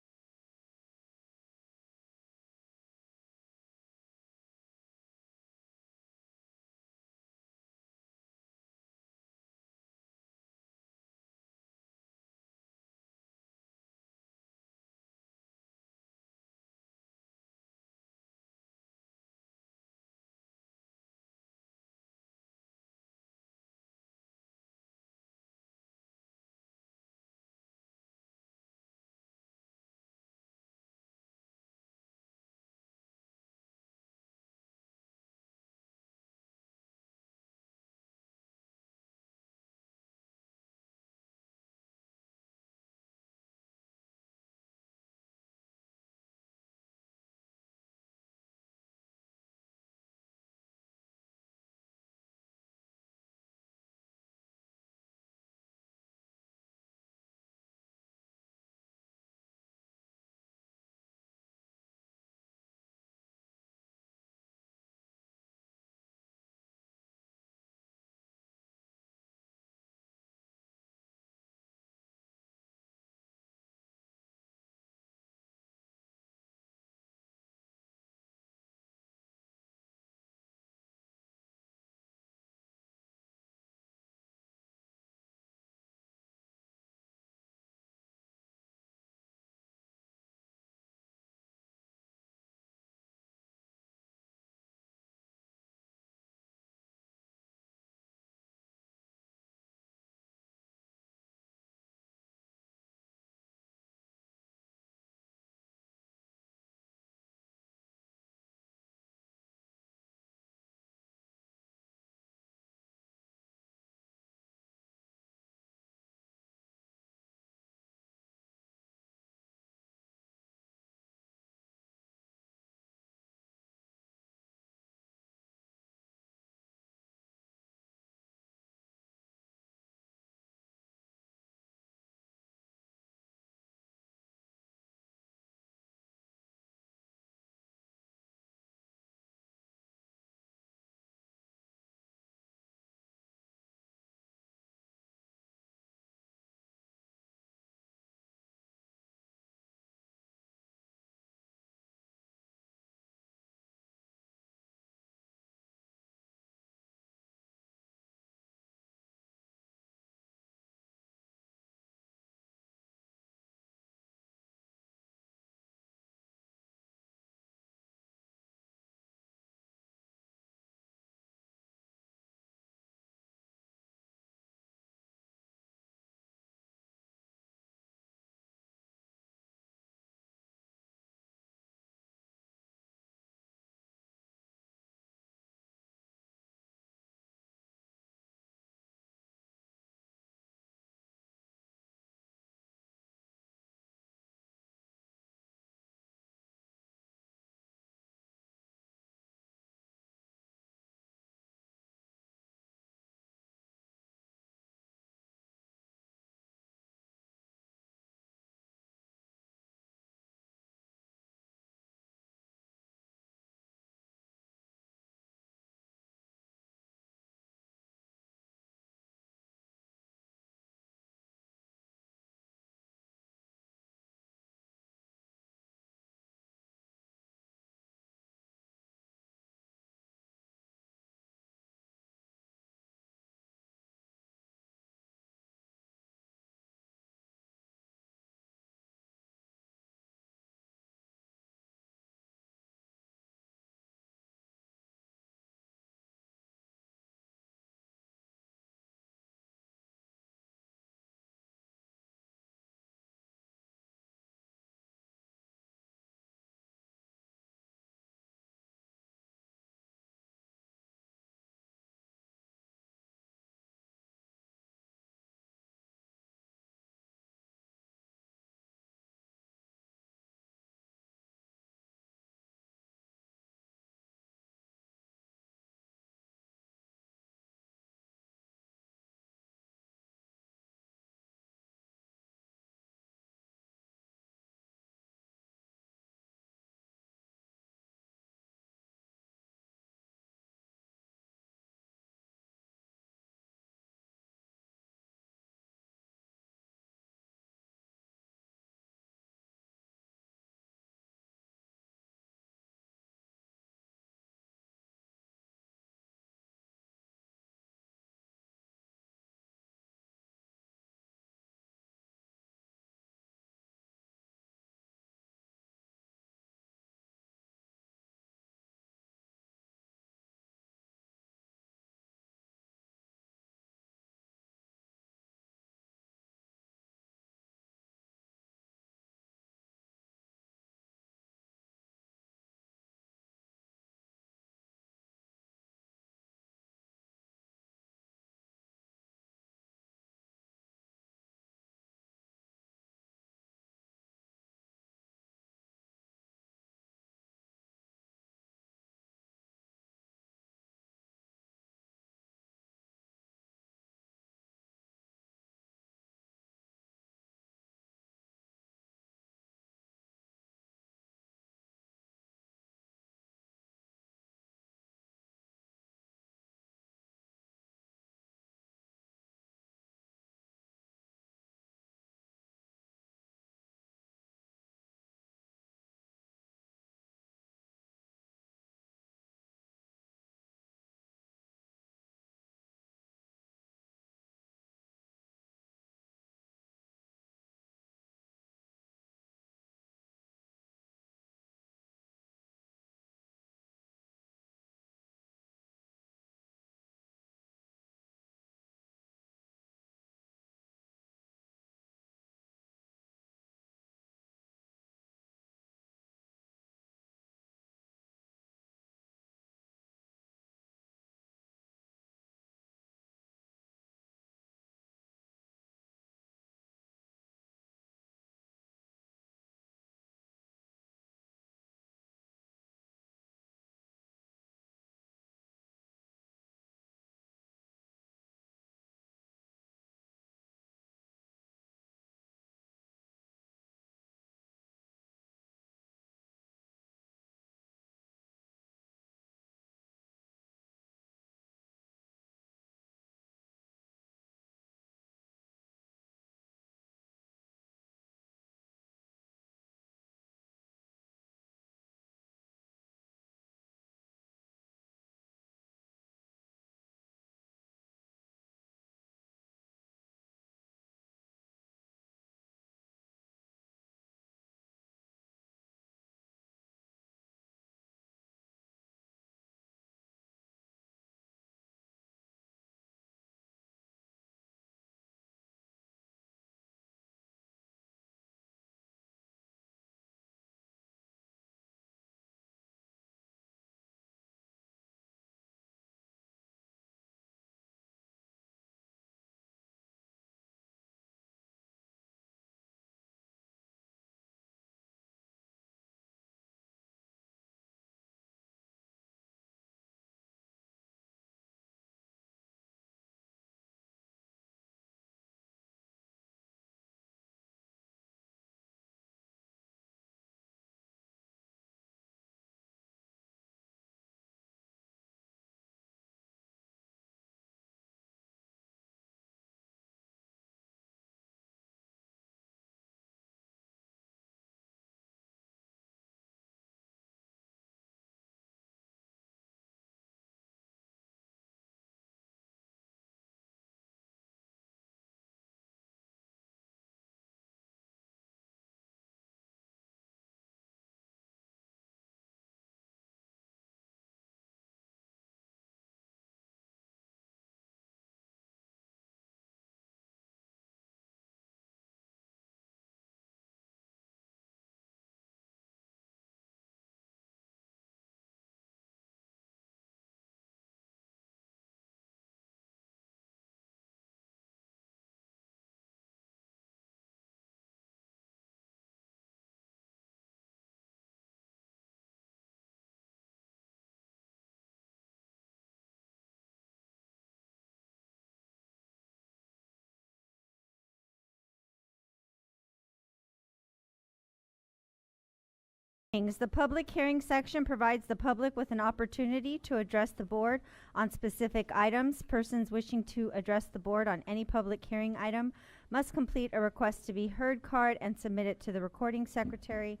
The public hearing section provides the public with an opportunity to address the board on specific items. Persons wishing to address the board on any public hearing item must complete a request to be heard card and submit it to the recording secretary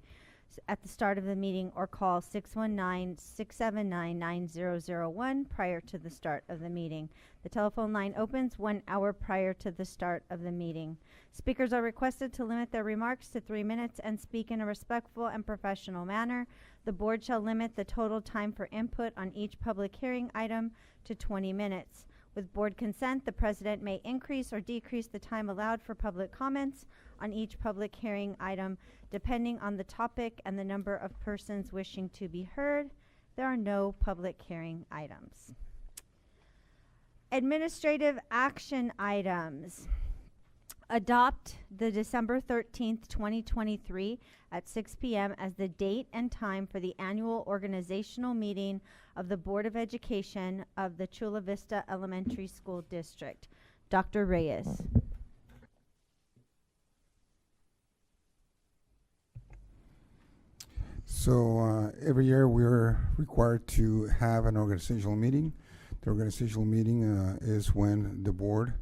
at the start of the meeting or call 619-679-9001 prior to the start of the meeting. The telephone line opens 1 hour prior to the start of the meeting. Speakers are requested to limit their remarks to 3 minutes and speak in a respectful and professional manner. The board shall limit the total time for input on each public hearing item to 20 minutes. With board consent, the president may increase or decrease the time allowed for public comments on each public hearing item, depending on the topic and the number of persons wishing to be heard. There are no public hearing items. Administrative action items. Adopt the December 13th, 2023 at 6 p.m. as the date and time for the annual organizational meeting of the Board of Education of the Chula Vista Elementary School District. Dr. Reyes. So every year we're required to have an organizational meeting. The organizational meeting is when the board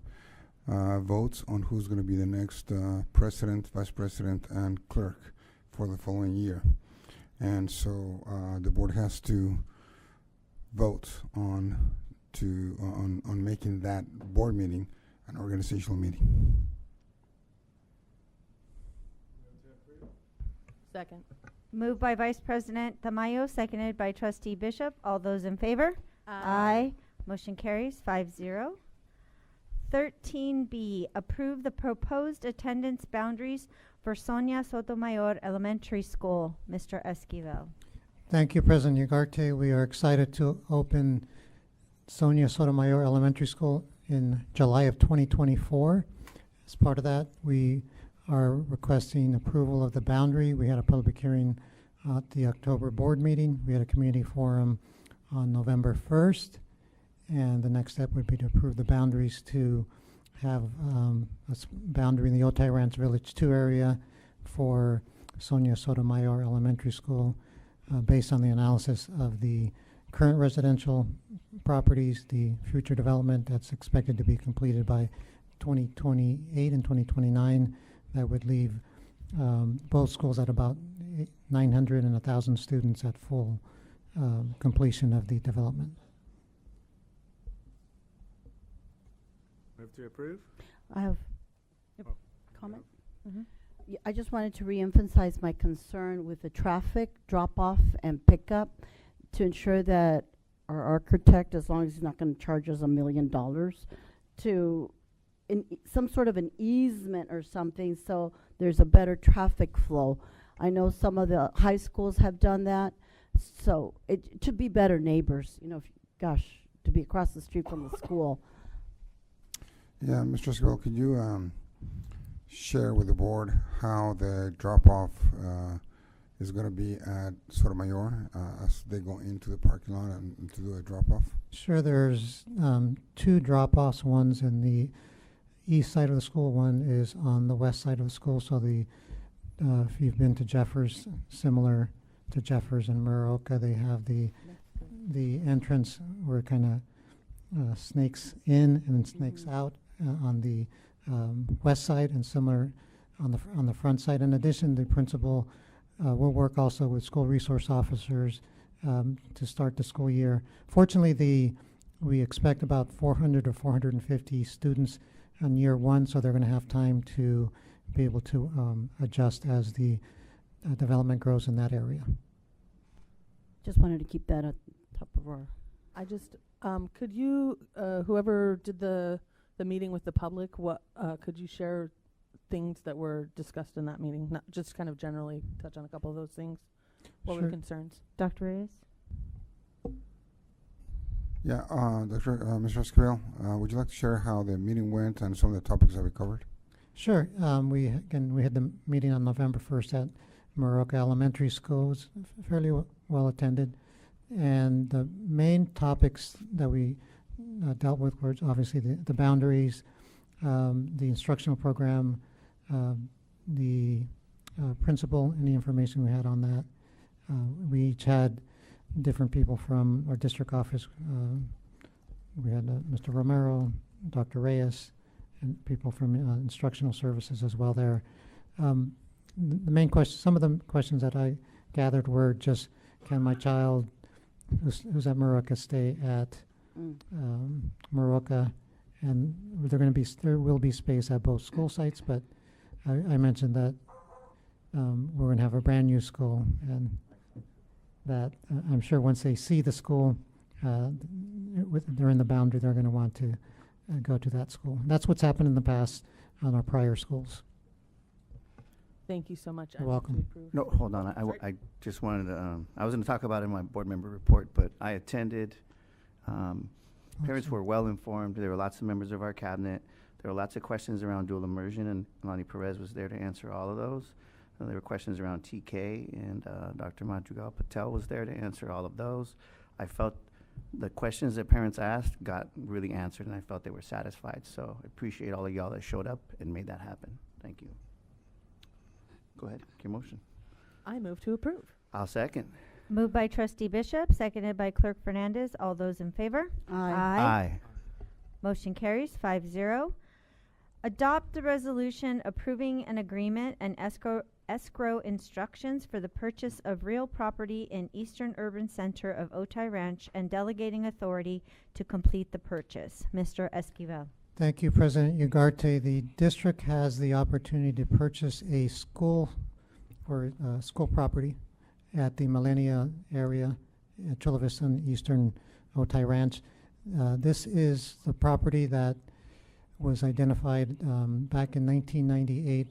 votes on who's going to be the next president, vice president, and clerk for the following year. And so the board has to vote on making that board meeting an organizational meeting. Second. Moved by Vice President Tamayo, seconded by Trustee Bishop. All those in favor? Aye. Motion carries 5-0. 13B, approve the proposed attendance boundaries for Sonia Sotomayor Elementary School. Mr. Esquivel. Thank you, President Ugarte. We are excited to open Sonia Sotomayor Elementary School in July of 2024. As part of that, we are requesting approval of the boundary. We had a public hearing at the October board meeting. We had a community forum on November 1st. And the next step would be to approve the boundaries to have boundary in the Otay Ranch Village 2 area for Sonia Sotomayor Elementary School based on the analysis of the current residential properties, the future development that's expected to be completed by 2028 and 2029. That would leave both schools at about 900 and 1,000 students at full completion of the development. Move to approve? I have a Oh, comment. Mm-hmm. Yeah, I just wanted to reemphasize my concern with the traffic drop-off and pickup to ensure that our architect, as long as he's not going to charge us $1 million, to some sort of an easement or something so there's a better traffic flow. I know some of the high schools have done that, so it should be better neighbors. You know, gosh, to be across the street from the school. Yeah, Mr. Esquivel, could you share with the board how the drop-off is going to be at Sotomayor as they go into the parking lot and to do a drop-off? Sure, there's 2 drop-offs. One's in the east side of the school, one is on the west side of the school. So if you've been to Jeffers, similar to Jeffers and Muroka, they have the entrance where it kind of snakes in and then snakes out on the west side, and similar on the front side. In addition, the principal will work also with school resource officers to start the school year. Fortunately, we expect about 400 or 450 students in year 1, so they're going to have time to be able to adjust as the development grows in that area. Just wanted to keep that at top of our. I just could you whoever did the meeting with the public, what could you share things that were discussed in that meeting? Not just kind of generally touch on a couple of those things. What were concerns? Dr. Reyes? Yeah, Mr. Esquivel, would you like to share how the meeting went and some of the topics that we covered? Sure. We had the meeting on November 1st at Muroka Elementary School. It was fairly well attended. And the main topics that we dealt with were obviously the boundaries, the instructional program, the principal, any information we had on that, We each had different people from our district office. We had Mr. Romero, Dr. Reyes, and people from instructional services as well there. The main question, some of the questions that I gathered were just, can my child who's at Maruca stay at Maruca? And there will be space at both school sites, but I mentioned that we're going to have a brand new school, and that I'm sure once they see the school, they're in the boundary, they're going to want to go to that school. That's what's happened in the past on our prior schools. Thank you so much. You're welcome. No, hold on. I just wanted to, I was going to talk about it in my board member report, but I attended. Parents were well informed. There were lots of members of our cabinet. There were lots of questions around dual immersion, and Lonnie Perez was there to answer all of those. There were questions around TK, and Dr. Madrigal Patel was there to answer all of those. I felt the questions that parents asked got really answered, and I felt they were satisfied. So I appreciate all of y'all that showed up and made that happen. Thank you. Go ahead, your motion. I move to approve. I'll second. Moved by trustee Bishop, seconded by clerk Fernandez. All those in favor? Aye. Motion carries 5-0. Adopt the resolution approving an agreement and escrow instructions for the purchase of real property in Eastern Urban Center of Otay Ranch and delegating authority to complete the purchase. Mr. Esquivel. Thank you, President Ugarte. The district has the opportunity to purchase a school or school property at the Millennia area at Chula Vista and Eastern Otay Ranch. This is the property that was identified back in 1998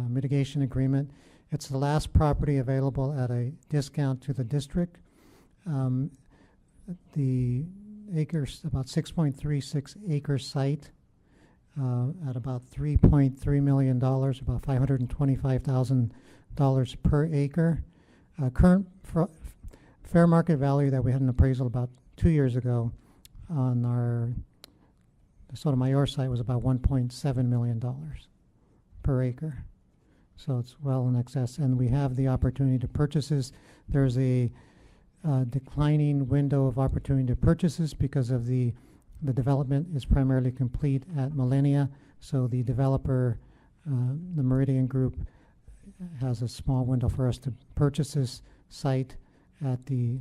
mitigation agreement. It's the last property available at a discount to the district. The acres, about 6.36 acre site at about $3.3 million, about $525,000 per acre. Current fair market value that we had an appraisal about 2 years ago on our Sotomayor site was about $1.7 million per acre. So it's well in excess, and we have the opportunity to purchases. There's a declining window of opportunity to purchases because of the development is primarily complete at Millennia. So the developer, the Meridian Group, has a small window for us to purchase this site at the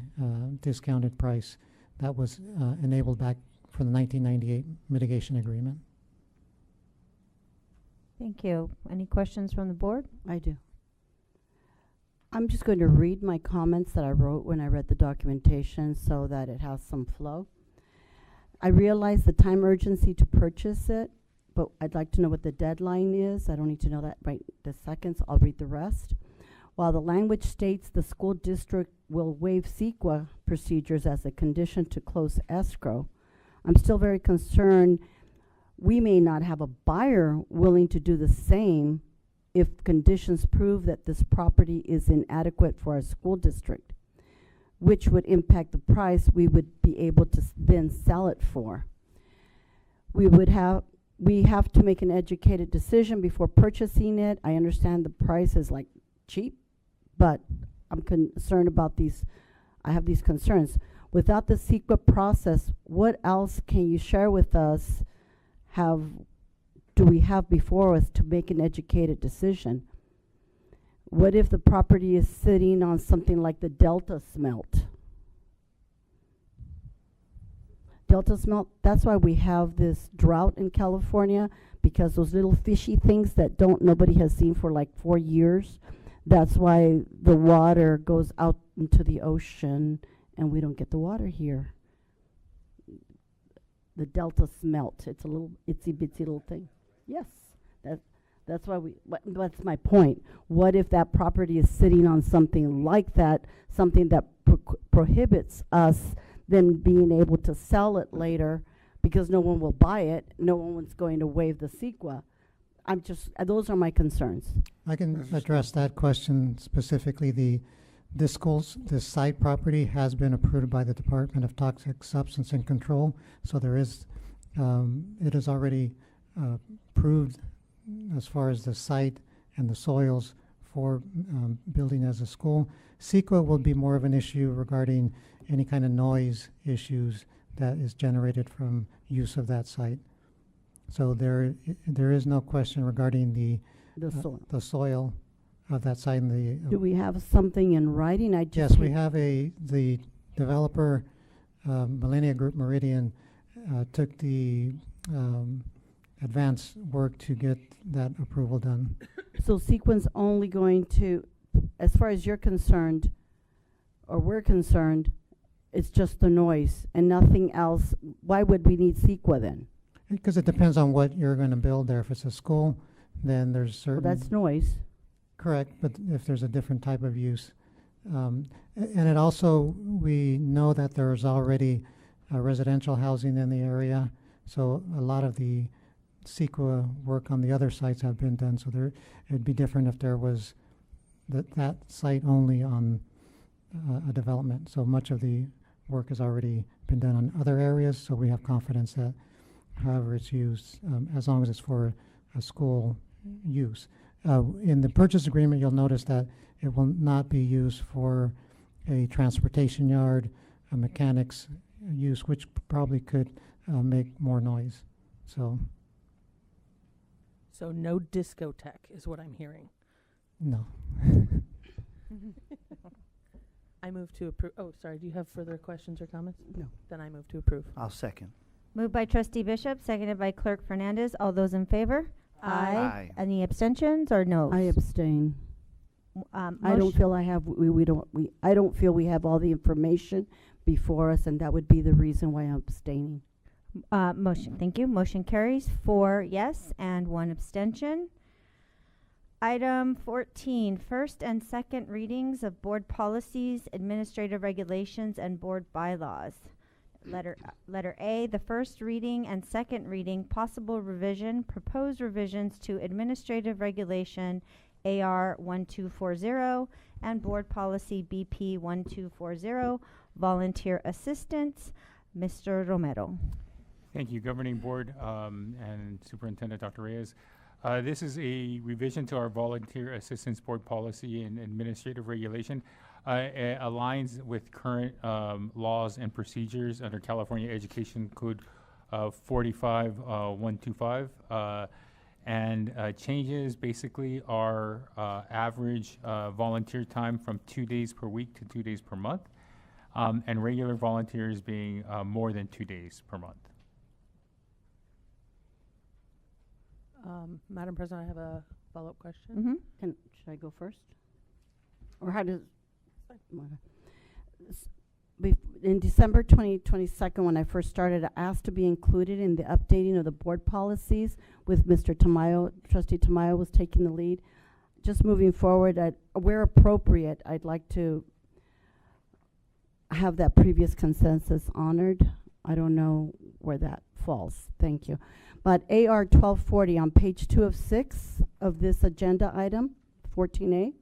discounted price that was enabled back for the 1998 mitigation agreement. Thank you. Any questions from the board? I do. I'm just going to read my comments that I wrote when I read the documentation so that it has some flow. I realize the time urgency to purchase it, but I'd like to know what the deadline is. I don't need to know that right this second, so I'll read the rest. While the language states the school district will waive CEQA procedures as a condition to close escrow, I'm still very concerned we may not have a buyer willing to do the same if conditions prove that this property is inadequate for our school district, which would impact the price we would be able to then sell it for. We have to make an educated decision before purchasing it. I understand the price is like cheap, but I'm concerned about these. I have these concerns. Without the CEQA process, what else can you share with us? Do we have before us to make an educated decision? What if the property is sitting on something like the Delta smelt? Delta smelt, that's why we have this drought in California, because those little fishy things that nobody has seen for like 4 years, that's why the water goes out into the ocean and we don't get the water here. The Delta smelt, it's a little itsy bitsy little thing. Yes, that's why that's my point. What if that property is sitting on something like that, something that prohibits us then being able to sell it later because no one will buy it, no one's going to waive the CEQA. Those are my concerns. I can address that question specifically. This site property has been approved by the Department of Toxic Substance and Control, so there is, it is already approved as far as the site and the soils for building as a school. CEQA will be more of an issue regarding any kind of noise issues that is generated from use of that site. So there is no question regarding the soil of that site and the. Do we have something in writing? I just Yes, we have the developer, Millennia Group Meridian, took the advanced work to get that approval done. So Sequin's only going to, as far as you're concerned, or we're concerned, it's just the noise and nothing else. Why would we need CEQA then? Because it depends on what you're going to build there. If it's a school, then there's certain. Well, that's noise. Correct, but if there's a different type of use. And it also, we know that there's already residential housing in the area, so a lot of the CEQA work on the other sites have been done, so it'd be different if there was that site only on a development. So much of the work has already been done on other areas, so we have confidence that however it's used, as long as it's for a school use. In the purchase agreement, you'll notice that it will not be used for a transportation yard, a mechanics use, which probably could make more noise. So no discotheque is what I'm hearing. no. I move to approve. Oh, sorry. Do you have further questions or comments? No. Then I move to approve. I'll second. Moved by Trustee Bishop, seconded by Clerk Fernandez. All those in favor? Aye. Any abstentions or no? I abstain. I don't feel I have, I don't feel we have all the information before us, and that would be the reason why I'm abstaining. Motion, thank you. Motion carries 4 yes and 1 abstention. Item 14, first and second readings of board policies, administrative regulations, and board bylaws. Letter A, the first reading and second reading, possible revision, proposed revisions to administrative regulation AR 1240 and board policy BP 1240, volunteer assistance. Mr. Romero. Thank you, Governing Board and Superintendent Dr. Reyes. This is a revision to our volunteer assistance board policy and administrative regulation. It aligns with current laws and procedures under California Education Code 45125. And changes basically are average volunteer time from 2 days per week to 2 days per month, and regular volunteers being more than 2 days per month. Madam President, I have a follow-up question. Should I go first? Or how does? In December 2022, when I first started, I asked to be included in the updating of the board policies with Mr. Tamayo. Trustee Tamayo was taking the lead. Just moving forward, where appropriate, I'd like to have that previous consensus honored. I don't know where that falls. Thank you. But AR 1240 on page 2 of 6 of this agenda item, 14A,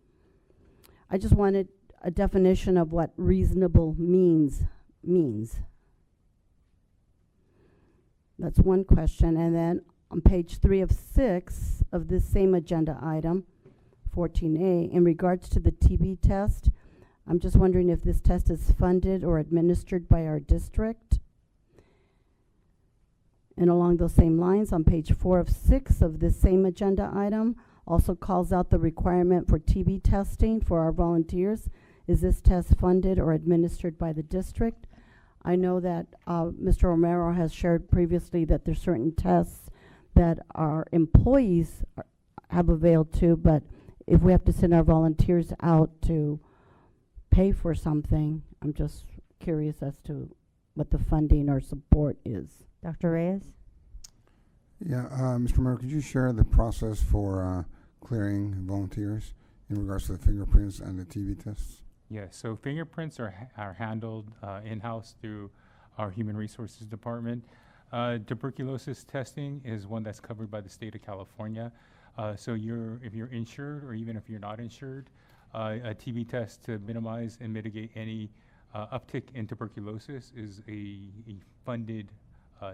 I just wanted a definition of what reasonable means. That's one question. And then on page 3 of 6 of this same agenda item, 14A, in regards to the TB test, I'm just wondering if this test is funded or administered by our district. And along those same lines, on page 4 of 6 of this same agenda item, also calls out the requirement for TB testing for our volunteers. Is this test funded or administered by the district? I know that Mr. Romero has shared previously that there's certain tests that our employees have availed to, but if we have to send our volunteers out to pay for something, I'm just curious as to what the funding or support is. Dr. Reyes? Yeah, Mr. Mayor, could you share the process for clearing volunteers in regards to the fingerprints and the TB tests? Yes, so fingerprints are handled in-house through our Human Resources Department. Tuberculosis testing is one that's covered by the state of California. So if you're insured or even if you're not insured, a TB test to minimize and mitigate any uptick in tuberculosis is a funded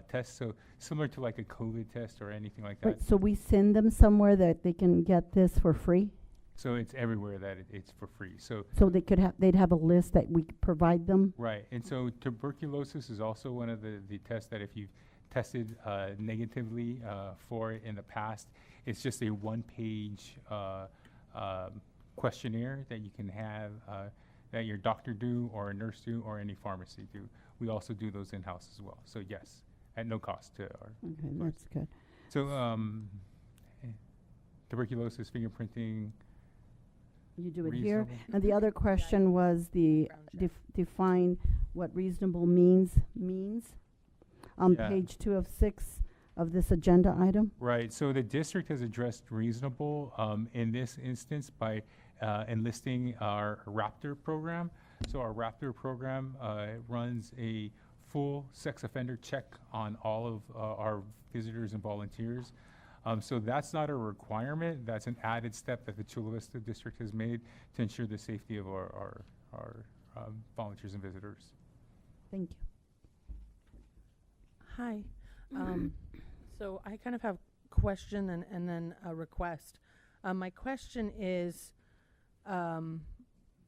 test. So similar to like a COVID test or anything like that. Right, so we send them somewhere that they can get this for free? So it's everywhere that it's for free. So they'd have a list that we could provide them? right, and so tuberculosis is also one of the tests that if you've tested negatively for it in the past, it's just a one-page questionnaire that you can have that your doctor do or a nurse do or any pharmacy do. We also do those in-house as well. So yes, at no cost to our. Okay, that's good. So tuberculosis, fingerprinting. You do it here. reasonable- And the other question was the define what reasonable means on Yeah. page 2 of 6 of this agenda item. Right, so the district has addressed reasonable in this instance by enlisting our Raptor program. So our Raptor program runs a full sex offender check on all of our visitors and volunteers. So that's not a requirement, that's an added step that the Chula Vista district has made to ensure the safety of our volunteers and visitors. Thank you. Hi. So I kind of have a question and then a request. My question is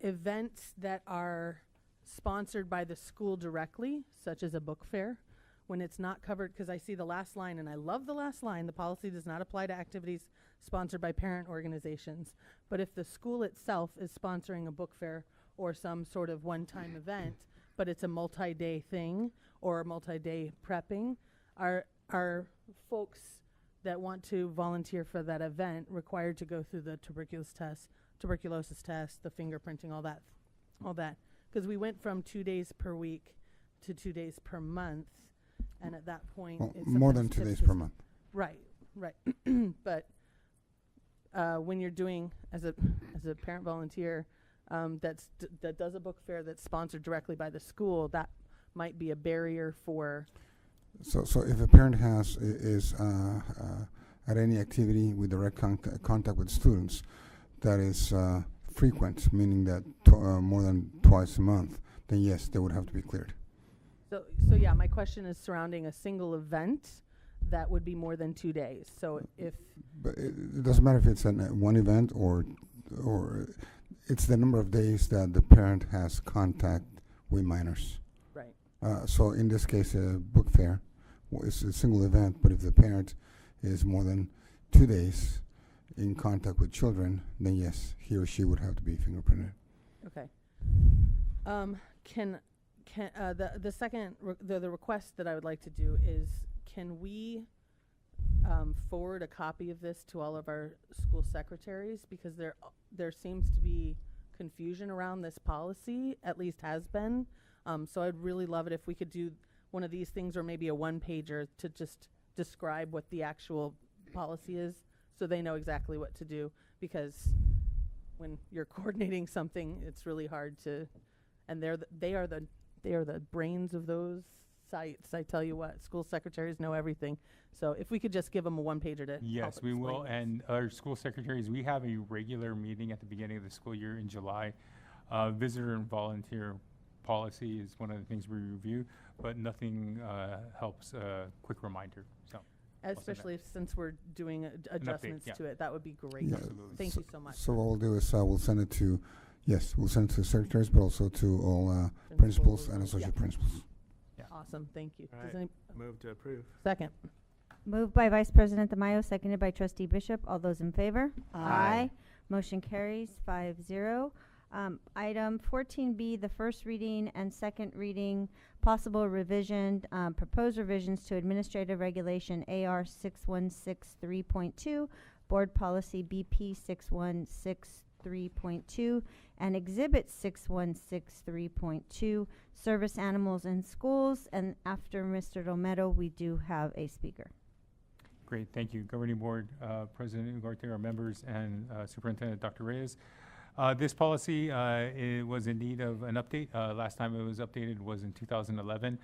events that are sponsored by the school directly, such as a book fair, when it's not covered, because I see the last line, and I love the last line, the policy does not apply to activities sponsored by parent organizations. But if the school itself is sponsoring a book fair or some sort of one-time event, but it's a multi-day thing or a multi-day prepping, are folks that want to volunteer for that event required to go through the tuberculosis test, the fingerprinting, all that? Because we went from 2 days per week to 2 days per month, and at that point, Well, it's more than sometimes 2 days tips per is- month. Right. But when you're doing as a parent volunteer that does a book fair that's sponsored directly by the school, that might be a barrier for. So if a parent is at any activity with direct contact with students that is frequent, meaning that more than twice a month, then yes, they would have to be cleared. So yeah, my question is surrounding a single event that would be more than 2 days. So if. But it doesn't matter if it's one event or it's the number of days that the parent has contact with minors. Right. So in this case, a book fair is a single event, but if the parent is more than 2 days in contact with children, then yes, he or she would have to be fingerprinted. Okay. The second the request that I would like to do is, can we forward a copy of this to all of our school secretaries, because there seems to be confusion around this policy, at least has been. So I'd really love it if we could do one of these things, or maybe a one-pager to just describe what the actual policy is, so they know exactly what to do. Because when you're coordinating something, it's really hard to, and they are the brains of those sites. I tell you what, school secretaries know everything. So if we could just give them a one-pager to Yes, help we will. explain this. And our school secretaries, we have a regular meeting at the beginning of the school year in July. Visitor and volunteer policy is one of the things we review, but nothing helps a quick reminder. So, Especially since we're doing adjustments yeah. to it, that would be great. Yeah. Thank you so much. So what we'll do is we'll send it to, we'll send it to secretaries, but also to all principals and associate principals. Awesome, thank you. All Does right. any- Move to approve. Second. Moved by Vice President Tamayo, seconded by Trustee Bishop. All those in favor? Aye. Motion carries 5-0. Item 14B, the first reading and second reading, possible revision, proposed revisions to Administrative Regulation AR 6163.2, Board Policy BP 6163.2, and Exhibit 6163.2, Service Animals in Schools. And after Mr. Romero, we do have a speaker. great, thank you. Governing Board, President Ugarte, our members, and Superintendent Dr. Reyes. This policy it was in need of an update. Last time it was updated was in 2011.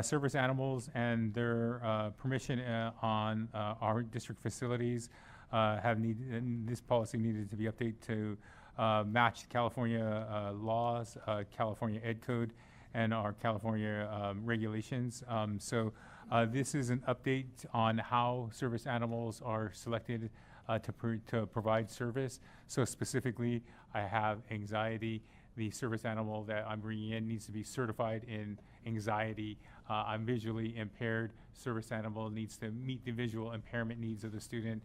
Service animals and their permission on our district facilities and this policy needed to be updated to match California laws, California Ed Code, and our California regulations. So this is an update on how service animals are selected to provide service. So specifically, I have anxiety. The service animal that I'm bringing in needs to be certified in anxiety. I'm visually impaired. Service animal needs to meet the visual impairment needs of the student.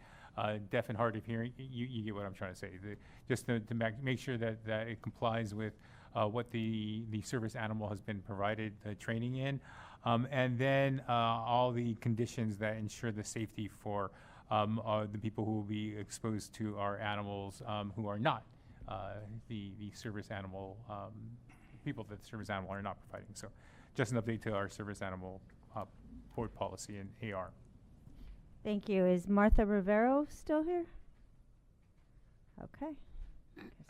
Deaf and hard of hearing, you get what I'm trying to say. Just to make sure that it complies with what the service animal has been provided training in. And then all the conditions that ensure the safety for the people who will be exposed to our animals who are not the service animal, people that the service animal are not providing. So just an update to our service animal board policy and AR. Thank you. Is Martha Rivero still here? Okay.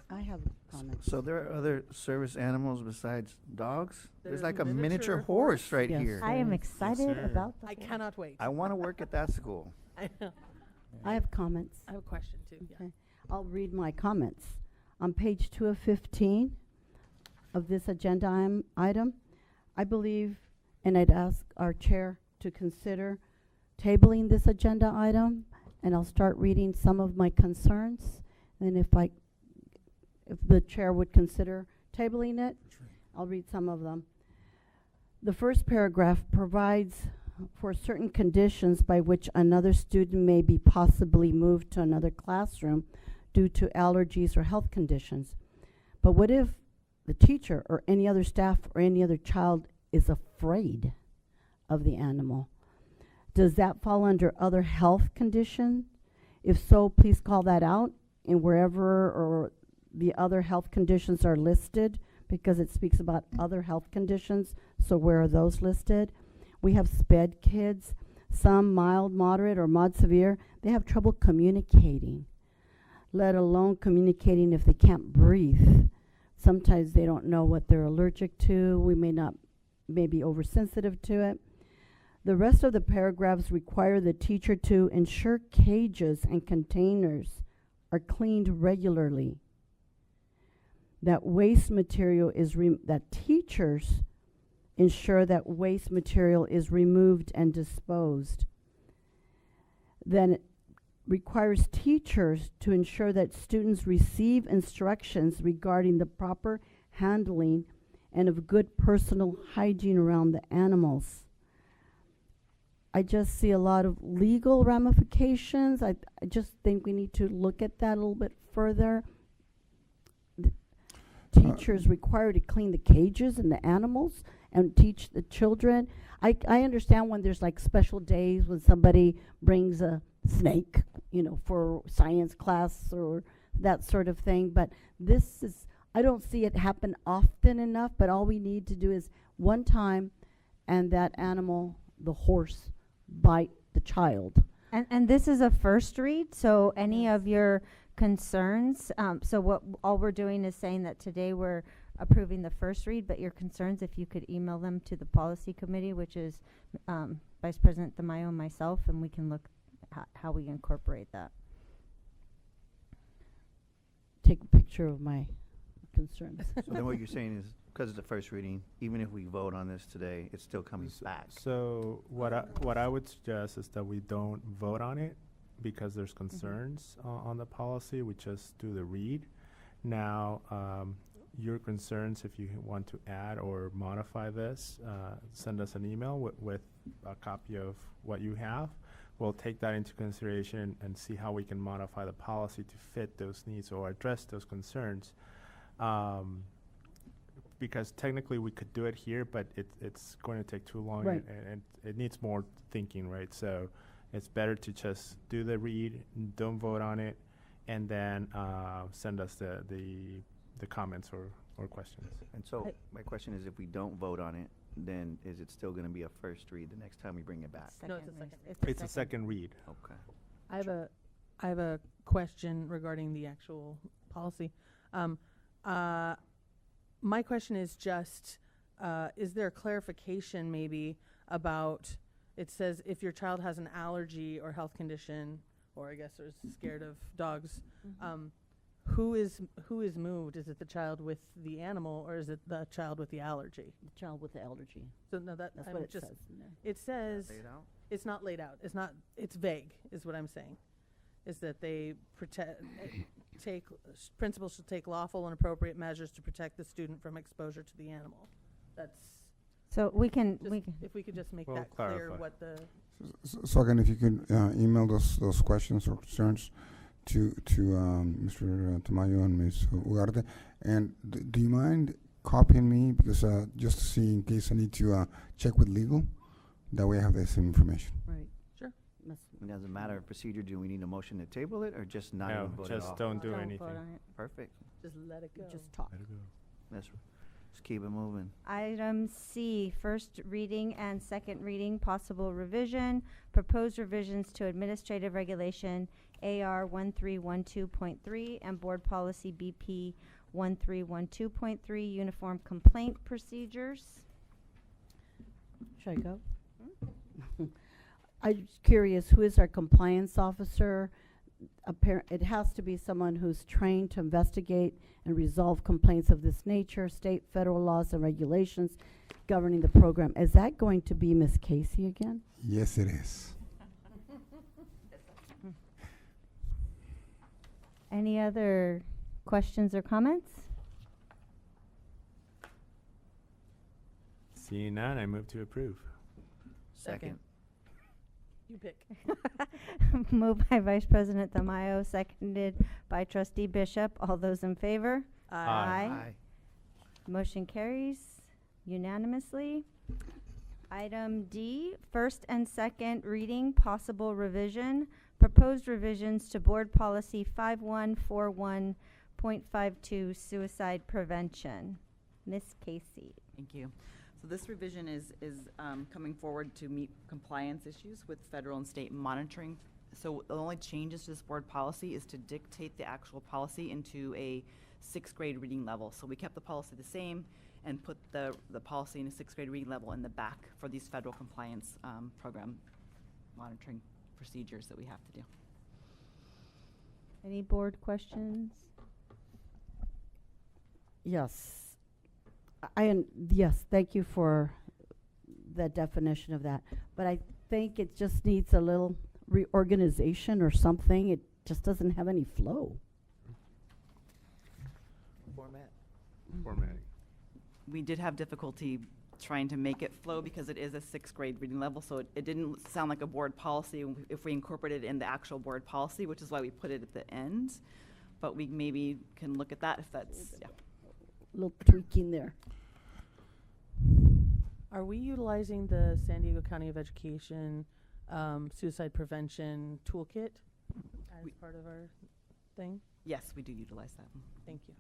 I have comments. So there are other service animals besides dogs? There's There's like a miniature miniature horse horse. right Yes. here. I am Yes. excited Yes, sir. about the I horse. cannot wait. I want to work at that school. I know. I have comments. I have a question too. Yeah. Okay. I'll read my comments. On page 2 of 15 of this agenda item, I believe, and I'd ask our chair to consider tabling this agenda item, and I'll start reading some of my concerns. And if the chair would consider tabling it, I'll read some of them. The first paragraph provides for certain conditions by which another student may be possibly moved to another classroom due to allergies or health conditions. But what if the teacher or any other staff or any other child is afraid of the animal? Does that fall under other health condition? If so, please call that out in wherever or the other health conditions are listed, because it speaks about other health conditions. So where are those listed? We have SPED kids, some mild, moderate, or mod severe. They have trouble communicating, let alone communicating if they can't breathe. Sometimes they don't know what they're allergic to. We may be oversensitive to it. The rest of the paragraphs require the teacher to ensure cages and containers are cleaned regularly. That waste material is that teachers ensure that waste material is removed and disposed. Then it requires teachers to ensure that students receive instructions regarding the proper handling and of good personal hygiene around the animals. I just see a lot of legal ramifications. I just think we need to look at that a little bit further. Teachers required to clean the cages and the animals and teach the children. I understand when there's like special days when somebody brings a snake, for science class or that sort of thing. But I don't see it happen often enough, but all we need to do is one time and that animal, the horse, bite the child. And this is a first read, so any of your concerns, so all we're doing is saying that today we're approving the first read, but your concerns, if you could email them to the policy committee, which is Vice President Tamayo and myself, and we can look how we incorporate that. Take a picture of my concerns. So then what you're saying is, because it's the first reading, even if we vote on this today, it's still coming back. So what I would suggest is that we don't vote on it because there's concerns on the policy. We just do the read. Now, your concerns, if you want to add or modify this, send us an email with a copy of what you have. We'll take that into consideration and see how we can modify the policy to fit those needs or address those concerns. Because technically we could do it here, but it's going to take too long, Right. and it needs more thinking, right? So it's better to just do the read, don't vote on it, and then send us the comments or questions. And so my question is, if we don't vote on it, then is it still going to be a first read the next time we bring it back? No, it's a second. It's a second read. Okay. I have a question regarding the actual policy. My question is just, is there a clarification maybe about, it says if your child has an allergy or health condition, or I guess is scared of dogs, who is moved? Is it the child with the animal, or is it the child with the allergy? The child with the allergy. So no, that's what it says in there. It says Laid out? it's not laid out. It's vague, is what I'm saying. is that they principals should take lawful and appropriate measures to protect the student from exposure to the animal. That's, So we can, if we could just make We'll that clear clarify. what the, So again, if you could email those questions or concerns to Mr. Tamayo and Ms. Ugarte, and do you mind copying me, because just to see in case I need to check with legal, that way I have the same information. right, sure. And as a matter of procedure, do we need a motion to table it or just not No, even vote just at all? don't do Don't anything. vote on it. Perfect. Just let it go. Just talk. Let's just keep it moving. Item C, first reading and second reading, possible revision, proposed revisions to administrative regulation AR 1312.3 and board policy BP 1312.3, uniform complaint procedures. Should I go? I'm curious, who is our compliance officer? It has to be someone who's trained to investigate and resolve complaints of this nature, state, federal laws and regulations governing the program. Is that going to be Miss Casey again? Yes, it is. Any other questions or comments? Seeing none, I move to approve. Second. You pick. Moved by Vice President Tamayo, seconded by Trustee Bishop. All those in favor? Aye. Motion carries unanimously. Item D, first and second reading, possible revision, proposed revisions to Board Policy 5141.52, suicide prevention. Ms. Casey. Thank you. So this revision is coming forward to meet compliance issues with federal and state monitoring. So the only changes to this board policy is to dictate the actual policy into a 6th grade reading level. So we kept the policy the same and put the policy in a 6th grade reading level in the back for these federal compliance program monitoring procedures that we have to do. Any board questions? Yes. Yes, thank you for the definition of that. But I think it just needs a little reorganization or something. It just doesn't have any flow. Formatting. We did have difficulty trying to make it flow because it is a 6th grade reading level, so it didn't sound like a board policy if we incorporated it in the actual board policy, which is why we put it at the end. But we maybe can look at that if that's, yeah. Little tweaking there. Are we utilizing the San Diego County of Education suicide prevention toolkit as part of our thing? Yes, we do utilize that. Thank you.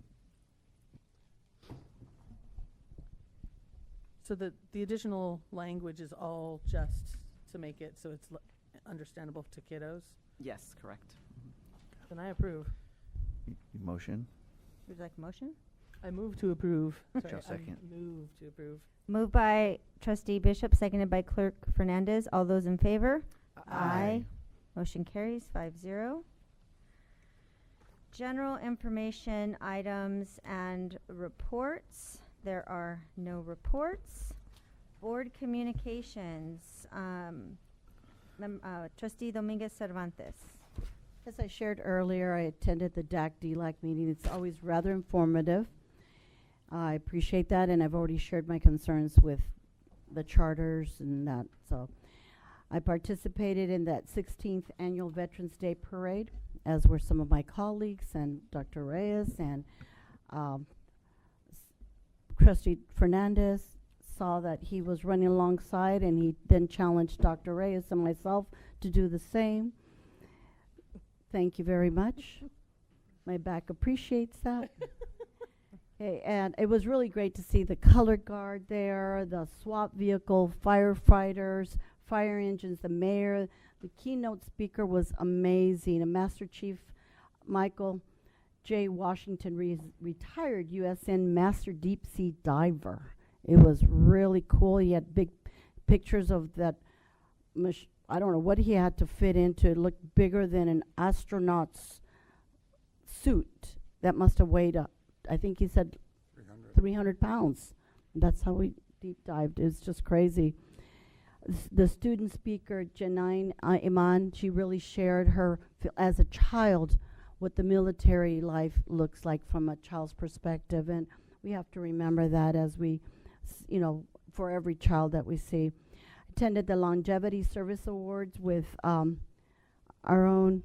So the additional language is all just to make it so it's understandable to kiddos? Yes, correct. Then I approve. Motion? Would you like a motion? I move to approve. Sorry, I'll second. I move to approve. Moved by Trustee Bishop, seconded by Clerk Fernandez. All those in favor? Aye. Motion carries 5-0. General information items and reports. There are no reports. Board communications. Trustee Dominguez Cervantes. As I shared earlier, I attended the DAC-DLAC meeting. It's always rather informative. I appreciate that, and I've already shared my concerns with the charters and that. So I participated in that 16th Annual Veterans Day Parade, as were some of my colleagues and Dr. Reyes and Trustee Fernandez. Saw that he was running alongside, and he then challenged Dr. Reyes and myself to do the same. Thank you very much. My back appreciates that. Okay, and it was really great to see the color guard there, the SWAT vehicle, firefighters, fire engines, the mayor. The keynote speaker was amazing. And Master Chief Michael J. Washington, retired USN Master Deep Sea Diver. It was really cool. He had big pictures of that I don't know what he had to fit into. It looked bigger than an astronaut's suit. That must have weighed, I think he said 300 pounds. That's how we deep dived. It's just crazy. The student speaker, Janine Iman, she really shared her, as a child, what the military life looks like from a child's perspective. And we have to remember that as we, for every child that we see. Attended the Longevity Service Awards with our own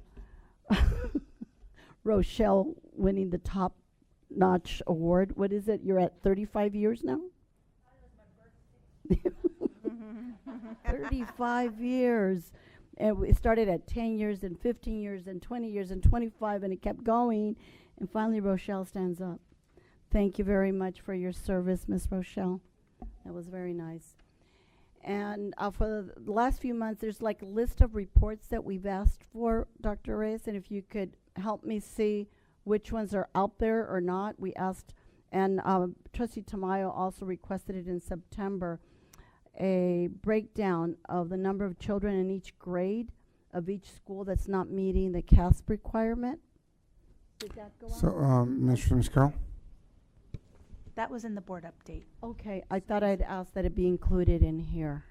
Rochelle winning the top-notch award. What is it? You're at 35 years now? 35 years. And we started at 10 years and 15 years and 20 years and 25, and it kept going. And finally, Rochelle stands up. Thank you very much for your service, Miss Rochelle. That was very nice. And for the last few months, there's like a list of reports that we've asked for, Dr. Reyes, and if you could help me see which ones are out there or not. We asked, and Trustee Tamayo also requested it in September, a breakdown of the number of children in each grade of each school that's not meeting the CASP requirement. Did that go So, Ms. Carroll? That was in the board update. Okay, I thought I'd ask that it be included in here.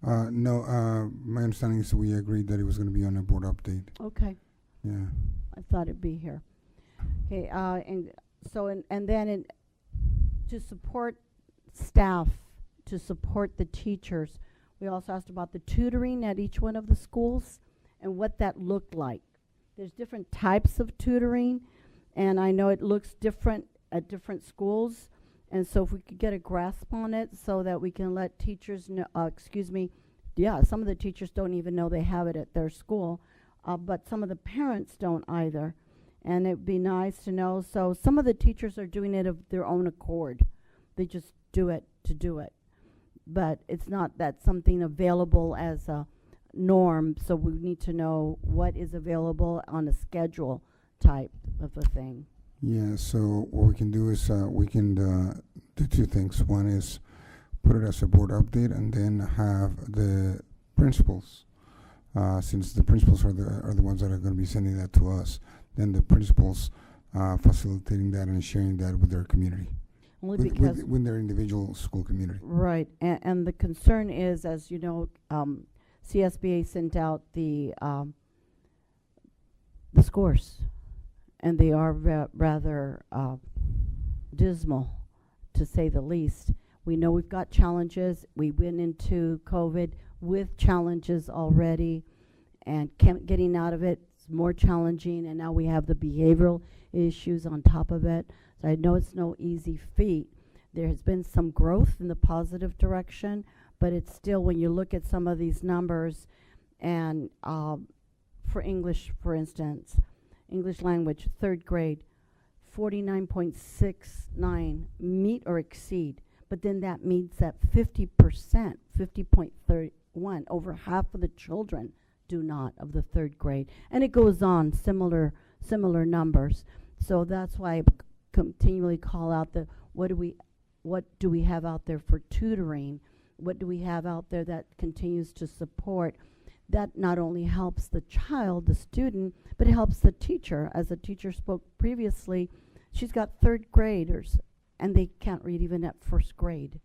No, my understanding is we agreed that it was going to be on a board update. Okay. Yeah. I thought it'd be here. Okay, and so, and then to support staff, to support the teachers, we also asked about the tutoring at each one of the schools and what that looked like. There's different types of tutoring, and I know it looks different at different schools. And so if we could get a grasp on it so that we can let teachers know, some of the teachers don't even know they have it at their school, but some of the parents don't either. And it'd be nice to know. So some of the teachers are doing it of their own accord. They just do it to do it. But it's not that something available as a norm, so we need to know what is available on a schedule type of a thing. Yeah, so what we can do is we can do two things. One is put it as a board update, and then have the principals, since the principals are the ones that are going to be sending that to us, then the principals facilitating that and sharing that with their community, with their individual school community. Right, and the concern is, as you know, CSBA sent out the scores, and they are rather dismal, to say the least. We know we've got challenges. We went into COVID with challenges already, and getting out of it is more challenging, and now we have the behavioral issues on top of it. So I know it's no easy feat. There has been some growth in the positive direction, but it's still, when you look at some of these numbers, and for English, for instance, English language, 3rd grade, 49.69 meet or exceed. But then that means that 50%, 50.31, over half of the children do not, of the 3rd grade. And it goes on, similar numbers. So that's why I continually call out what do we have out there for tutoring? What do we have out there that continues to support? That not only helps the child, the student, but it helps the teacher. As the teacher spoke previously, she's got 3rd graders, and they can't read even at 1st grade.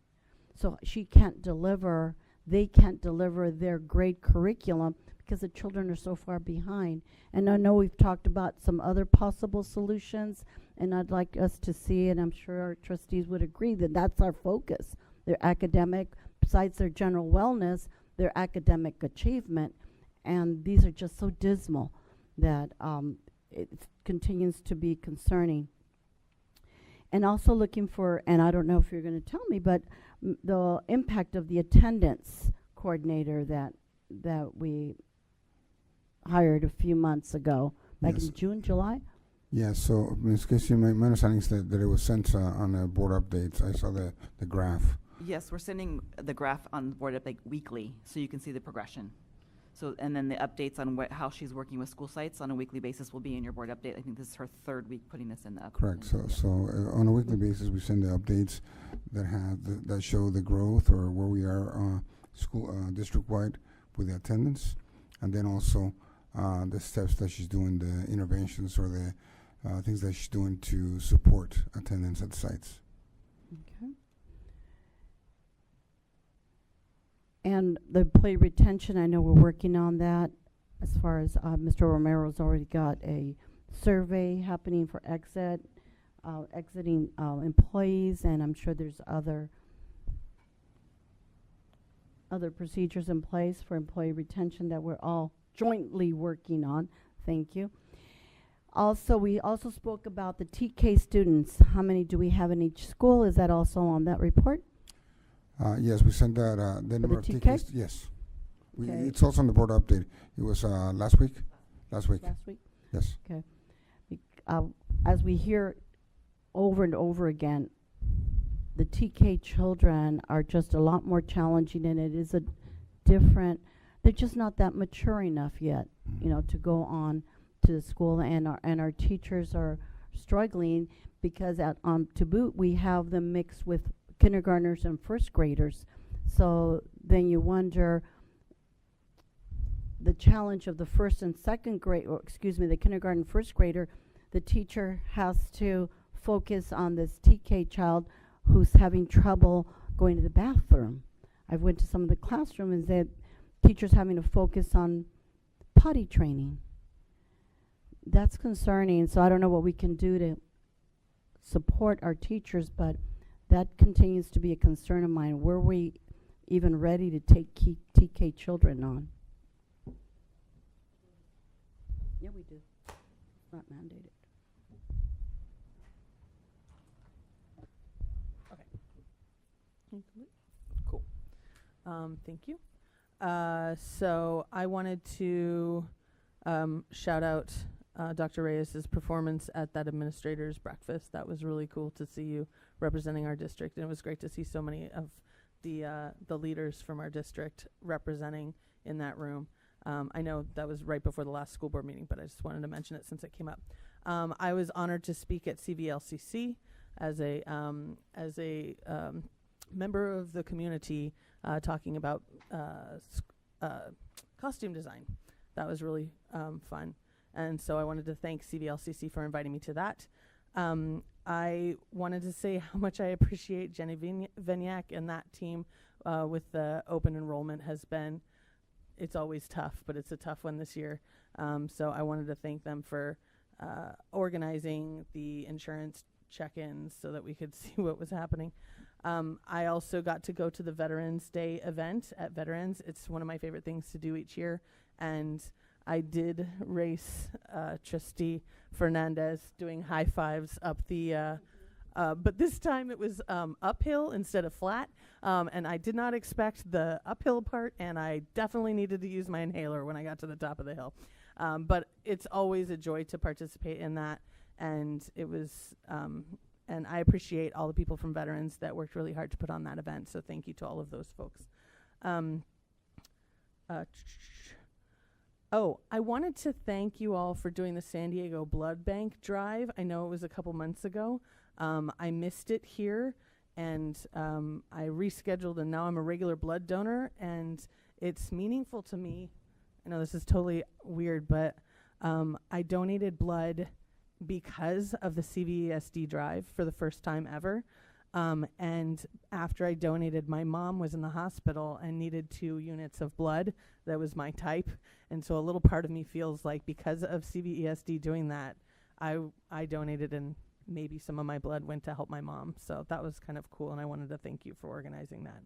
So they can't deliver their grade curriculum because the children are so far behind. And I know we've talked about some other possible solutions, and I'd like us to see, and I'm sure our trustees would agree, that that's our focus. Their academic, besides their general wellness, their academic achievement, and these are just so dismal that it continues to be concerning. And also looking for, and I don't know if you're going to tell me, but the impact of the attendance coordinator that we hired a few months ago, back in June, July? Yeah, so Ms. Casey, my understanding is that it was sent on a board updates. I saw the graph. Yes, we're sending the graph on the board update weekly, so you can see the progression. So, and then the updates on how she's working with school sites on a weekly basis will be in your board update. I think this is her 3rd week putting this in the update. Correct. So on a weekly basis, we send the updates that that show the growth or where we are school district-wide with the attendance, and then also the steps that she's doing, the interventions or the things that she's doing to support attendance at sites. Okay. And the employee retention, I know we're working on that. As far as Mr. Romero's already got a survey happening for exiting employees, and I'm sure there's other procedures in place for employee retention that we're all jointly working on. Thank you. Also, we also spoke about the TK students. How many do we have in each school? Is that also on that report? Yes, we sent that, the number of TK? TKs. Yes. Okay. It's also on the board update. It was last week? Last week. Last week? Yes. Okay. As we hear over and over again, the TK children are just a lot more challenging, and it is a different, they're just not that mature enough yet, you know, to go on to the school, and our teachers are struggling because to boot we have them mixed with kindergartners and first graders. So then you wonder the challenge of the first and second grade, or excuse me, the kindergarten first grader. The teacher has to focus on this TK child who's having trouble going to the bathroom. I've went to some of the classrooms that teachers having to focus on potty training. That's concerning. So I don't know what we can do to support our teachers, but that continues to be a concern of mine. Were we even ready to take TK children on? Yeah, we do. It's not mandated. Cool. Thank you. So I wanted to shout out Dr. Reyes's performance at that administrator's breakfast. That was really cool to see you representing our district, and it was great to see so many of the leaders from our district representing in that room. I know that was right before the last school board meeting, but I just wanted to mention it since it came up. I was honored to speak at CVLCC as a member of the community talking about costume design. That was really fun. And so I wanted to thank CVLCC for inviting me to that. I wanted to say how much I appreciate Jenny Vignac and that team with the open enrollment has been. It's always tough, but it's a tough one this year. So I wanted to thank them for organizing the insurance check-ins so that we could see what was happening. I also got to go to the Veterans Day event at Veterans. It's one of my favorite things to do each year. And I did race Trustee Fernandez doing high fives up the, but this time it was uphill instead of flat. And I did not expect the uphill part, and I definitely needed to use my inhaler when I got to the top of the hill. But it's always a joy to participate in that. And it was, and I appreciate all the people from Veterans that worked really hard to put on that event. So thank you to all of those folks. Oh, I wanted to thank you all for doing the San Diego Blood Bank drive. I know it was a couple months ago. I missed it here, and I rescheduled, and now I'm a regular blood donor, and it's meaningful to me. I know this is totally weird, but I donated blood because of the CVESD drive for the first time ever. And after I donated, my mom was in the hospital and needed 2 units of blood. That was my type. And so a little part of me feels like because of CVESD doing that, I donated, and maybe some of my blood went to help my mom. So that was kind of cool, and I wanted to thank you for organizing that.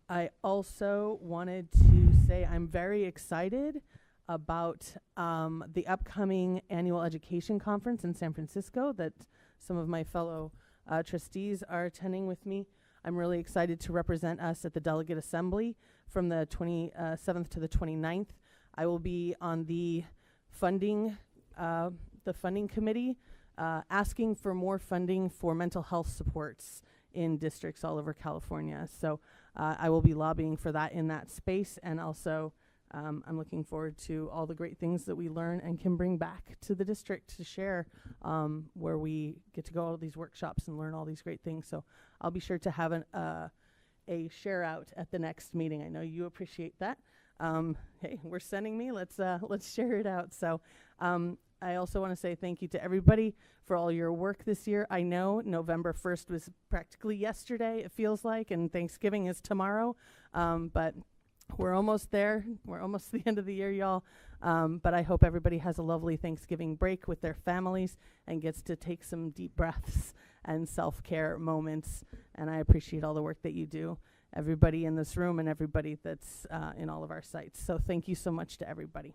I also wanted to say I'm very excited about the upcoming annual education conference in San Francisco that some of my fellow trustees are attending with me. I'm really excited to represent us at the Delegate Assembly from the 27th to the 29th. I will be on the funding committee asking for more funding for mental health supports in districts all over California. So I will be lobbying for that in that space, and also I'm looking forward to all the great things that we learn and can bring back to the district to share, where we get to go to all these workshops and learn all these great things. So I'll be sure to have a share out at the next meeting. I know you appreciate that. Hey, we're sending me. Let's share it out. So I also want to say thank you to everybody for all your work this year. I know November 1st was practically yesterday, it feels like, and Thanksgiving is tomorrow. But we're almost there. We're almost to the end of the year, y'all. But I hope everybody has a lovely Thanksgiving break with their families and gets to take some deep breaths and self-care moments. And I appreciate all the work that you do, everybody in this room and everybody that's in all of our sites. So thank you so much to everybody.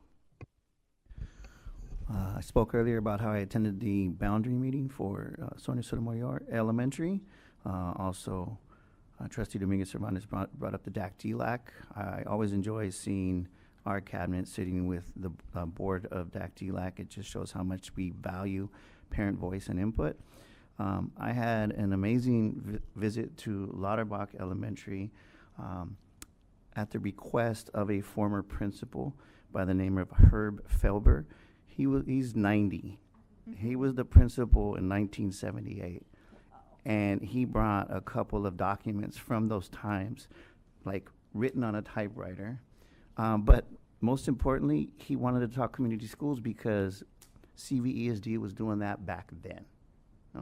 I spoke earlier about how I attended the boundary meeting for Sonia Sotomayor Elementary. Also, Trustee Dominguez Cervantes brought up the DAC-DLAC. I always enjoy seeing our cabinet sitting with the board of DAC-DLAC. It just shows how much we value parent voice and input. I had an amazing visit to Lauterbach Elementary at the request of a former principal by the name of Herb Felber. He's 90. He was the principal in 1978. And he brought a couple of documents from those times, like written on a typewriter. But most importantly, he wanted to talk community schools because CVESD was doing that back then.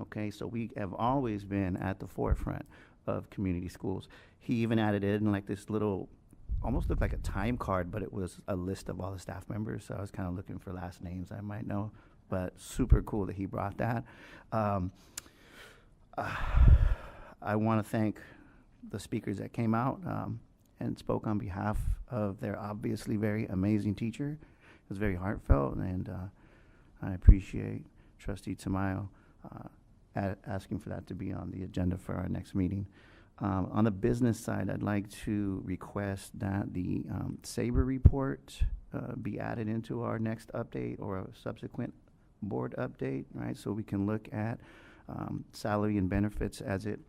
Okay, so we have always been at the forefront of community schools. He even added in like this little, almost looked like a time card, but it was a list of all the staff members. So I was kind of looking for last names I might know, but super cool that he brought that. I want to thank the speakers that came out and spoke on behalf of their obviously very amazing teacher. It was very heartfelt, and I appreciate Trustee Tamayo asking for that to be on the agenda for our next meeting. On the business side, I'd like to request that the SABRE report be added into our next update or a subsequent board update, right? So we can look at salary and benefits as it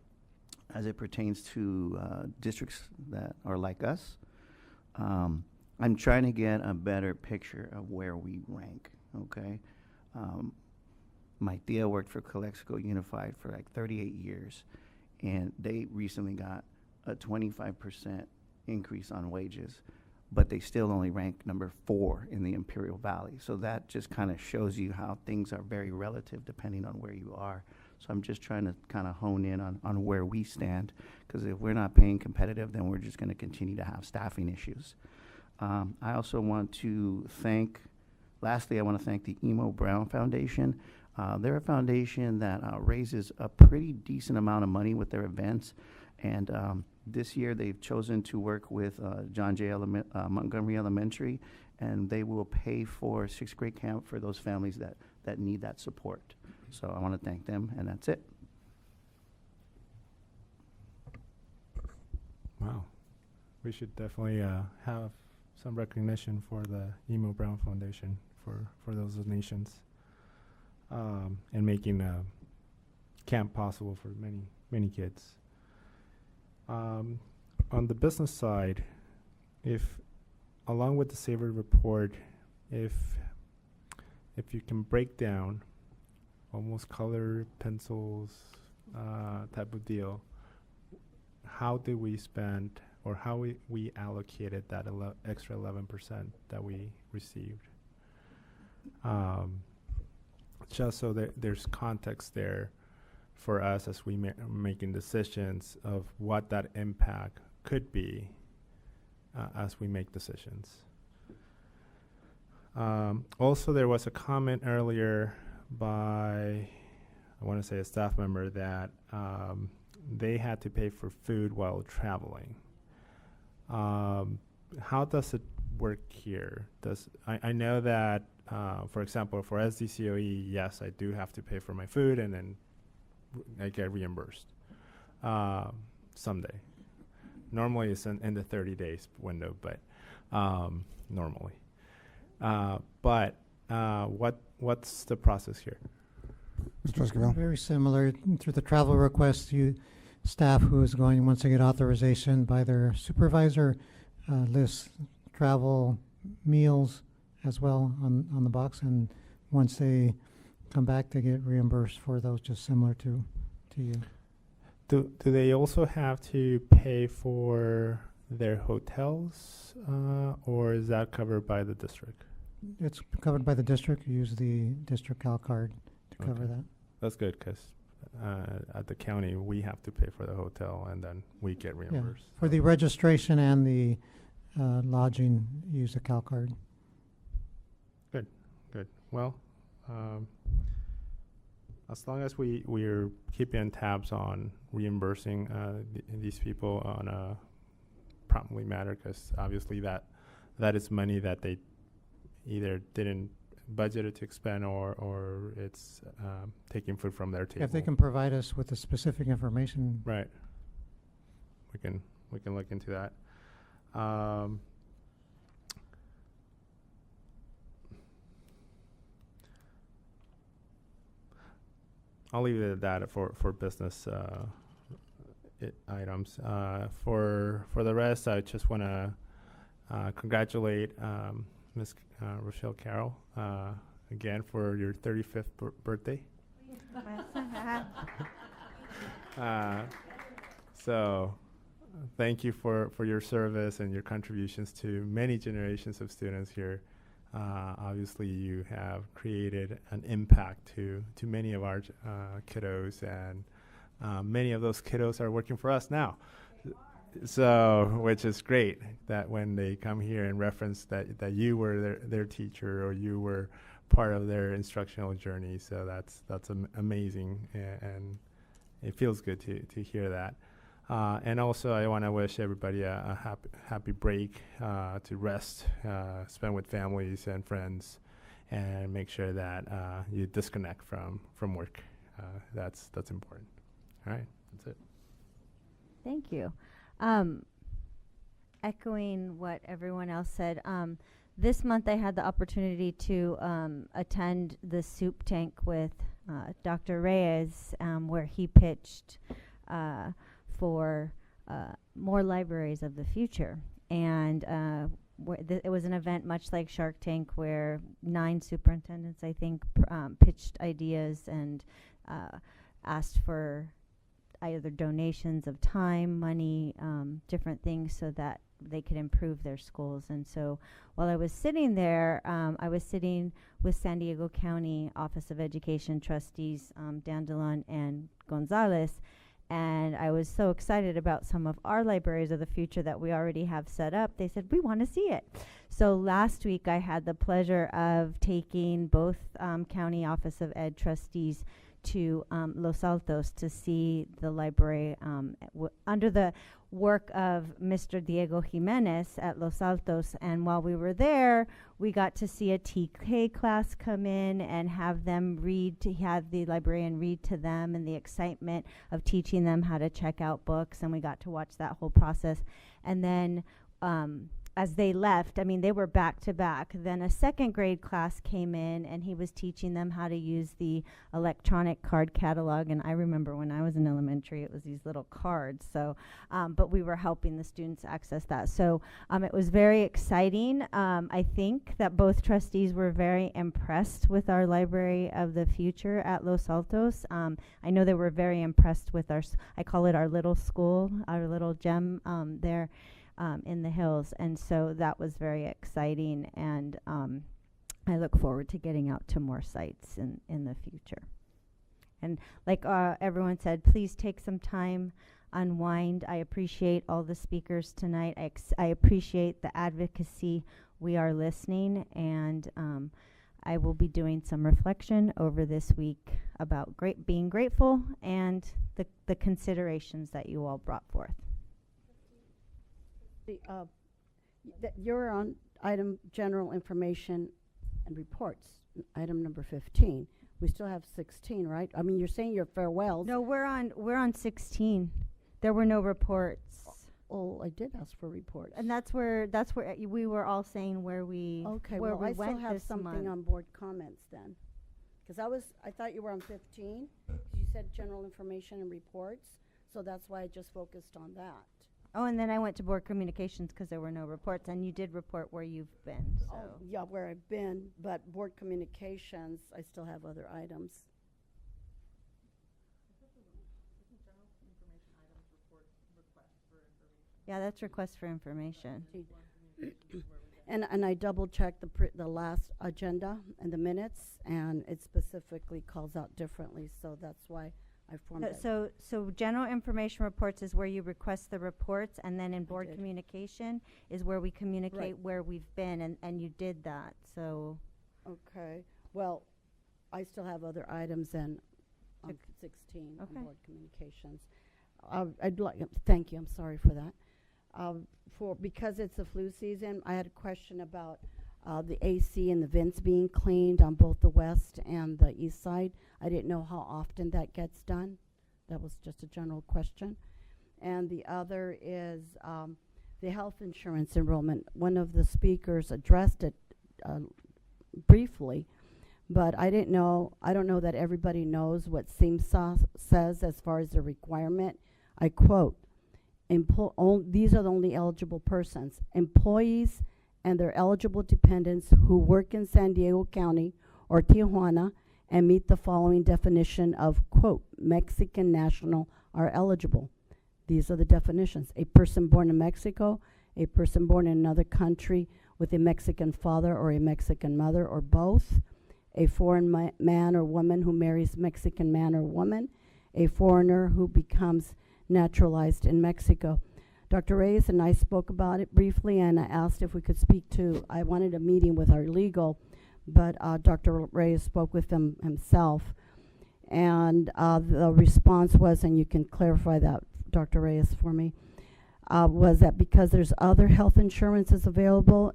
pertains to districts that are like us. I'm trying to get a better picture of where we rank, okay? My tia worked for Calexico Unified for like 38 years, and they recently got a 25% increase on wages, but they still only rank number 4 in the Imperial Valley. So that just kind of shows you how things are very relative depending on where you are. So I'm just trying to kind of hone in on where we stand, because if we're not paying competitive, then we're just going to continue to have staffing issues. I also want to lastly, I want to thank the Emo Brown Foundation. They're a foundation that raises a pretty decent amount of money with their events. And this year they've chosen to work with John J. Montgomery Elementary, and they will pay for 6th grade camp for those families that need that support. So I want to thank them, and that's it. Wow. We should definitely have some recognition for the Emo Brown Foundation for those donations and making camp possible for many kids. On the business side, along with the SABRE report, if you can break down almost color pencils type of deal, how did we spend, or how we allocated that extra 11% that we received? Just so that there's context there for us as we making decisions of what that impact could be as we make decisions. Also, there was a comment earlier by, I want to say, a staff member that they had to pay for food while traveling. How does it work here? I know that, for example, for SDCOE, yes, I do have to pay for my food, and then I get reimbursed someday. Normally it's in the 30 days window, but normally. What's the process here? Mr. Esquivel? Very similar. Through the travel request, staff who is going, once they get authorization by their supervisor, lists travel, meals as well on the box, and once they come back, they get reimbursed for those, just similar to you. Do they also have to pay for their hotels, or is that covered by the district? It's covered by the district. You use the district Cal card to cover Okay. that. That's good, because at the county, we have to pay for the hotel, and then we get Yeah. reimbursed. For the registration and the lodging, use the Cal card. Good, good. Well, as long as we're keeping tabs on reimbursing these people on a promptly matter, because obviously that is money that they either didn't budget it to expend, or it's taking food from their table. If they can provide us with the specific information. Right. We can look into that. I'll leave it at that for business items. For the rest, I just want to congratulate Ms. Rochelle Carroll again for your 35th birthday. So thank you for your service and your contributions to many generations of students here. Obviously, you have created an impact to many of our kiddos, and many of those kiddos are working for us now. So, which is great that when they come here and reference that you were their teacher, or you were part of their instructional journey. So that's amazing, and it feels good to hear that. And also, I want to wish everybody a happy break, to rest, spend with families and friends, and make sure that you disconnect from work. That's important. All right, that's it. Thank you. Echoing what everyone else said, this month I had the opportunity to attend the soup tank with Dr. Reyes, where he pitched for more libraries of the future. And it was an event much like Shark Tank, where 9 superintendents, I think, pitched ideas and asked for either donations of time, money, different things, so that they could improve their schools. And so while I was sitting there, I was sitting with San Diego County Office of Education trustees, Dandelon and Gonzalez, and I was so excited about some of our libraries of the future that we already have set up. They said, we want to see it. So last week I had the pleasure of taking both County Office of Ed trustees to Los Altos to see the library under the work of Mr. Diego Jimenez at Los Altos. And while we were there, we got to see a TK class come in and have them have the librarian read to them, and the excitement of teaching them how to check out books. And we got to watch that whole process. And then as they left, I mean, they were back to back. Then a second grade class came in, and he was teaching them how to use the electronic card catalog. And I remember when I was in elementary, it was these little cards. So, but we were helping the students access that. So it was very exciting. I think that both trustees were very impressed with our Library of the Future at Los Altos. I know they were very impressed with our, I call it our little school, our little gem there. In the hills, and so that was very exciting, and I look forward to getting out to more sites in the future. And like everyone said, please take some time, unwind. I appreciate all the speakers tonight. I appreciate the advocacy. We are listening, and I will be doing some reflection over this week about being grateful and the considerations that you all brought forth. You're on item general information and reports, item number 15. We still have 16, right? I mean, you're saying your farewells. No, we're on 16. There were no reports. Oh, I did ask for reports. And that's where we were all saying where we okay, where well, we I went still have this something month. on board comments then. Because I thought you were on 15. 'Cause you said general information and reports. So that's why I just focused on that. Oh, and then I went to board communications because there were no reports, and you did report where you've been. So. Oh, yeah, where I've been, but board communications, I still have other items. Yeah, that's request for information. And I double-checked the last agenda and the minutes, and it specifically calls out differently, so that's why I formed it. So general information reports is where you request the reports, and then in board did. communication is where we communicate Right. where we've been, and you did that, so. Okay, well, I still have other items on Ok- 16 on Okay. board communications. I'd like, thank you, I'm sorry for that. Because it's the flu season, I had a question about the AC and the vents being cleaned on both the west and the east side. I didn't know how often that gets done. That was just a general question. And the other is the health insurance enrollment. One of the speakers addressed it briefly, but I don't know that everybody knows what SEMSA says as far as the requirement. I quote, these are the only eligible persons, employees and their eligible dependents who work in San Diego County or Tijuana and meet the following definition of, quote, Mexican national are eligible. These are the definitions. A person born in Mexico, a person born in another country with a Mexican father or a Mexican mother or both, a foreign man or woman who marries Mexican man or woman, a foreigner who becomes naturalized in Mexico. Dr. Reyes and I spoke about it briefly, and I asked if we could speak to, I wanted a meeting with our legal, but Dr. Reyes spoke with them himself. And the response was, and you can clarify that, Dr. Reyes, for me, was that because there's other health insurances available,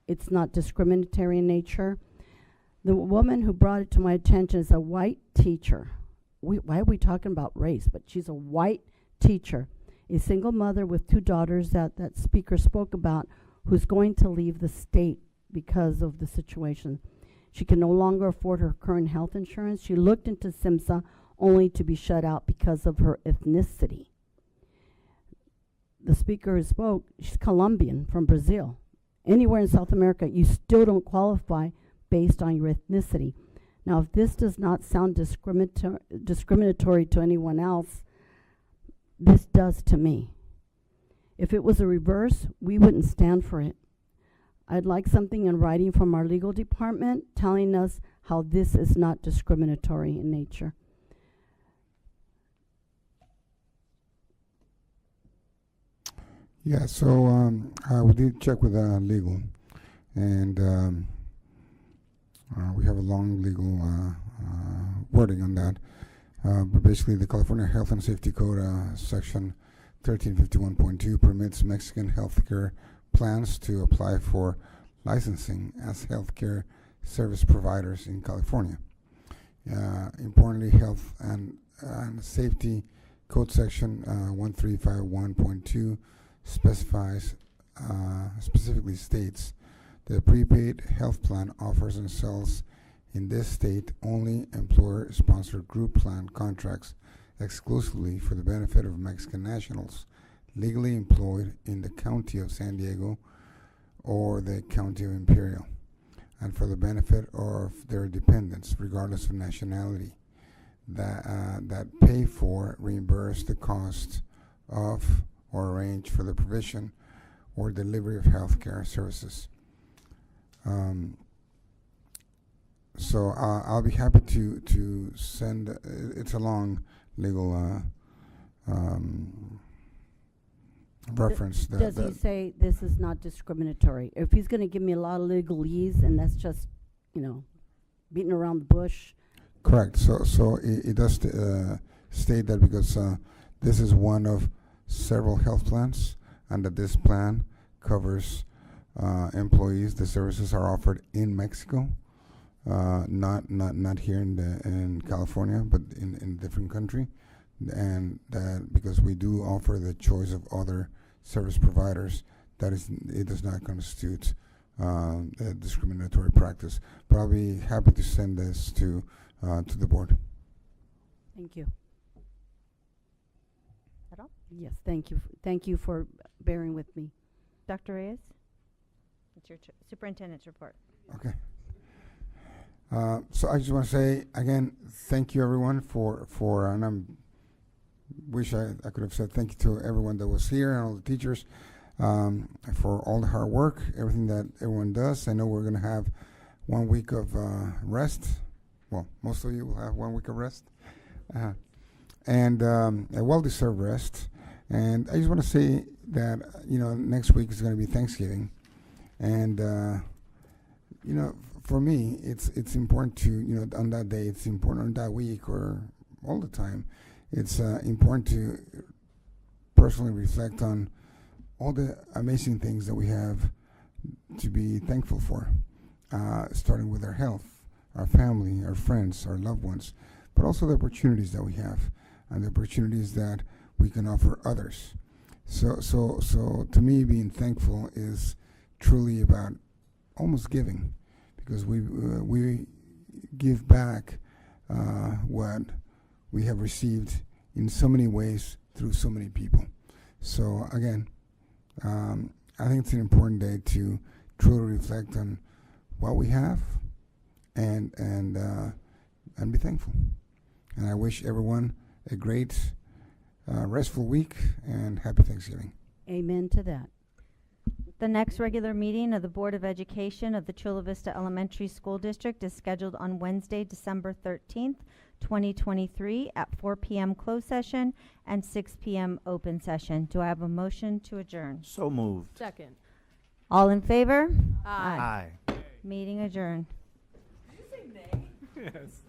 it's not discriminatory in nature. The woman who brought it to my attention is a white teacher. Why are we talking about race? But she's a white teacher, a single mother with 2 daughters that speaker spoke about, who's going to leave the state because of the situation. She can no longer afford her current health insurance. She looked into SEMSA only to be shut out because of her ethnicity. The speaker who spoke, she's Colombian from Brazil. Anywhere in South America, you still don't qualify based on your ethnicity. Now, if this does not sound discriminatory to anyone else, this does to me. If it was a reverse, we wouldn't stand for it. I'd like something in writing from our legal department telling us how this is not discriminatory in nature. Yeah, so we did check with legal, and we have a long legal wording on that. But basically, the California Health and Safety Code, Section 1351.2, permits Mexican healthcare plans to apply for licensing as healthcare service providers in California. Importantly, Health and Safety Code Section 1351.2 specifically states that a prepaid health plan offers and sells in this state only employer-sponsored group plan contracts exclusively for the benefit of Mexican nationals legally employed in the county of San Diego or the county of Imperial, and for the benefit of their dependents, regardless of nationality, that pay for, reimburse the cost of, or arrange for the provision or delivery of healthcare services. So I'll be happy to send. It's a long legal reference. Does he say this is not discriminatory? If he's going to give me a lot of legalese, and that's just, beating around the bush. Correct. So it does state that because this is one of several health plans, and that this plan covers employees. The services are offered in Mexico, not here in California, but in a different country, and that because we do offer the choice of other service providers, it does not constitute a discriminatory practice. But I'll be happy to send this to the board. Thank you. That all? Yes, thank you. Thank you for bearing with me. Dr. Reyes? It's your superintendent's report. Okay. So I just want to say again, thank you everyone for, and I'm wish I could have said thank you to everyone that was here and all the teachers for all the hard work, everything that everyone does. I know we're going to have 1 week of rest. Well, most of you will have 1 week of rest. And a well-deserved rest. And I just want to say that, next week is going to be Thanksgiving. And, for me, it's important to, on that day, it's important on that week or all the time, it's important to personally reflect on all the amazing things that we have to be thankful for, starting with our health, our family, our friends, our loved ones, but also the opportunities that we have and the opportunities that we can offer others. So to me, being thankful is truly about almost giving, because we give back what we have received in so many ways through so many people. So again, I think it's an important day to truly reflect on what we have and be thankful. And I wish everyone a great restful week and happy Thanksgiving. Amen to that. The next regular meeting of the Board of Education of the Chula Vista Elementary School District is scheduled on Wednesday, December 13th, 2023 at 4 p.m. closed session and 6 p.m. open session. Do I have a motion to adjourn? So moved. Second. All in favor? Aye. Meeting adjourned. Yes.